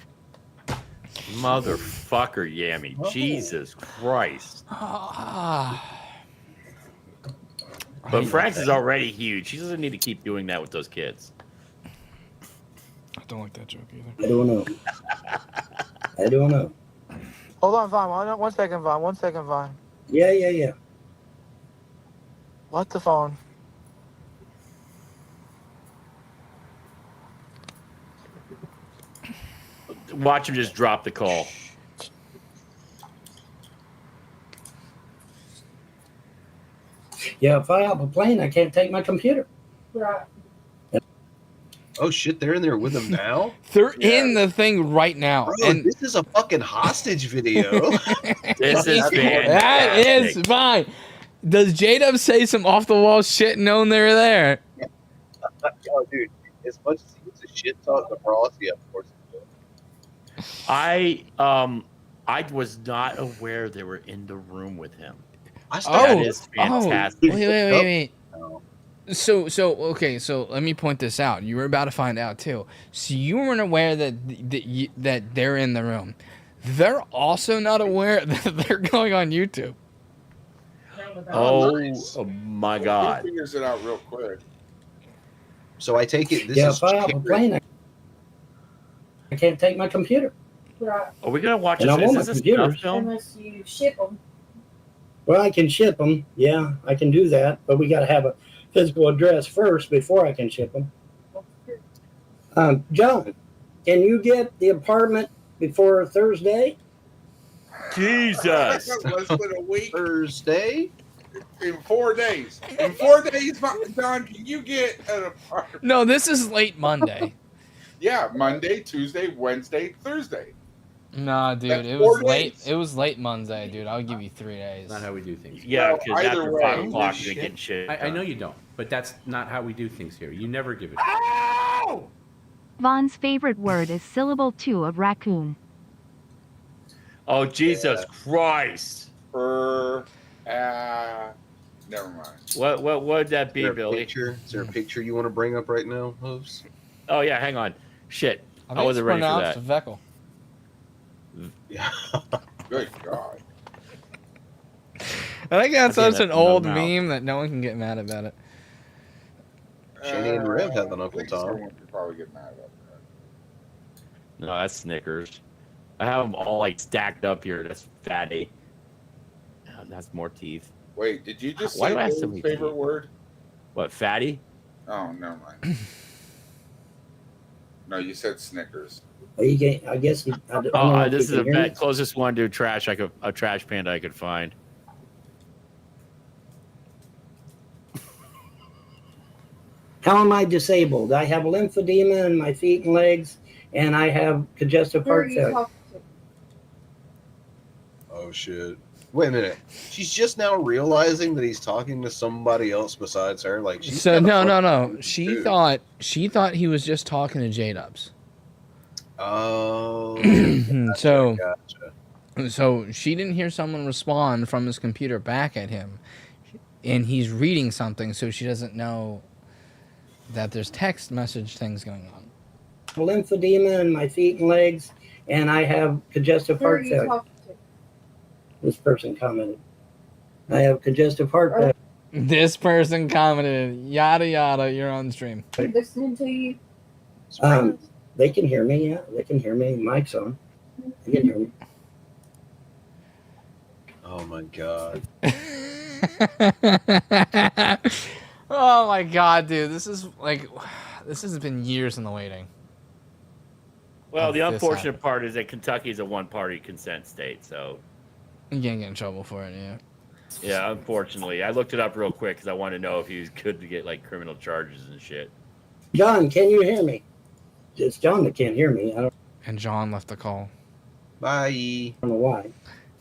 Motherfucker, Yami. Jesus Christ. But Frank's is already huge. She doesn't need to keep doing that with those kids. I don't like that joke either. I don't know. I don't know. Hold on, Vaughn. One second, Vaughn. 1 second, Vaughn. Yeah. What the phone? Watch him just drop the call. Yeah, if I hop a plane, I can't take my computer. Right. Oh shit, they're in there with him now? They're in the thing right now. Bro, and this is a fucking hostage video. This is that is fine. Does J-Dub say some off the wall shit knowing they were there? Oh, dude, as much as he was a shit talk to Ross, yeah, of course he will. I was not aware they were in the room with him. That is fantastic. Wait. So okay, so let me point this out. You were about to find out too. So you weren't aware that they're in the room. They're also not aware that they're going on YouTube. Oh my God! He figures it out real quick. So I take it this Yeah, is if I hop a plane, I can't take my computer. Right. Are we gonna watch And this? I want Is my this a computer. snuff film? Unless you ship them. Well, I can ship them. Yeah, I can do that, but we got to have a physical address first before I can ship them. John, can you get the apartment before Thursday? Jesus. Less than a week. Thursday? In 4 days. In 4 days, Don, can you get an apartment? No, this is late Monday. Yeah, Monday, Tuesday, Wednesday, Thursday. Nah, dude, That's it 4 was late. days. It was late Monday, dude. I'll give you 3 days. Not how we do things. Yeah, Well, because either after way, 5 o'clock, this you're getting shit. I know you don't, but that's not how we do things here. You never give it. Ow! Vaughn's favorite word is syllable 2 of raccoon. Oh, Jesus Christ! Never mind. What would that be, Is there a Billy? picture? Is there a picture you want to bring up right now, Hooves? Oh yeah, hang on. Shit, I think wasn't it's ready for that. pronounced Veckel. Yeah. Good God. I think that's Again, such an that's no old mouth. meme that no one can get mad about it. Shani and Rev have an Uncle I think Tom. someone could probably get mad about that. No, that's Snickers. I have them all like stacked up here. That's fatty. Oh, that's more teeth. Wait, did you just Why say do I have so Billy's many favorite teeth? word? What, fatty? Oh, never mind. No, you said Snickers. Well, you can, I guess you, I don't know Oh, if this you is can hear me. closest one to trash. A trash panda I could find. How am I disabled? I have lymphedema in my feet and legs, and I have congestive heart failure. Oh shit. Wait a minute. She's just now realizing that he's talking to somebody else besides her. Like she's So kinda no. fucking She dude. thought he was just talking to J-Dubs. Oh. So Gotcha. So she didn't hear someone respond from his computer back at him, and he's reading something, so she doesn't know that there's text message things going on. Lymphedema in my feet and legs, and I have congestive heart failure. This person commented. I have congestive heart failure. This person commented, yada yada, you're on stream. Listening to you. They can hear me, yeah. They can hear me. Mic's on. They can hear me. Oh my god. Oh my god, dude, this has been years in the waiting. Well, the This unfortunate part is that Kentucky is a one-party consent state, so You can't get in trouble for it, yeah. yeah. Unfortunately, I looked it up real quick because I wanted to know if he could get like criminal charges and shit. John, can you hear me? It's John that can't hear me. I don't And John left the call. Bye. know why.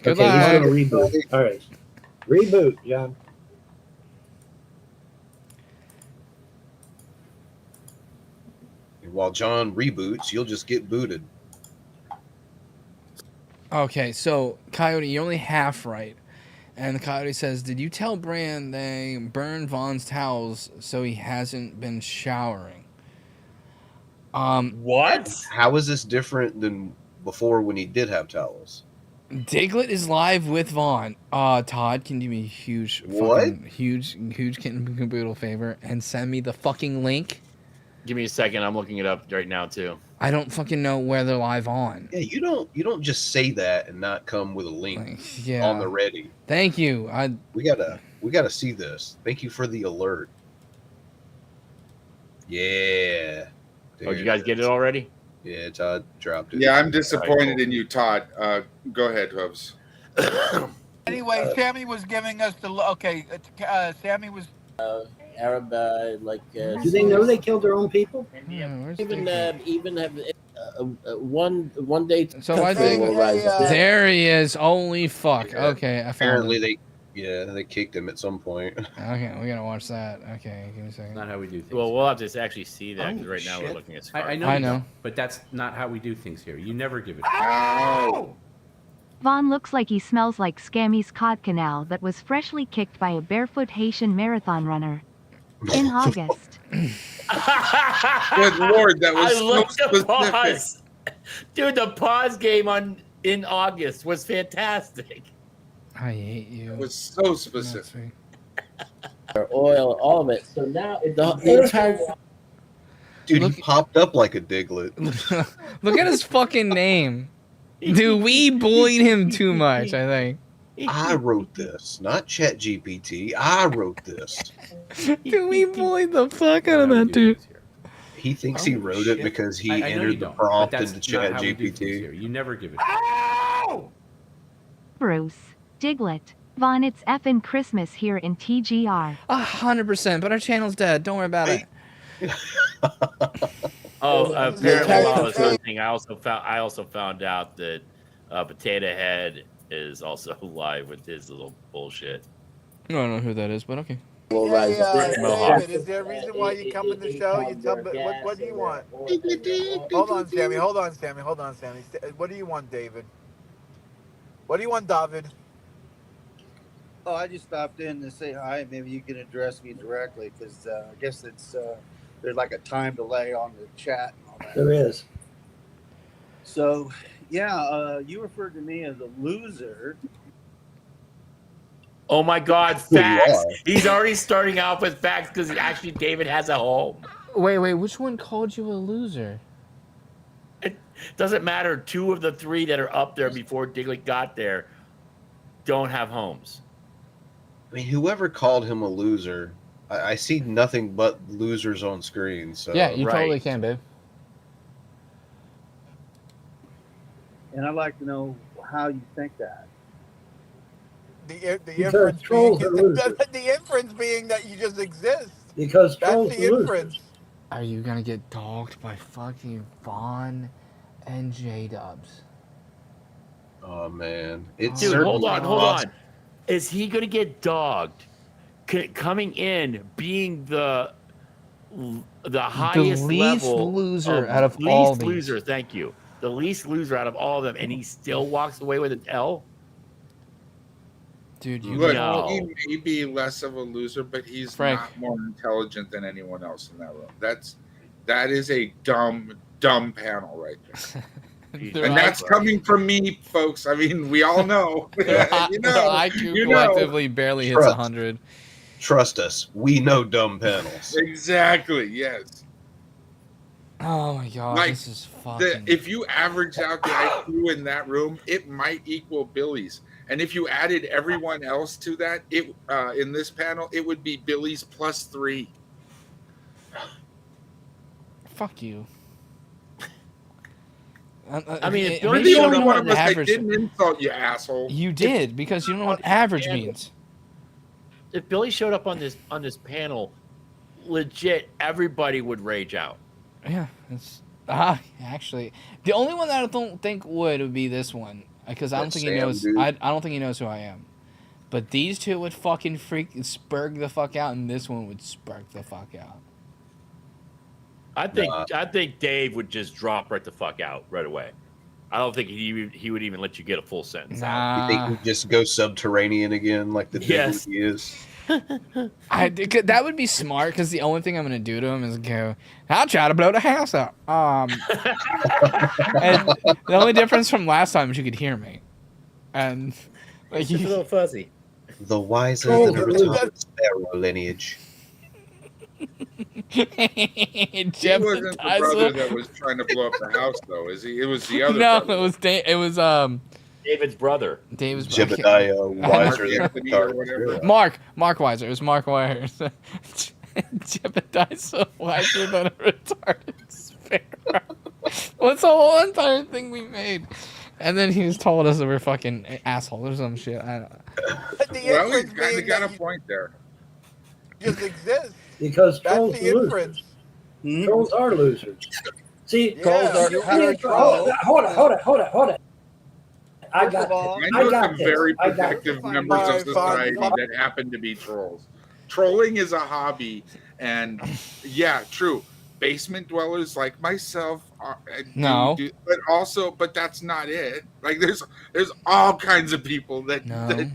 Good okay, he's luck. gonna reboot. All right. Reboot, John. And while John reboots, you'll just get booted. Okay, so Coyote, you're only half right. And the Coyote says, did you tell Bran they burned Vaughn's towels so he hasn't been showering? What? How is this different than before when he did have towels? Diglett is live with Vaughn. Todd, can you do me a huge, huge caboodle favor and send me the fucking link? Give me a second. I'm looking it up right now too. I don't fucking know where they're live on. Yeah, you don't just say that and not come with a link yeah. on the ready. Thank you. We gotta see this. Thank you for the alert. Yeah. Oh, did you guys get it already? Yeah, Todd dropped it. Yeah, I'm disappointed in you, Todd. Go ahead, Hubs. Anyway, Sammy was giving us the Sammy was Arab Do they know they killed their own people? even have one day. So I think there he is. Holy fuck. Yeah. Okay, I found Apparently him. they kicked him at some point. Okay, we gotta watch that. Okay, give me a second. Not how we do things. Well, we'll have to actually see that because Oh, right now we're shit. looking at. I know. I you know. don't, but that's not how we do things here. You never give it. Vaughn looks like he smells like Scammy's cod canal that was freshly kicked by a barefoot Haitian marathon runner. In August. Good Lord, that was I love so the specific. pause. Dude, the pause game in August was fantastic. I hate you. It was so specific. Oil, all of it. So now the entire. Dude, he popped up like a Diglett. Look at his fucking name. Dude, we bullied him too much, I think. I wrote this, not ChatGPT. I wrote this. Dude, we bullied the fuck out of that dude. He thinks he wrote it because he I know you entered the don't, prompt but that's into not how we do things ChatGPT. here. You never give it. Bruce, Diglett, Vaughn, it's effing Christmas here in TGR. 100%, but our channel's dead. Don't worry about it. Oh, apparently while I was listening, I also found out that Potato Head is also live with his little bullshit. I don't know who that is, but okay. Hey, Mohawk. David, is there a reason why you come in the show? You tell me what do you want? Hold on, Sammy. Hold on, Sammy. What do you want, David? What do you want, David? Oh, I just stopped in to say hi. Maybe you can address me directly because I guess it's there's like a time delay on the chat and all that. There is. So, yeah, you referred to me as a loser. Oh my God, facts! He's already starting off with facts because actually David has a home. Wait, which one called you a loser? It doesn't matter. 2 of the 3 that are up there before Diglett got there don't have homes. I mean, whoever called him a loser, I see nothing but losers on screen. So Yeah, you totally can, babe. And I'd like to know how you think that. The Because inference being that you just exist. Because That's trolls the are inference. Are you gonna get dogged by fucking Vaughn and J-Dubs? Oh man, it's Dude, hold on. possible. Is he gonna get dogged? Coming in, being the highest least level loser out of all least these. loser. Thank you. The least loser out of all of them, and he still walks away with an L. Dude, you Look, know. he may be less of a loser, but he's Frank. not more intelligent than anyone else in that room. That is a dumb panel right there. And that's coming from me, folks. I mean, we all know. The IQ collectively barely hits 100. Trust us, we know dumb panels. Exactly. Yes. Oh my God, Like, this is fucking. If you average out the IQ in that room, it might equal Billy's. And if you added everyone else to that, it in this panel, it would be Billy's +3. Fuck you. I mean, if maybe you're the you don't only know one what of us that average- didn't insult you, asshole. You did, because you don't know what average means. If Billy showed up on this panel, legit everybody would rage out. Yeah, it's actually the only one that I don't think would be this one, because I don't That's think he Sam, knows. dude. I don't think he knows who I am. But these two would fucking spurg the fuck out, and this one would spurg the fuck out. I think Dave would just drop right the fuck out right away. I don't think he would even let you get a full sentence out. You think he'd just go subterranean again, like the Yes. he is? That would be smart, because the only thing I'm gonna do to him is go, I'll try to blow the house up. And the only difference from last time is you could hear me. and like It's just a little fuzzy. The wiser Oh, than a retarded sparrow lineage. He wasn't the brother that was trying to blow up the house, though, is he? It was the other No, brother. it was David's brother. David's Jebediah wiser than a Anthony or retarded whatever. sparrow. Mark Weiser. It was Mark Weiser. Jebediah so wiser than a retarded sparrow. What's the whole entire thing we made? And then he just told us that we're fucking assholes or some shit. I don't know. Well, he's kind of got a point there. Just exists. Because That's trolls the are inference. losers. Trolls are losers. See, Yeah, hold it. I got this. I know some very protective members of society that happen to be trolls. Trolling is a hobby, and yeah, true. Basement dwellers like myself but that's not it. Like there's all kinds of people that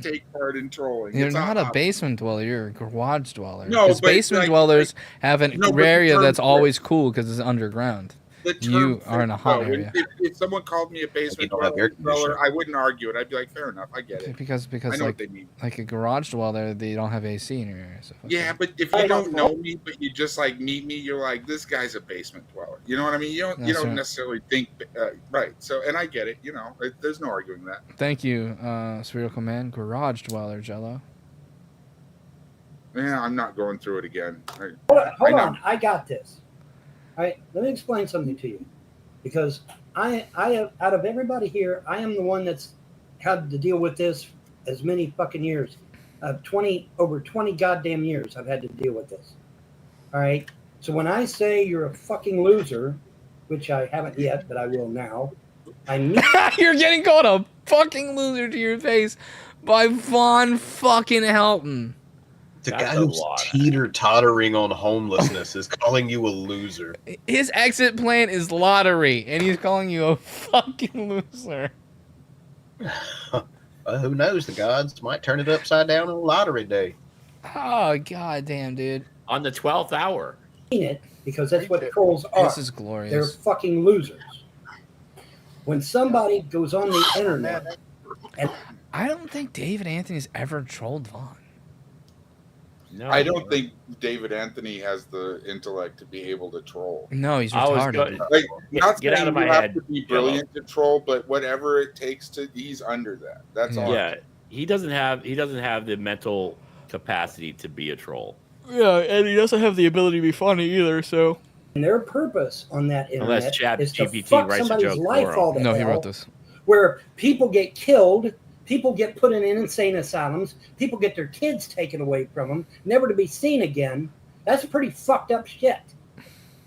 take part in trolling. You're It's not a hobby. basement dweller. You're a garage dweller. No, because but basement like- dwellers have an No, but the area term that's for it- always cool because it's underground. The term You are in a hot though, area. If someone called me a basement don't have air dweller, I wouldn't argue it. I'd be like, fair enough, I get it. Because I know like what they mean. like a garage dweller, they don't have AC in your area. So fuck Yeah, it. but if you don't know me, but you just like meet me, you're like, this guy's a basement dweller. You know what I mean? You That's don't right. necessarily think right. So, and I get it. You know, there's no arguing that. Thank you, Spherical Man, garage dweller, Jello. Yeah, I'm not going through it again. Hold on. I got this. All right, let me explain something to you. Because I have, out of everybody here, I am the one that's had to deal with this as many fucking years. Over 20 goddamn years I've had to deal with this. All right? So when I say you're a fucking loser, which I haven't yet, but I will now, I mean... You're getting called a fucking loser to your face by Von fucking Helton. The guy who's teeter-tottering on homelessness is calling you a loser. His exit plan is lottery, and he's calling you a fucking loser. Who knows? The gods might turn it upside down on lottery day. Oh, goddamn, dude. On the 12th hour. It because that's what trolls are. This is glorious. They're fucking losers. When somebody goes on the internet, and I don't think David Anthony's ever trolled Vaughn. No, I don't think David Anthony has the intellect to be able to troll. No, he's I was retarded. good. Like, not Get out saying of my you have head, to be brilliant to troll, but whatever it takes to, he's under that. That's all. Yeah, he doesn't have the mental capacity to be a troll. Yeah, and he doesn't have the ability to be funny either, so... their purpose on that internet Unless Chat is to GPT fuck writes a somebody's joke life for him. all the No, he hell, wrote this. where people get killed, people get put in insane asylums, people get their kids taken away from them, never to be seen again. That's pretty fucked up shit.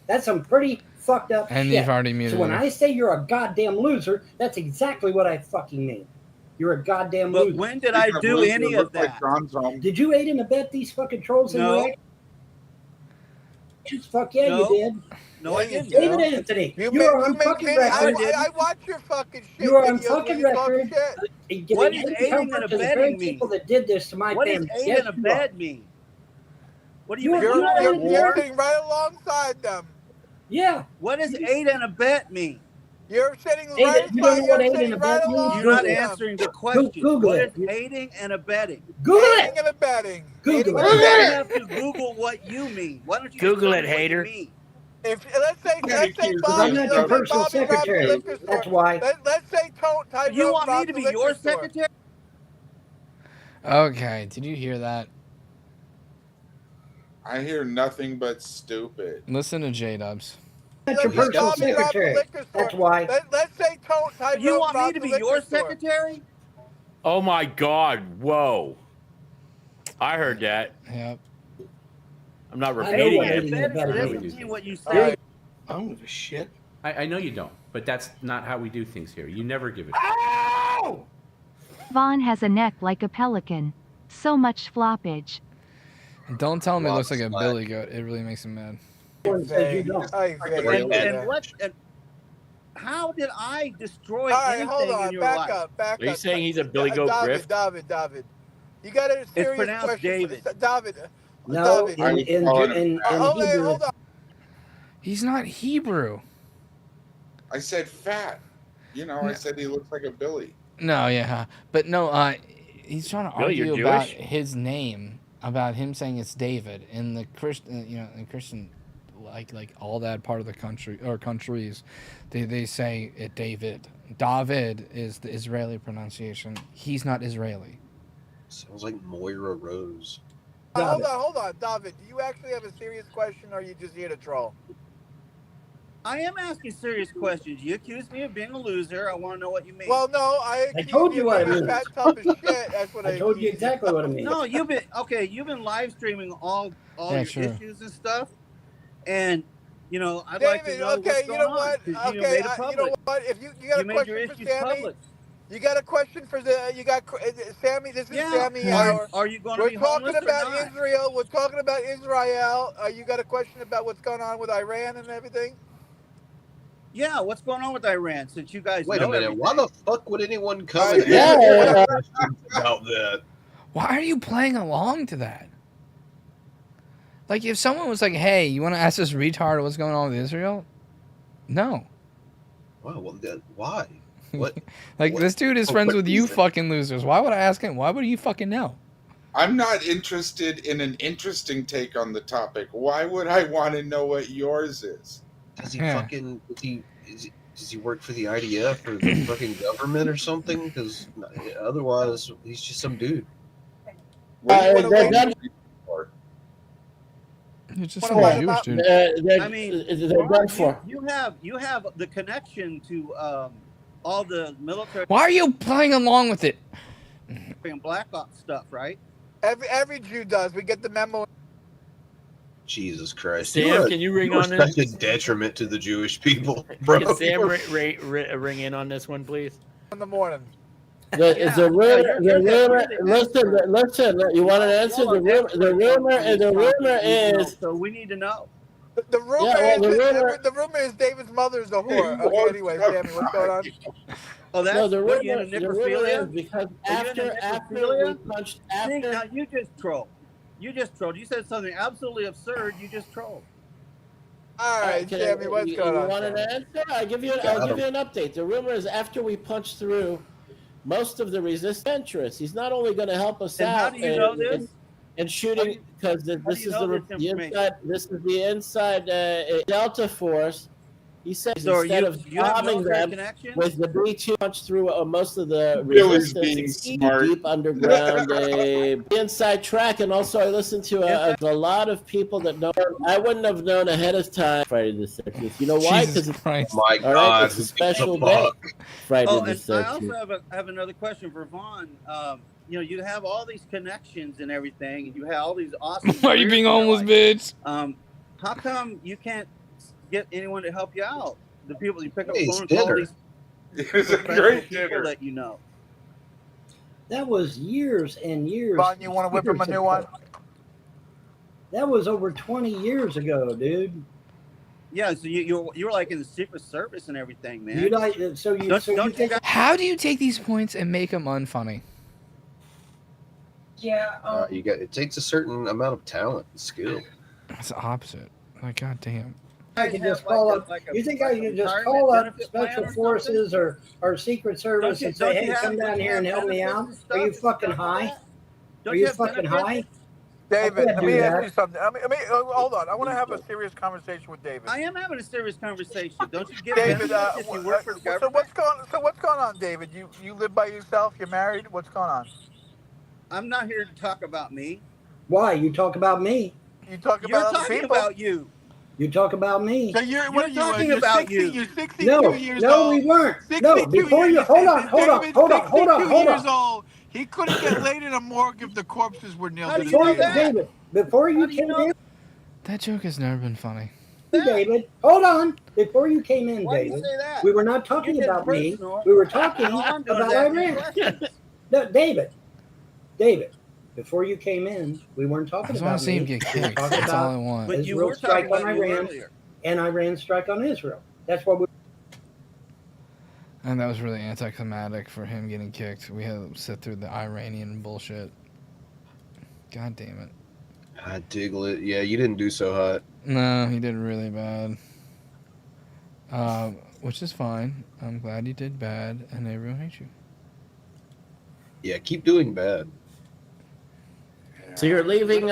That's some pretty fucked up And shit. you've already muted So when her. I say you're a goddamn loser, that's exactly what I fucking mean. You're a goddamn But loser. when did I do any of that? Did you aid and abet these fucking trolls in No. your Fuck yeah, No. you did. No, I didn't. David Anthony, you're on fucking record. I watch your fucking shit. You're on videos fucking when you talk record. shit. What is aiding and the very abetting me? people that did this to my What does family. aid Yes, and you are. abet me? What do you You're- mean? you're- War? You're sitting right alongside them. Yeah. What does aid and abet me? You're sitting Aid- right you don't know what you're aid sitting and right abet means? alongside You're not them. answering the question. Google What it. is aiding and abetting? Google Aiding it. and abetting. Google Why it. do you have to Google what you mean? Why don't you just Google tell it, me what you hater. mean? If let's say Because I'm not your personal secretary. That's why. Let's say Tyrone You want me robbed to the be your liquor store. secretary? Okay, did you hear that? I hear nothing but stupid. Listen to J-Dubs. Not your personal Robbed the secretary. liquor store. That's why. Let's say Tyrone You want me robbed to the be liquor your store. secretary? Oh my God! Whoa! I heard that. Yep. I'm not I know repeating what it. aiding and abetting Yeah, we means. do. Mean what you All say. right. I don't give a shit. I know you don't, but that's not how we do things here. You never give it. Ow! Vaughn has a neck like a pelican. So much floppage. Don't tell him it looks like a Slack. billy goat. It really makes him mad. Says you don't. And what? And how did I destroy All right, anything hold in on. your Back life? up. Back Are you up. saying he's a Billy Goat David, Griff? David. You got a serious pronounced question. David. David. No, David. in Hold Hebrew. on. He's not Hebrew. I said fat. You know, I said he looks like a Billy. No, yeah, but no. He's trying to Really, you're argue about Jewish? his name, about him saying it's David in the Christian, in Christian, like all that part of the country or countries, they say it David. David is the Israeli pronunciation. He's not Israeli. Sounds like Moira Rose. Hold on, David. Do you actually have a serious question, or are you just here to troll? I am asking serious questions. You accuse me of being a loser. I want to know what you mean. Well, no, I told you what it being means. fat, tough as shit. That's what I told you exactly what it means. No, you've been live streaming all Yeah, your sure. issues and stuff, and I'd David, like to know okay, what's you going know on, what? 'cause Okay, made it public. you know what? If you got You a made your question for issues Sammy, public. you got a question for Sammy. This is Yeah. Sammy hour. Are you going to We're be talking homeless or about not? Israel. We're talking about Israel. You got a question about what's going on with Iran and everything? Yeah, what's going on with Iran? Since you guys Wait a know minute. everything. Why the fuck would anyone come and Yeah, ask questions about that? Why are you playing along to that? Like, if someone was like, "Hey, you want to ask this retard what's going on with Israel?" No. Wow, well, why? What? Like, this dude is friends with you reason? fucking losers. Why would I ask him? Why would you fucking know? I'm not interested in an interesting take on the topic. Why would I want to know what yours is? Does he fucking does he work for the IDF or the fucking government or something? Because otherwise, he's just some dude. You're just some Jewish dude. I mean, they're done for. You have the connection to all the military. Why are you playing along with it? And Black Ops stuff, right? Every Jew does. We get the memo. Jesus Christ! Sam, can you ring on such this? a detriment to the Jewish people, bro. Can Sam ring in on this one, please? In the morning. The rumor. Listen. You want an answer? The rumor is. So we need to know. The rumor is David's mother is a whore. Okay, anyway, Sammy, what's going on? Oh, that's No, the what, you rumor, into the rumor necrophilia? is because Are you into after necrophilia? we punched See, now after. you just trolled. You just trolled. You said something absolutely absurd. You just trolled. All right, Okay, Sammy, what's going on? You want an Sammy? answer? I'll give you an update. The rumor is after we punched through most of the resistance, he's not only going to help us And how out do you know this? and shooting because this is the information? inside. This is the inside Delta Force. He said So instead you of have bombing military them connections? with the B2 punch through most of the Billy's resistance, being it's smart. deep underground, inside track, and also I listened to a lot of people that know. I wouldn't have known ahead of time Friday the 13th. You know why? Jesus Because Christ. My all right, God, it's a who gives special a day. fuck? Friday Oh, the and I 13th. also have another question for Vaughn. You have all these connections and everything, and you have all these awesome. Why are you being careers in your homeless, life. bitch? How come you can't get anyone to help you out? The people you pick up Hey, the phone and call dinner. these It's a professional great people dinner. that you know. That was years and years. Vaughn, you want to whip him a years new ago. one? That was over 20 years ago, dude. Yeah, so you were like in the Secret Service and everything, man. You like so you Don't- so don't you you think guys- How do you take these points and make them unfunny? Yeah. It takes a certain amount of talent and skill. It's the opposite. Like, goddamn. I could just have call like up? a- like a- You think like I a could just retirement call up benefit plan Special or Forces or Secret Service Don't you- and say, don't you "Hey, have- come don't down you here and have help me benefits out"? and Are you stuff fucking and stuff like high? that? Don't Are you you have fucking benefits? high? David, can't let do me that. ask you something. Hold on. I want to have a serious conversation with David. I am having a serious conversation. Don't you get David, benefits if you work for the so government? what's going on, David? You live by yourself? You're married? What's going on? I'm not here to talk about me. Why? You talk about me. You talk You're about other talking people. about you. You talk about me. So you're what are you? talking You're about 60, you. You're 62 No, years no, old. we weren't. 62 No, before years, you hold on, hold on, David, hold on, hold on, 62 hold years on. old. He couldn't get laid in a morgue if the corpses were nailed How to do the you know table. that? David, before you How do you came know in, That joke has never been funny. David, hold on. Before you came in, Why do you David, say that? we were not talking You're getting about me. personal. We were talking All I'm doing about is asking Iran. questions. No, David, before you came in, we weren't I talking just want about to see him me. get We were kicked. talking That's all I about want. But you Israel were strike talking on about you Iran earlier. and Iran strike on Israel. That's what we. And that was really anticlimactic for him getting kicked. We had to sit through the Iranian bullshit. God damn it. I diggle it. Yeah, you didn't do so hot. No, he did really bad. Which is fine. I'm glad you did bad, and everyone hates you. Yeah, keep doing bad. So you're leaving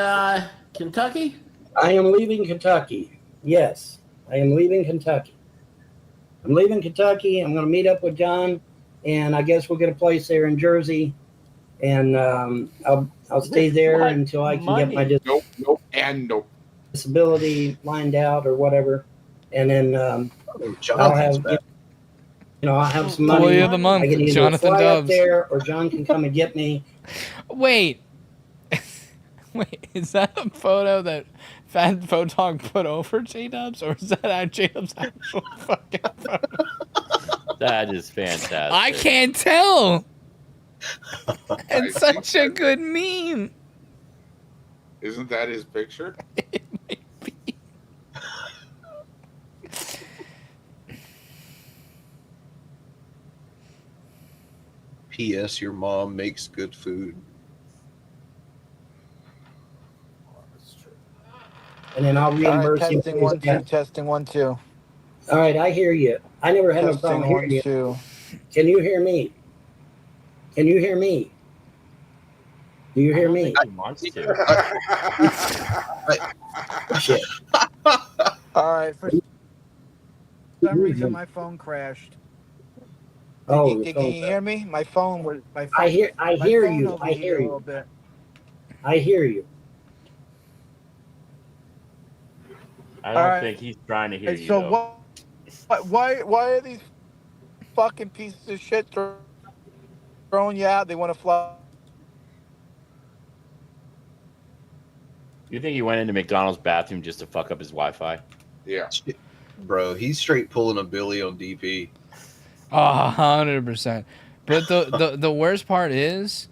Kentucky? I am leaving Kentucky. Yes, I am leaving Kentucky. I'm leaving Kentucky. I'm going to meet up with John, and I guess we'll get a place there in Jersey, and I'll stay there until I can get my disability lined out or whatever, and then I'll have I'll have some money. Boy of the month, I can either Jonathan fly up Dubs. there or John can come and get me. Wait. Wait, is that a photo that Fat Photog put over J-Dubs, or is that J-Dubs' actual fucking photo? That is fantastic. I can't tell. It's such a good meme. Isn't that his picture? P.S. Your mom makes good food. And then I'll reimburse you. Testing 1 2. Testing 1 2. All right, I hear you. I never had no problem hearing you. 2. Can you hear me? Can you hear me? Do you hear me? He wants to. Shit. All right. For some reason, my phone crashed. Oh, Can you hear me? My phone was. I hear you. I hear you. I hear you. I don't think he's trying to hear you. So though. why are these fucking pieces of shit throwing you out? They want to fly. You think he went into McDonald's bathroom just to fuck up his Wi-Fi? Yeah. Bro, he's straight pulling a Billy on DP. 100%. But the worst part is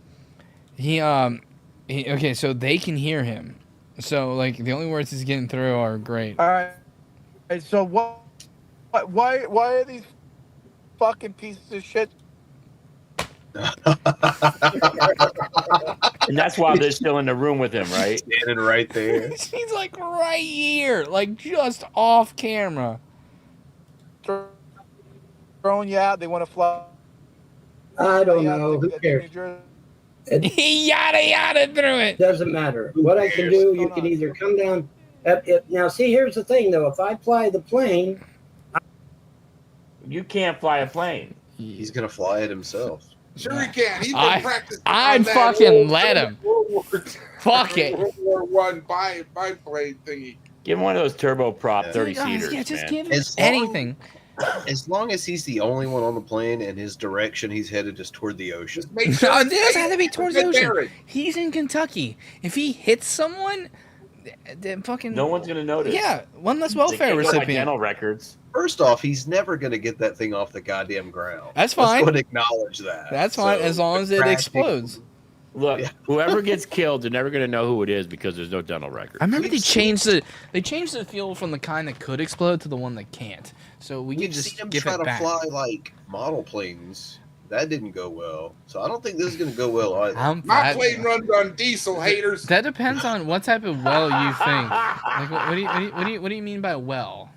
he okay, so they can hear him. So like the only words he's getting through are great. All right. So why are these fucking pieces of shit? And that's why they're still in the room with him, right? Standing right there. He's like right here, like just off camera. Throwing you out. They want to fly. I don't know. Who cares? He yada through it. Doesn't matter. What I can do, you can either come down. Now, see, here's the thing, though. If I fly the plane, you can't fly a plane. He's gonna fly it himself. Sure he can. He's been practicing. I'd fucking let him. Fuck it. World War I biplane thingy. Give him one of those turboprop 30-seaters, Yeah, just man. give him anything. As long as he's the only one on the plane and his direction he's headed is toward the ocean. It doesn't have to be towards the ocean. He's in Kentucky. If he hits someone, then fucking No one's gonna notice. Yeah, one less welfare recipient. Dental records. First off, he's never gonna get that thing off the goddamn ground. That's fine. Let's go and acknowledge that. That's fine as long as it explodes. Look, whoever gets killed, they're never gonna know who it is because there's no dental record. I remember they changed the fuel from the kind that could explode to the one that can't. So we We've can just seen him give try it to back. fly like model planes. That didn't go well. So I don't think this is gonna go well either. My plane runs on diesel, haters. That depends on what type of well you think. Like, what do you mean by well?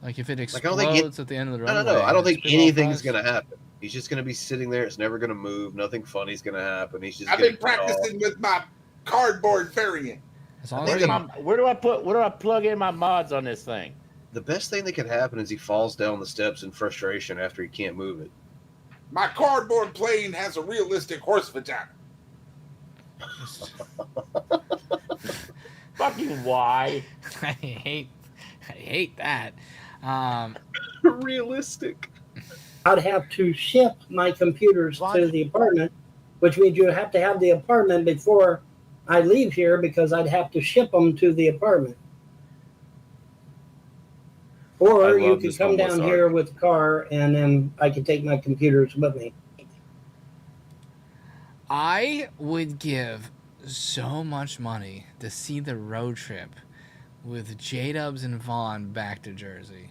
Like if it I explodes don't think at the end of the No, runway. no, no. I don't think it's people anything's flies? gonna happen. He's just gonna be sitting there. It's never gonna move. Nothing funny's gonna happen. He's just. I've gonna been practicing with my cardboard variant. As long I as think you- Where do I plug in my mods on this thing? The best thing that could happen is he falls down the steps in frustration after he can't move it. My cardboard plane has a realistic horse vagina. Fucking why? I hate that. Realistic. I'd have to ship my computers to the apartment, which means you have to have the apartment before I leave here because I'd have to ship them to the apartment. Or you can come down here with the car and then I can take my computers with me. I would give so much money to see the road trip with J-Dubs and Vaughn back to Jersey.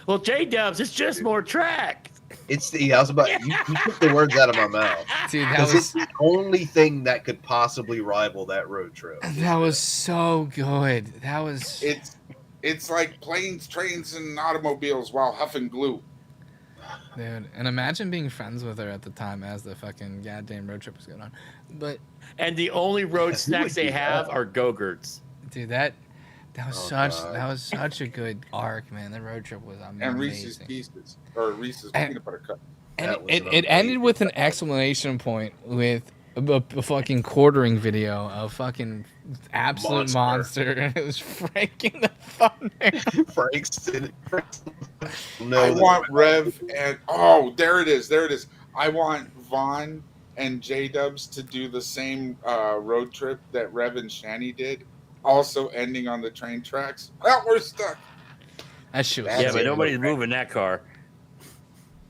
Well, J-Dubs, it's just more track. It's the. I was about. You took the words out of my mouth. Dude, that Because was it's the only thing that could possibly rival that road trip. that was so good. That was It's like planes, trains, and automobiles while huffing glue. Dude, and imagine being friends with her at the time as the fucking goddamn road trip was going on. But And the only road snacks they have are Go-Gurts. dude, that was God. that was such a good arc, man. The road trip was amazing. And Reese's Pieces or Reese's peanut butter cup. And it ended with an exclamation point with a fucking quartering video of fucking absolute monster. And it was Frank in the thumbnail. Frank's I want Rev and there it is. I want Vaughn and J-Dubs to do the same road trip that Rev and Shani did, also ending on the train tracks. Well, we're stuck. That shit was Yeah, but nobody's moving that car.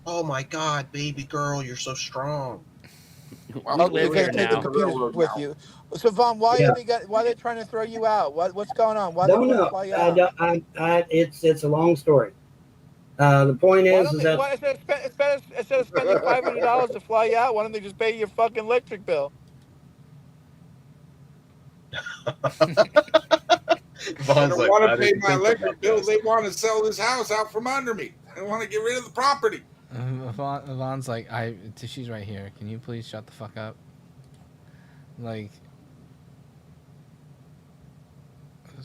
Oh my God, baby girl, you're so strong. Oh, you can't take the computer with you. So Vaughn, why are they trying to throw you out? What's going on? Why No, they no, fly you out? it's a long story. The point is that Instead of spending $500 to fly you out, why don't they just pay your fucking electric bill? They don't want to pay my electric bill. They want to sell this house out from under me. They want to get rid of the property. Vaughn's like, she's right here. Can you please shut the fuck up? Like,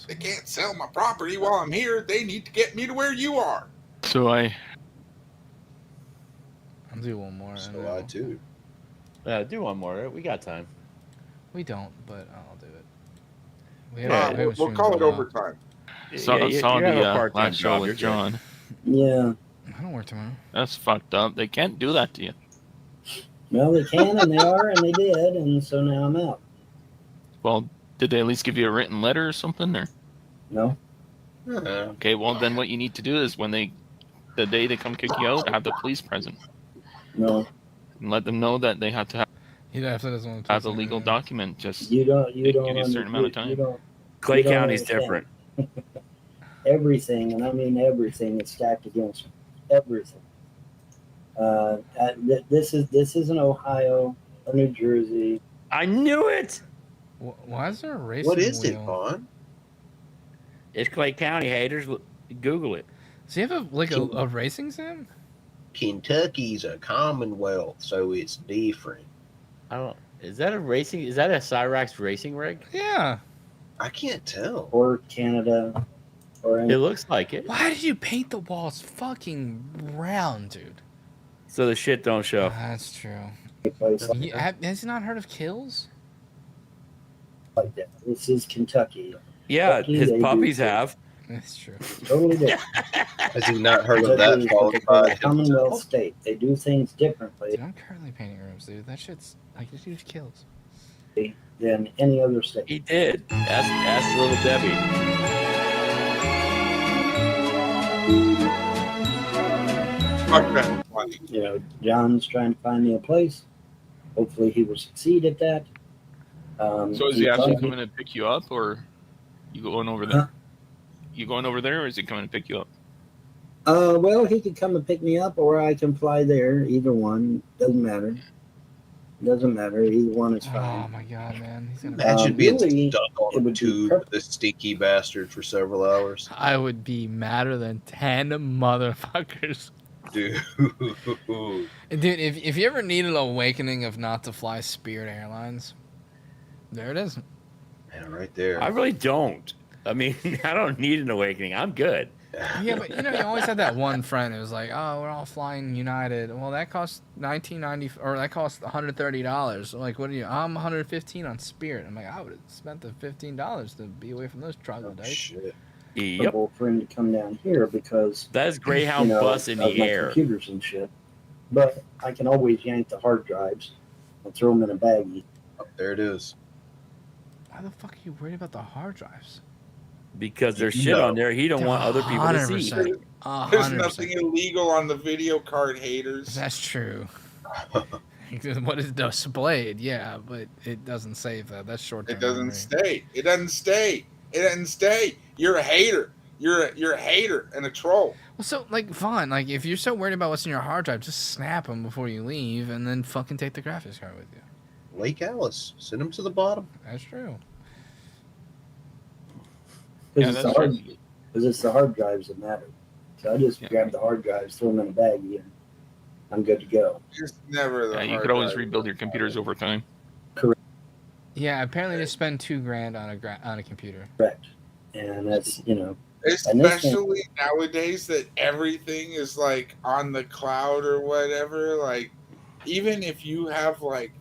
They can't sell my property while I'm here. They need to get me to where you are. So I'll do one more. So I too. Do one more. We got time. We don't, but I'll do it. We'll call it overtime. saw the last show with John. Yeah. I don't work tomorrow. That's fucked up. They can't do that to you. Well, they can, and they are, and they did, and so now I'm out. Well, did they at least give you a written letter or something, or? No. Okay, well then what you need to do is when the day they come kick you out, have the police present. No. And let them know that they have to have. He definitely doesn't want to have a legal document. Just you don't give you a certain amount of time. Clay County's different. Everything, and I mean everything, is stacked against me. Everything. This isn't Ohio or New Jersey. I knew it. Why is there a racing What is wheel? it, Vaughn? It's Clay County, haters. Google it. Does he have a racing sim? Kentucky's a commonwealth, so it's different. I don't. Is that a Cyrax racing rig? Yeah. I can't tell. Or Canada. It looks like it. Why did you paint the walls fucking round, dude? So the shit don't show. That's true. Has he not heard of Kills? Like that. This is Kentucky. Yeah, Kentucky, his they puppies do- have. That's true. Totally different. Has he not heard of that? Kentucky is a Commonwealth state. They do things differently Dude, I'm currently painting rooms, dude. That shit's like a huge Kills. than any other state. He did. Ask little Debbie. You know, John's trying to find me a place. Hopefully, he will succeed at that. So is he actually coming to pick you up, or you going over there? You going over there, or is he coming to pick you up? Well, he could come and pick me up, or I can fly there. Either one doesn't matter. Doesn't matter. Either one is fine. Oh my god, man! He's gonna Imagine being really, stuck on a tube with this stinky bastard for several hours. I would be madder than 10 motherfuckers. Dude. Dude, if you ever need an awakening of not to fly Spirit Airlines, there it is. Man, right there. I really don't. I mean, I don't need an awakening. I'm good. Yeah, but you know, you always had that one friend who was like, "Oh, we're all flying United." Well, that costs $19.90, or that costs $130. Like, what are you? I'm $115 on Spirit. I'm like, I would have spent the $15 to be away from those troglodytes. Shit. Yep. For him to come down here because that is Greyhound bus in of the my air. Computers and shit. But I can always yank the hard drives and throw them in a baggie. Oh, there it is. Why the fuck are you worried about the hard drives? Because there's shit on there he don't want other people to see. 100%. There's nothing illegal on the video card, haters. That's true. What is displayed? Yeah, but it doesn't save that. That's short term. It doesn't stay. It doesn't stay. It doesn't stay. You're a hater. You're a hater and a troll. Well, so like, fine. Like, if you're so worried about what's in your hard drive, just snap them before you leave, and then fucking take the graphics card with you. Lake Alice. Send him to the bottom. That's true. Because it's the hard drives that matter. So I just grab the hard drives, throw them in a baggie, and I'm good to go. It's never the you hard could always drive. rebuild your computers over time. Correct. Yeah, apparently they spend $2,000 on a computer. Correct. And that's, you know, and this thing, Especially nowadays that everything is like on the cloud or whatever. Like, even if you have like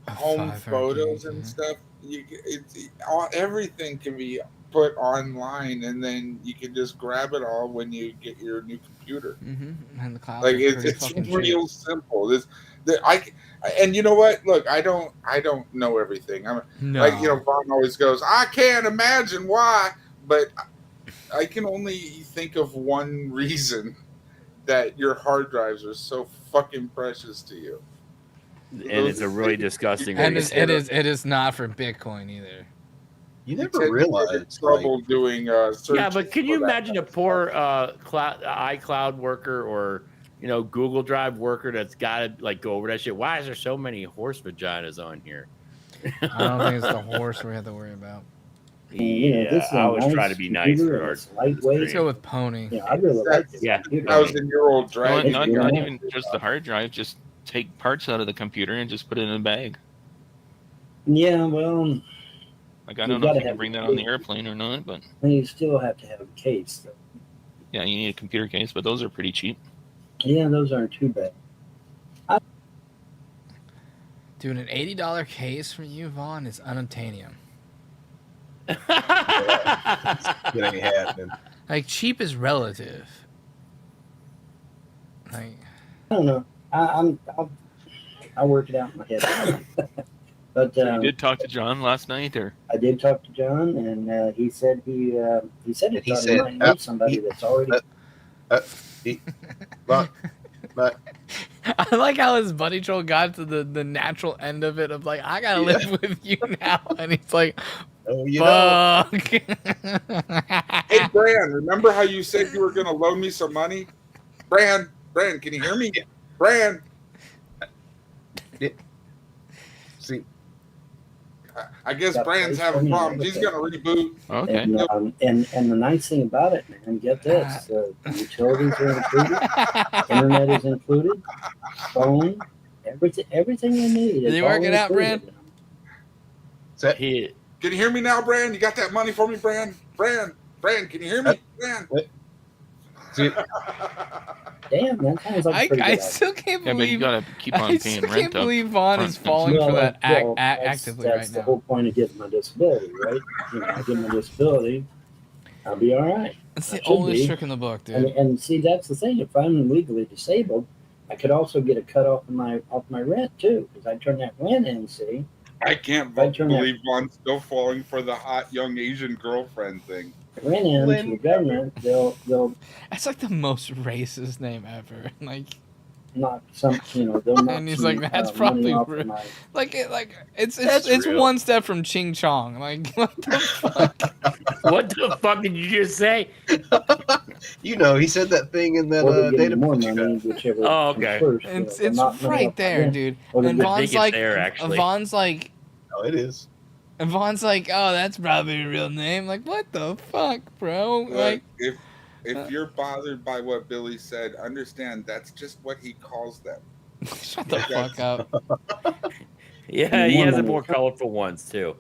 home 500 photos gigs, and stuff, everything can be put online, and then you can just grab it all when you get your new computer. And the cloud Like is it's pretty fucking real cheap. simple. And you know what? Look, I don't know everything. I'm like, you know, Vaughn always goes, I can't imagine why, but I can only think of one reason that your hard drives are so fucking precious to you. And it's a really disgusting And reason. it is not for Bitcoin either. You never realized trouble doing searches. Yeah, but can you imagine a poor iCloud worker or Google Drive worker that's got to like go over that shit? Why is there so many horse vaginas on here? I don't think it's the horse we have to worry about. Yeah, this is a I always try nice to be nice computer, for and our it's lightweight. Let's go with Pony. Yeah, I really like this computer. 1,000-year-old drag. Not even just the hard drive. Just take parts out of the computer and just put it in a bag. Yeah, well, Like I don't know if you can bring that on the airplane or not, but you still have to have a case, though. yeah, you need a computer case, but those are pretty cheap. Yeah, those aren't too bad. Dude, an $80 case from you, Vaughn, is unobtainium. It ain't happening. Like, cheap is relative. Like, I don't know. I'll work it out in my head. But So you did talk to John last night, or I did talk to John, and he said he said He he said, might know somebody that's already. I like how his buddy troll got to the natural end of it of like, I gotta live with you now, and he's like, fuck. Hey, Bran, remember how you said you were going to loan me some money? Bran, can you hear me? Bran. See, I guess Bran's having problems. He's going to reboot. Okay. And the nice thing about it, man, get this: the utilities are included, internet is included, phone, everything you need. Did you work it out, Bran? Can you hear me now, Bran? You got that money for me, Bran? Bran, can you hear me? Bran. Damn, that sounds like a pretty I good still idea. can't Yeah, but you believe. gotta keep on I paying still rent can't up believe Vaughn is falling for that actively that's right the now. whole point of getting my disability, right? You know, I get my disability, I'll be all right. It's I the should oldest be. trick in the book, dude. And see, that's the thing. If I'm legally disabled, I could also get a cut off my rent too, because I turn that rent in. See, I can't believe Vaughn's still falling for the hot young Asian girlfriend thing. rent in to the government. They'll That's like the most racist name ever. Like, knock some, they'll knock and he's some, like, that's money probably off real. of my. It's real. one step from Ching Chong. Like, what the fuck? What the fuck did you just say? He said that thing in that Or they'll give data me more point you money, got. whichever Oh, comes okay. first. It's right there, dude. And I Vaughn's think it's like, there, actually. Vaughn's like, Oh, it is. and Vaughn's like, oh, that's probably a real name. Like, what the fuck, bro? Like, If you're bothered by what Billy said, understand that's just what he calls them. shut the fuck up. Yeah, he has a more colorful ones too.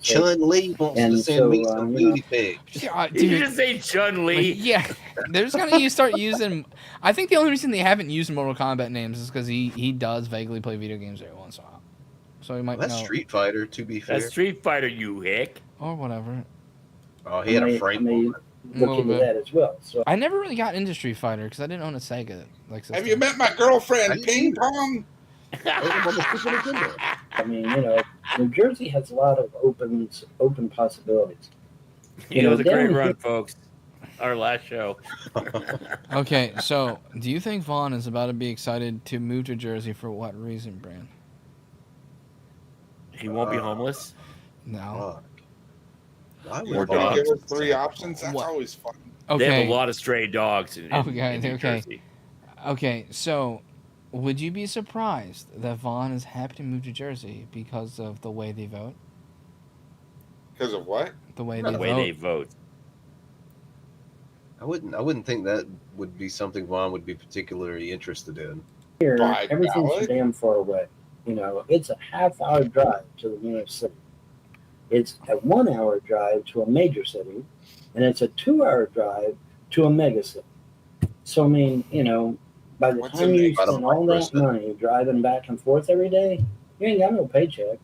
Chun-Li wants to send me some beauty pics. Yeah, Did you dude. just say Chun-Li? Yeah, they're just gonna start using. I think the only reason they haven't used Mortal Kombat names is because he does vaguely play video games every once in a while, so he might That's know. Street Fighter, to be fair. That's Street Fighter, you hick. Or whatever. Oh, he had a frame on it. Look into that as well. So I never really got into Street Fighter because I didn't own a Sega system. Have you met my girlfriend, Ping Pong? I mean, New Jersey has a lot of open possibilities. It was a down great here- run, folks. Our last show. Okay, so do you think Vaughn is about to be excited to move to Jersey for what reason, Bran? He won't be homeless. No. Why More Can you dogs. give us 3 options? That's always fun. Okay. They have a lot of stray dogs in New Jersey. Okay, so would you be surprised that Vaughn is happy to move to Jersey because of the way they vote? Because of what? The way they vote. I wouldn't think that would be something Vaughn would be particularly interested in. By everything's so ballot? damn far away. You know, it's a half-hour drive to the nearest city. It's a 1-hour drive to a major city, and it's a 2-hour drive to a mega city. So I mean, you know, by the What's a time you mega spend all that money driving back and forth every day, you ain't got no paycheck.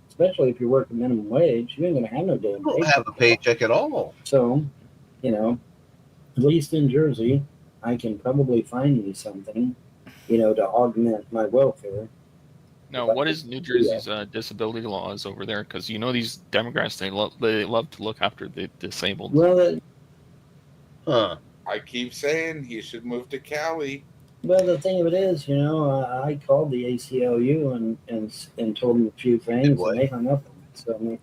Especially if you're working minimum wage, you ain't gonna have no damn You don't paycheck. have a paycheck at all. So, you know, at least in Jersey, I can probably find me something, you know, to augment my welfare. Now, what is New Jersey's disability laws over there? Because you know these Democrats, they love to look after the disabled. Well, I keep saying he should move to Cali. well, the thing of it is, you know, I called the ACLU and told them a few things, and they hung up on it. So, I mean,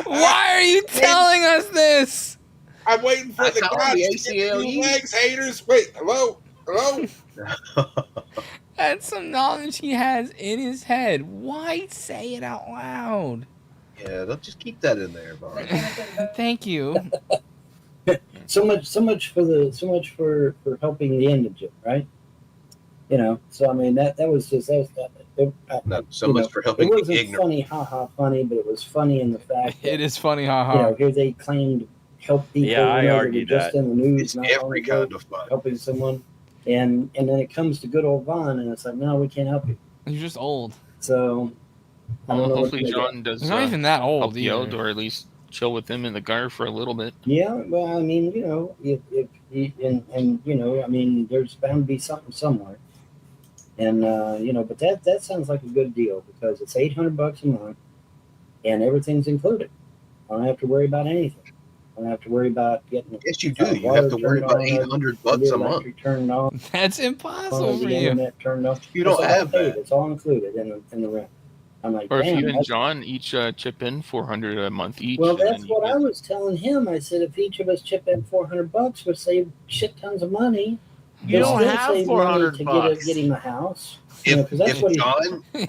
Why are you telling us this? I'm waiting for the called the gods to give me new ACLU. legs, haters. Wait, hello? That's some knowledge he has in his head. Why say it out loud? Yeah, they'll just keep that in there, Bart. Thank you. so much for helping the indigent, right? You know, so I mean that was just No, so you much know, for helping it the wasn't ignorant. funny, haha, funny, but it was funny in the fact that It is funny, haha. you know, here they claimed help people. Yeah, I you know, argue that were just that. in the news It's not long every ago, kind of fun. helping someone, and then it comes to good old Vaughn, and it's like, no, we can't help you. You're just old. So I don't know what Hopefully to make of John it. does He's not even that old help you out, either. or at least chill with him in the car for a little bit. Yeah, well, I mean, you know, if and you know, I mean, there's bound to be something somewhere, and you know, but that sounds like a good deal because it's $800 a month, and everything's included. I don't have to worry about anything. I don't have to worry about getting. Yes, you do. You water have to worry turned about on, $800 the a month. electric turned on, That's impossible the for you. internet turned on. You don't It's all have paid. that. It's all included in the rent. I'm like, Or if damn. you and That's, John each chip in $400 a month each. well, and then that's you what I guys- was telling him. I said, if each of us chip in $400, we'll save shit tons of money. You We'll don't still have save money to $400. get him a house. You know, 'cause that's what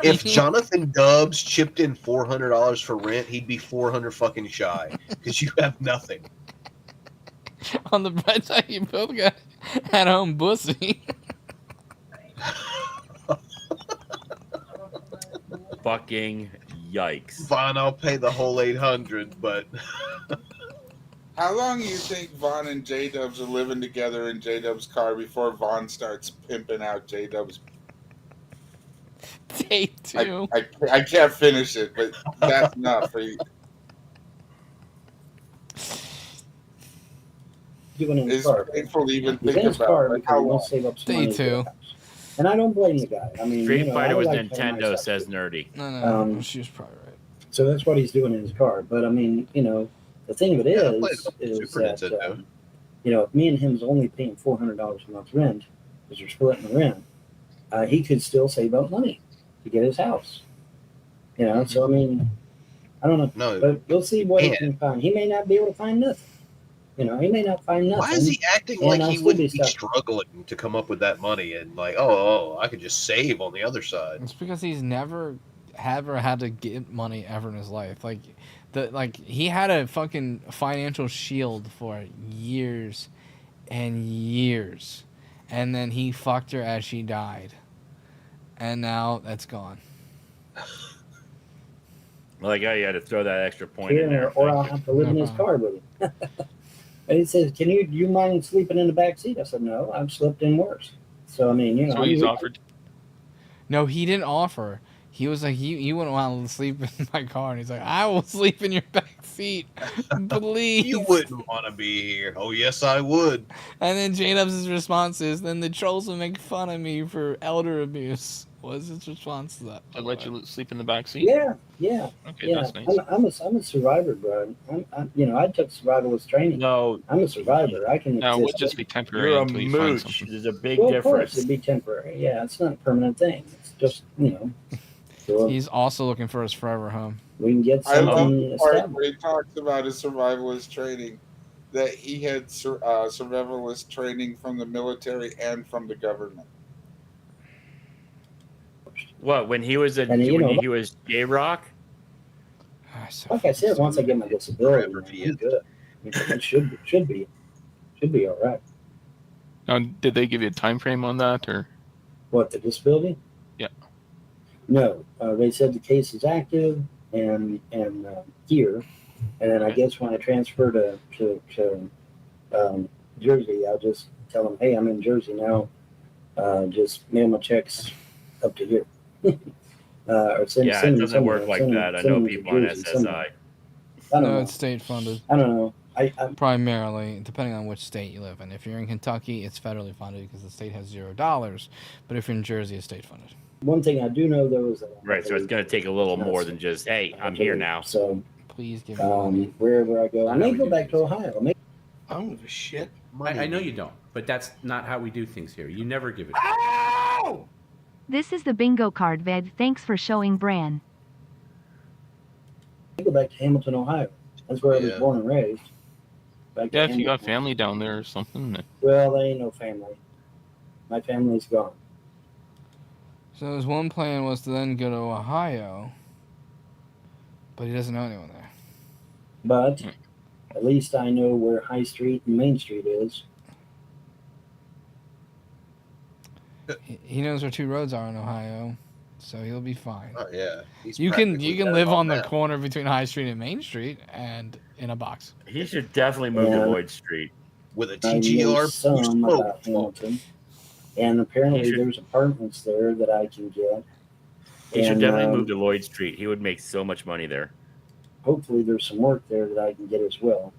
If Jonathan Dubs chipped in $400 for rent, he'd be 400 fucking shy because you have nothing. On the bright side, you both got at home pussy. Fucking yikes. Fine, I'll pay the whole 800, but How long do you think Vaughn and J-Dubs are living together in J-Dubs' car before Vaughn starts pimping out J-Dubs? Take two. I can't finish it, but that's enough for you. doing in his It's car. painful to even He's think in his about. car Like, because how he long? wants to save up some Day money. to get a two. house. And I don't blame the guy. I mean, Street you know, Fighter I with like paying Nintendo myself says too. nerdy. No, she was probably right. So that's what he's doing in his car. But I mean, you know, the thing of it Yeah, I played is Super that Nintendo. you know, if me and him's only paying $400 a month rent, because we're splitting the rent, he could still save up money to get his house. You know, so I mean, I don't know, No, but we'll see what he can't. can find. He may not be able to find nothing. You know, he may not find nothing. Why is he acting and like I'll he still wouldn't be stuck. struggling to come up with that money and like, oh, I could just save on the other side? It's because he's never had to get money ever in his life. Like he had a fucking financial shield for years and years, and then he fucked her as she died, and now that's gone. Like, oh, you had to throw that extra point in Here, there. or I'll have to live in his car with him. And he says, "Can you mind sleeping in the back seat?" I said, "No, I've slept in worse." So I mean, you know, So he's offered. No, he didn't offer. He was like, you wouldn't want to sleep in my car, and he's like, I will sleep in your back seat, please. You wouldn't want to be here. Oh, yes, I would. And then J-Dubs' response is, then the trolls will make fun of me for elder abuse. What was his response to that? I let you sleep in the back seat. Yeah. Okay, yeah. that's nice. I'm a survivor, bro. I'm you know, I took survivalist training. No, I'm a survivor. I can. No, it would exist. just be temporary You're a until you find mooch. something. There's a big Well, of course, difference. it'd be temporary. Yeah, it's not a permanent thing. It's just, you know, so He's also looking for his forever home. we can get I love something the part established. where he talks about his survivalist training, that he had survivalist training from the military and from the government. What, when he was And, you know, he was J-Rock? Like I said, once I get my disability, man, I'm good. It should be all right. Now, did they give you a time frame on that, or? What, the disability? Yeah. No, they said the case is active and here, and then I guess when I transfer to Jersey, I'll just tell them, hey, I'm in Jersey now. Just mail my checks up to here. Or send It them doesn't somewhere. work like Send that. I them know to people on Jersey SSI. somewhere. I don't No, know. it's state funded. I don't know. I Primarily, depending on which state you live in. If you're in Kentucky, it's federally funded because the state has $0. But if you're in Jersey, it's state funded. One thing I do know though is that Right, so it's going to take a little more than just, hey, I'm here now. So please give me money. Wherever I go, I may go back to Ohio. I don't give a shit. I know you don't, but that's not how we do things here. You never give it. This is the bingo card, Ved. Thanks for showing Bran. go back to Hamilton, Ohio. That's where I was born and raised. Back to Yeah, if you got Hamilton. family down there or something. Well, there ain't no family. My family's gone. So his one plan was to then go to Ohio, but he doesn't know anyone there. But at least I know where High Street and Main Street is. He knows where two roads are in Ohio, so he'll be fine. Oh yeah, He's You can practically live got it on the map. corner between High Street and Main Street and in a box. He should definitely move to Yeah. Lloyd Street. With a I know TGR. some about Hamilton. And apparently He should- there's apartments there that I can get. He should And, definitely move to Lloyd Street. He would make so much money there. hopefully there's some work there that I can get as well.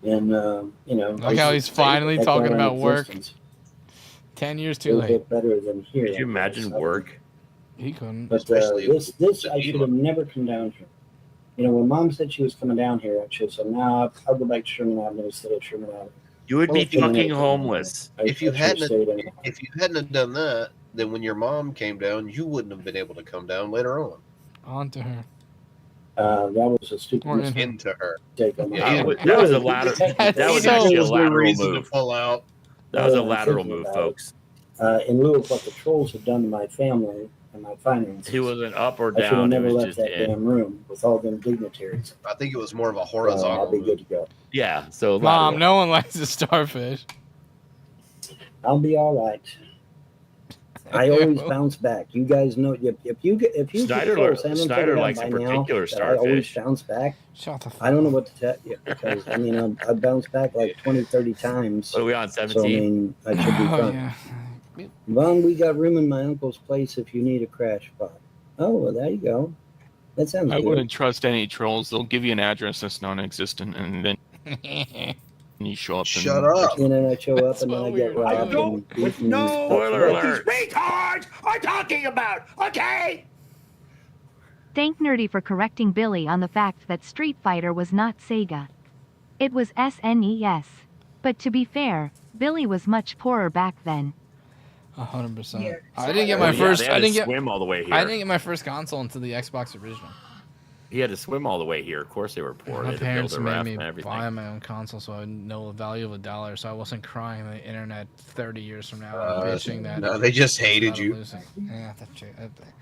And, you know. Look how he's finally that's talking all in about work. existence. 10 years A too little late. bit better than here. Could you imagine work? He couldn't. But Especially this with I should have never come down here. You know, when Mom said she was coming down here, I should have said, "No, I'll go back to Sherman Avenue instead of Sherman Avenue." You would be if you- fucking homeless. If you I should've stayed in. if you hadn't have done that, then when your mom came down, you wouldn't have been able to come down later on. On to her. That was a stupid Or in her. mistake Into her. on my Yeah, part. That was a lateral. That was so- actually a There's no lateral reason move. to pull out. That was a I'm lateral thinking move, about folks. In lieu of what the trolls had done to my family and my finances. He wasn't up or I should have down. It never was left just that in. damn room with all them dignitaries. I think it was more of a I'll horizontal. be good to go. Yeah. So Mom, lateral. no one likes the starfish. I'll be all right. I always bounce back. You guys know if you Snyder- control San Snyder Antonio likes a by now, particular that I always starfish. bounce back. Shut the fuck I don't know what to tell you because I mean I bounced back like 20, 30 times. What are we on, So I 17? mean I should be Oh, fine. yeah. Vaughn, we got room in my uncle's place if you need a crash spot. Oh, well, there you go. That sounds I good. wouldn't trust any trolls. They'll give you an address that's non-existent, and then you show up. Shut and up. And then I show up That's and then what I get we're robbed doing. and beaten. No, Spoiler what these alert. retards are talking about, okay? Thank Nerdy for correcting Billy on the fact that Street Fighter was not Sega. It was SNES. But to be fair, Billy was much poorer back then. 100%. I didn't get my Yeah, first. they had I to didn't get. swim all the way here. I didn't get my first console until the Xbox original. He had to swim all the way here. Of course, they were poor. My They had to parents build a made raft me and everything. buy my own console, so I would know the value of $1, so I wasn't crying on the internet 30 years from now and bitching that. No, they just hated I'm you. losing. Yeah, that's true.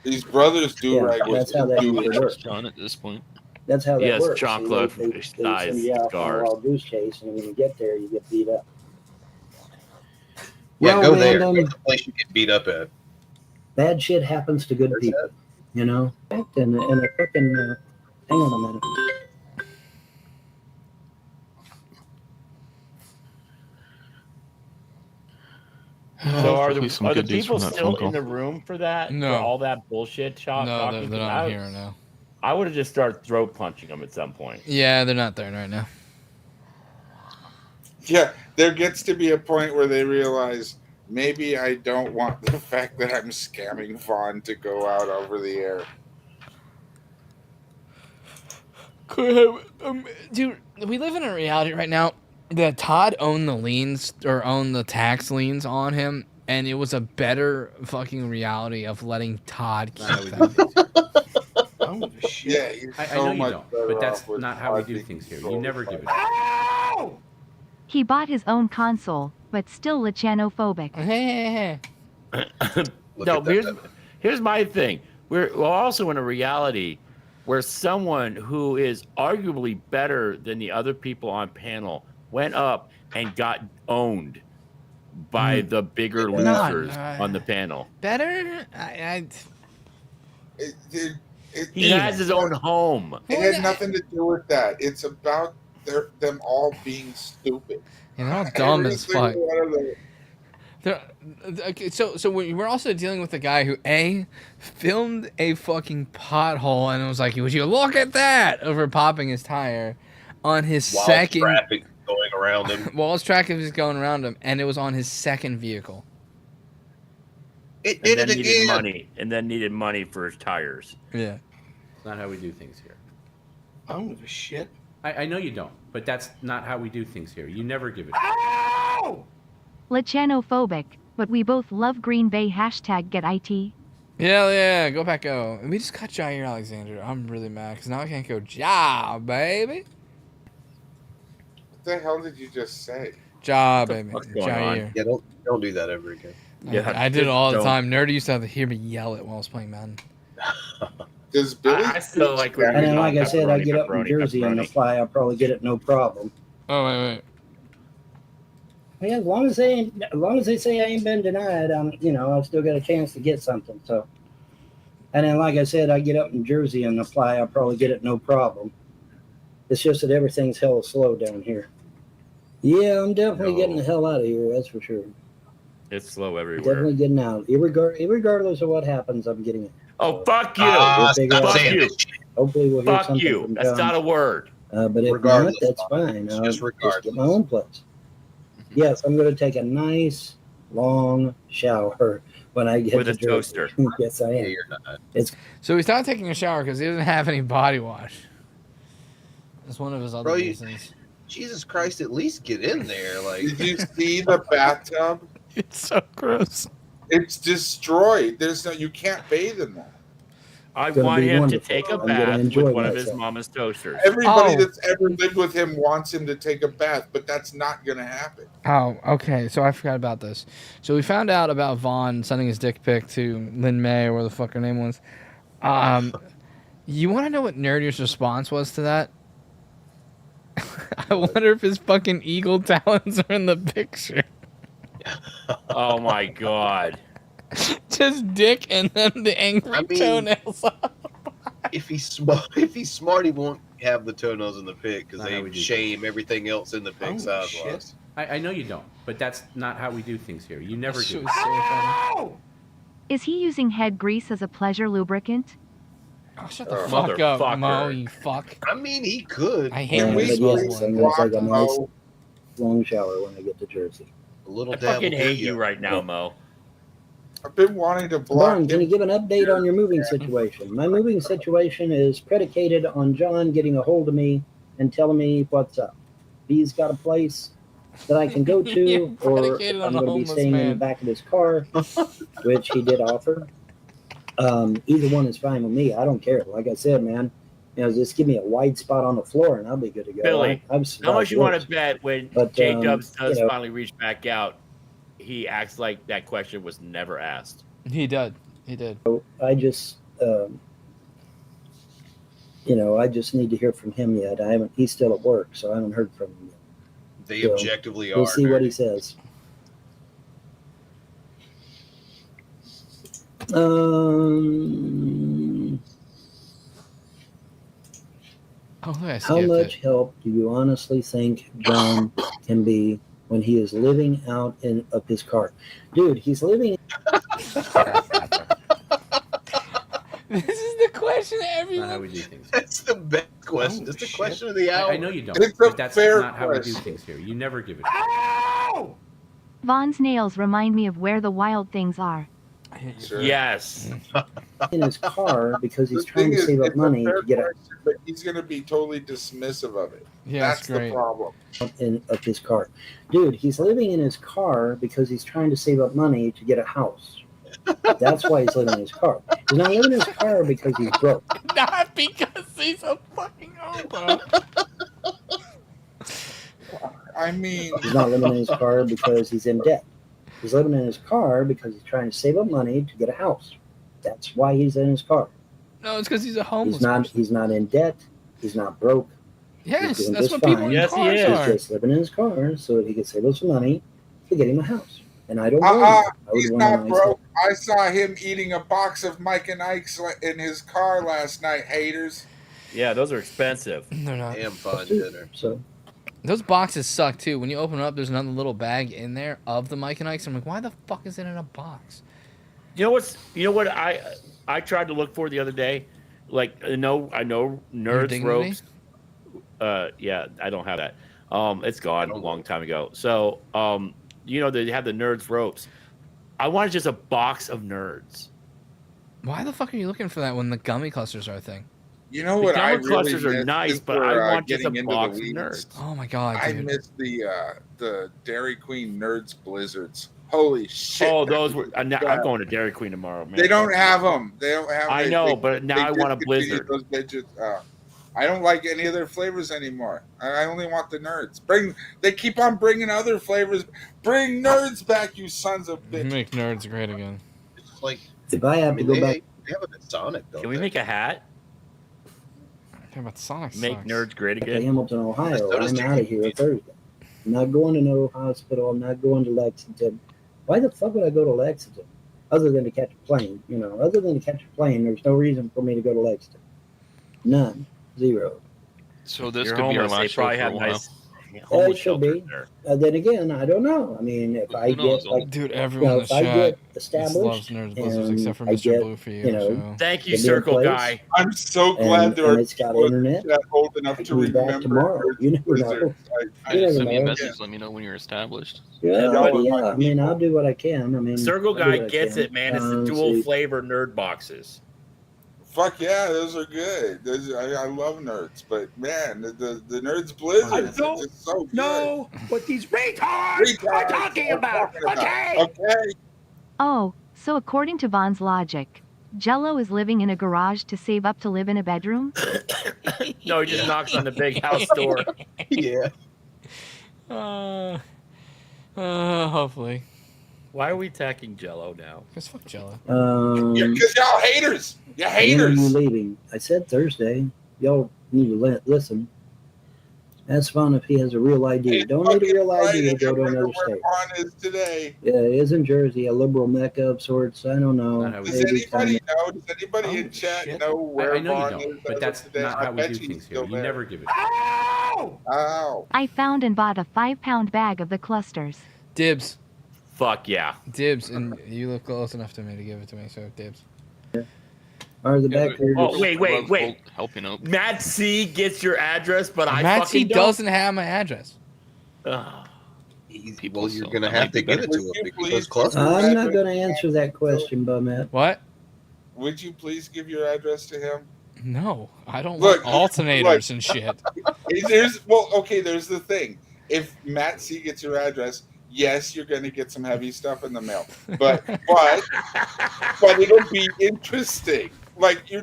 These brothers do Yeah, rag that's how that do usually works. John at this point. That's how that Yes, works. chocolate They size send you out on a scars. wild goose chase, and when you get there, you get beat up. Yeah, Well, go there. man, Go to the place you get beat up at. Bad shit happens to good people, you know. And a fucking hang on a minute. So are Hopefully the, some are the good news people from that still phone call. in the room for that? No. For all that bullshit talk? No, talking? they're not here now. I would have just started throat punching them at some point. Yeah, they're not there right now. Yeah, there gets to be a point where they realize maybe I don't want the fact that I'm scamming Vaughn to go out over the air. Dude, we live in a reality right now that Todd owned the liens or owned the tax liens on him, and it was a better fucking reality of letting Todd keep them. I don't give a shit. Yeah, he's I so know you much don't, better but that's off with not how we Todd do being things here. You controlled never by give it. Ow! He bought his own console, but still Lichanophobic. Look No, at that. but here's my thing. We're also in a reality where someone who is arguably better than the other people on panel went up and got owned by the bigger Not, losers on the panel. Better? He has his own home. It had nothing to do with that. It's about them all being stupid. They're all dumb Every as single fuck. one of them. Okay, so we're also dealing with a guy who filmed a fucking pothole and it was like, would you look at that, over popping his tire on his While second traffic going around him. while his traffic was going around him, and it was on his second vehicle. It did it again. Money, and then needed money for his tires. Yeah. It's not how we do things here. I don't give a shit. I know you don't, but that's not how we do things here. You never give a shit. Ow! Lachanophobic, but we both love Green Bay. #GetIT. Yeah, go back, go. We just cut Jair Alexander. I'm really mad because now I can't go job, baby. What the hell did you just say? Job, baby. Jair. Yeah, don't do that ever again. Yeah, I did it all the time. Nerdy used to have to hear me yell it while I was playing Madden. Does Billy? I still like. And then, like I said, I get up in Jersey on the fly. I'll probably get it no problem. Oh wait. Yeah, as long as they say I ain't been denied, I've still got a chance to get something. So, and then, like I said, I get up in Jersey and apply. I'll probably get it no problem. It's just that everything's hella slow down here. Yeah, I'm definitely getting the hell out of here. That's for sure. It's slow everywhere. Definitely getting out. Irregardless of what happens, I'm getting it. Oh, fuck you! Fuck you! Hopefully, we'll hear Fuck something you! from That's John. not a word. But if not, that's fine. I'll just get my own place. Yes, I'm going to take a nice long shower when I get with to a Jersey. toaster. Yes, I am. Yeah, you're not. So he's not taking a shower because he doesn't have any body wash. That's one of his other Bro, reasons. Jesus Christ, at least get in there. Like, Did you see the bathtub? It's so gross. It's destroyed. You can't bathe in that. I Gonna want be him wonderful. to take a I'm gonna bath enjoy with one of his myself. mama's toasters. Everybody that's ever lived with him wants him to take a bath, but that's not going to happen. Oh, okay. So I forgot about this. So we found out about Vaughn sending his dick pic to Lin May, or where the fuck her name was. You want to know what Nerdy's response was to that? I wonder if his fucking eagle talons are in the picture. Oh my god. Just dick and then the angry toenails. if he's smart, he won't have the toenails in the pic because they shame everything else in the pic size-wise. I know you don't, but that's not how we do things here. You never do. Is he using head grease as a pleasure lubricant? Oh, shut the fuck up, Mo, you fuck. I mean, he could. I hate But yes, I'm going to take a nice Mo. long shower when I get to Jersey. A little I fucking hate you right now, Mo. I've been wanting to block Bran, can you him. give an update on your moving situation? My moving situation is predicated on John getting a hold of me and telling me what's up. He's got a place that I can go to, or Predicated on I'm a going to be homeless staying in the man. back of his car, which he did offer. Either one is fine with me. I don't care. Like I said, man, just give me a wide spot on the floor and I'll be good to go. Billy, I've how much you want worse. to bet when But, J-Dubs does you know. finally reach back out, he acts like that question was never asked? He did. I just, I just need to hear from him yet. I haven't. He's still at work, so I haven't heard from him yet. They So, objectively We'll are. see what he says. How much help do you honestly think John can be when he is living out of his car? Dude, he's living. This is the question everyone. Not how we do things. That's the best question. It's the question of the hour. I know you don't, It's a but that's fair not how we do question. things here. You never give it. Vaughn's nails remind me of where the wild things are. Sure. Yes. in his car because he's The trying thing to is, save up it's a money fair to get question, but he's going to be totally dismissive of it. Yeah, That's that's great. the problem. of his car. Dude, he's living in his car because he's trying to save up money to get a house. That's why he's living in his car. He's not living in his car because he's broke. Not because he's a fucking homo. I mean, He's not living in his car because he's in debt. He's living in his car because he's trying to save up money to get a house. That's why he's in his car. No, it's because he's a homeless He's not. person. He's not in debt. He's not broke. Yes, He's doing that's just what people fine. in Yes, he cars is. He's are. just living in his car so that he can save up some money to get him a house. And I don't blame him. I would He's want a not nice broke. I saw him eating a box of Mike and Ike's in his car last night, haters. Yeah, those are expensive. They're not. Damn fine dinner. So Those boxes suck too. When you open it up, there's another little bag in there of the Mike and Ike's. I'm like, why the fuck is it in a box? You know what I tried to look for the other day? Like I know Nerds dignity? ropes. Yeah, I don't have that. It's gone a long time ago. So they have the Nerds ropes. I wanted just a box of Nerds. Why the fuck are you looking for that when the gummy clusters are a thing? You know The what? gummy I really clusters are miss nice, is but for, I want just a getting into the box of weeds. Nerds. Oh my god, I dude. miss the Dairy Queen Nerds Blizzards. Holy shit! Oh, those were. I'm going to Dairy Queen tomorrow, man. They don't have them. They don't have. I know, but now I want a Blizzard. Those bitches. I don't like any of their flavors anymore. I only want the Nerds. They keep on bringing other flavors. Bring Nerds back, you sons of bitches. Make Nerds great again. It's like if I have to go back, they have it at Sonic though. Can we make a hat? How about Sonic? Make Nerds great to again. Hamilton, Ohio, So does I'm out of here Thursday. I'm not going to no hospital. I'm not going to Lexington. Why the fuck would I go to Lexington? Other than to catch a plane, other than to catch a plane, there's no reason for me to go to Lexington. None. Zero. So this You're could be our homeless. They last show probably for a have while. nice It homeless should be. shelters there. Then again, I don't know. I mean, if I knows? get like, Dude, everyone in if the I chat get just established, loves Nerds Blizzards and except for I Mr. get, Blue for you. So. Thank you, to be in Circle place, Guy. I'm so glad there and are it's got people internet, that old enough I to can be back remember tomorrow. Nerds You never know. Blizzards. I You never Send me a know. message. Let me know when you're established. Yeah, but- yeah. I mean, I'll do what I can. I mean, Circle I'll do Guy what I gets can. it, man. It's the dual flavor Nerd boxes. Fuck yeah, those are good. I love Nerds, but man, the Nerds Blizzards I are don't just so good. know what these retards are talking about. Okay. Okay. Oh, so according to Von's logic, Jello is living in a garage to save up to live in a bedroom? No, he just knocks on the big house door. Yeah. Hopefully. Why are we attacking Jello now? Because fuck Jello. Because y'all haters. You When are haters. you leaving? I said Thursday. Y'all need to listen. Ask Vaughn if he has a real ID. Don't need a real ID to go to another state. Vaughn is today. Yeah, isn't Jersey a liberal mecca of sorts? I don't know. Not how we Does do Maybe anybody kind know? Does anybody in chat know where I know you Vaughn don't, is? but as of that's today? not I how we bet do you he's things here. still You there. never give it. Ow. I found and bought a 5-pound bag of the clusters. Dibs. Fuck yeah. Dibs, and you look close enough to me to give it to me, so dibs. Or the back there. Oh, wait. Helping out. Matt C gets your address, but I Matt fucking C don't. doesn't have my address. Ugh. Well, you're gonna have to give it to him because those clusters. I'm not going to answer that question, Bumette. What? Would you please give your address to him? No, I don't Look, want alternators and shit. There's the thing. If Matt C gets your address, yes, you're going to get some heavy stuff in the mail, but it'll be interesting. Like he's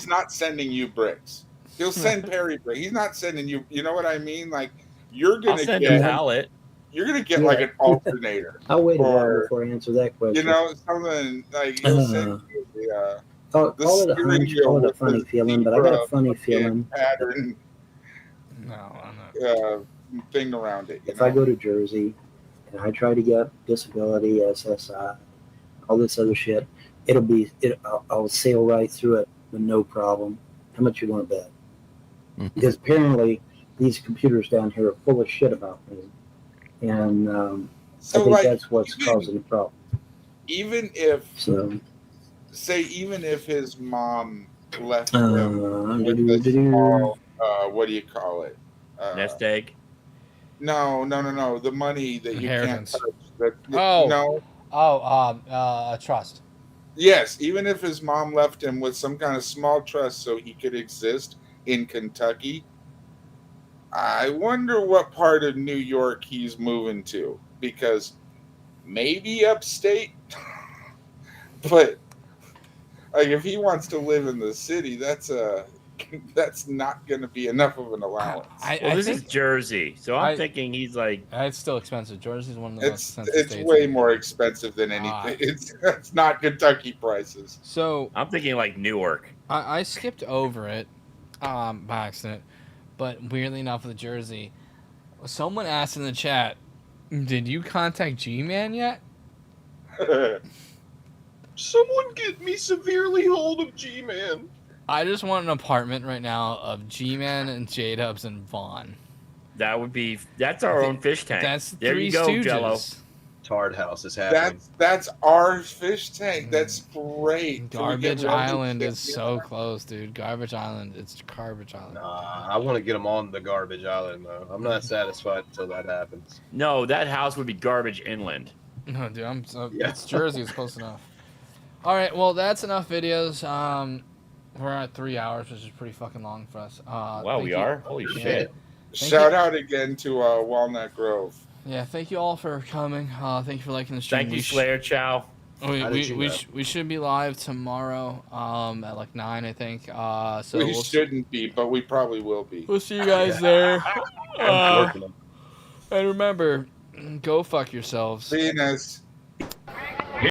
not sending you bricks. He'll send Perry bricks. He's not sending you. You know what I mean? Like you're I'll gonna send get a pallet. You're gonna get like an alternator. I'll wait a while or, before I answer that question. You know, something like he'll send you the Call it a steering hunch, wheel call it a with funny the feeling, but I got a zebra funny fucking feeling. pattern No, I'm not. thing around it. If I go to Jersey and I try to get disability, SSI, all this other shit, I'll sail right through it with no problem. How much you want to bet? Because apparently these computers down here are full of shit about me, and I think that's what's causing the problem. Even if So, even if his mom left him with a small, what do you call it? Nest egg. No. The money that you can't Inheritance. touch. A trust. Yes, even if his mom left him with some kind of small trust so he could exist in Kentucky, I wonder what part of New York he's moving to, because maybe upstate, but like if he wants to live in the city, that's not going to be enough of an allowance. This is Jersey, so I'm thinking he's like. It's still expensive. Jersey's one of the most expensive It's states. way more expensive than anything. It's not Kentucky prices. So I'm thinking like Newark. I skipped over it by accident, but weirdly enough, with Jersey, someone asked in the chat, Did you contact G-Man yet? Someone get me severely hold of G-Man. I just want an apartment right now of G-Man and J-Dubs and Vaughn. That's our own fish tank. That's there Three you go, Stooges. Jello. Tard House is happening. That's our fish tank. That's great. Can we get Garbage rid of Island it? is so close, dude. Garbage Island. It's Garbage Island. Nah, I want to get them on the Garbage Island, though. I'm not satisfied until that happens. No, that house would be Garbage Inland. No, dude, it's Jersey. It's close enough. All right, well, that's enough videos. We're at 3 hours, which is pretty fucking long for us. Wow, we are? Holy shit. Shout out again to Walnut Grove. Yeah, thank you all for coming. Thank you for liking the stream. Thank you, Slayer. Ciao. We should be live tomorrow at like 9, I think. So we shouldn't be, but we probably will be. We'll see you guys there. And remember, go fuck yourselves. Venus.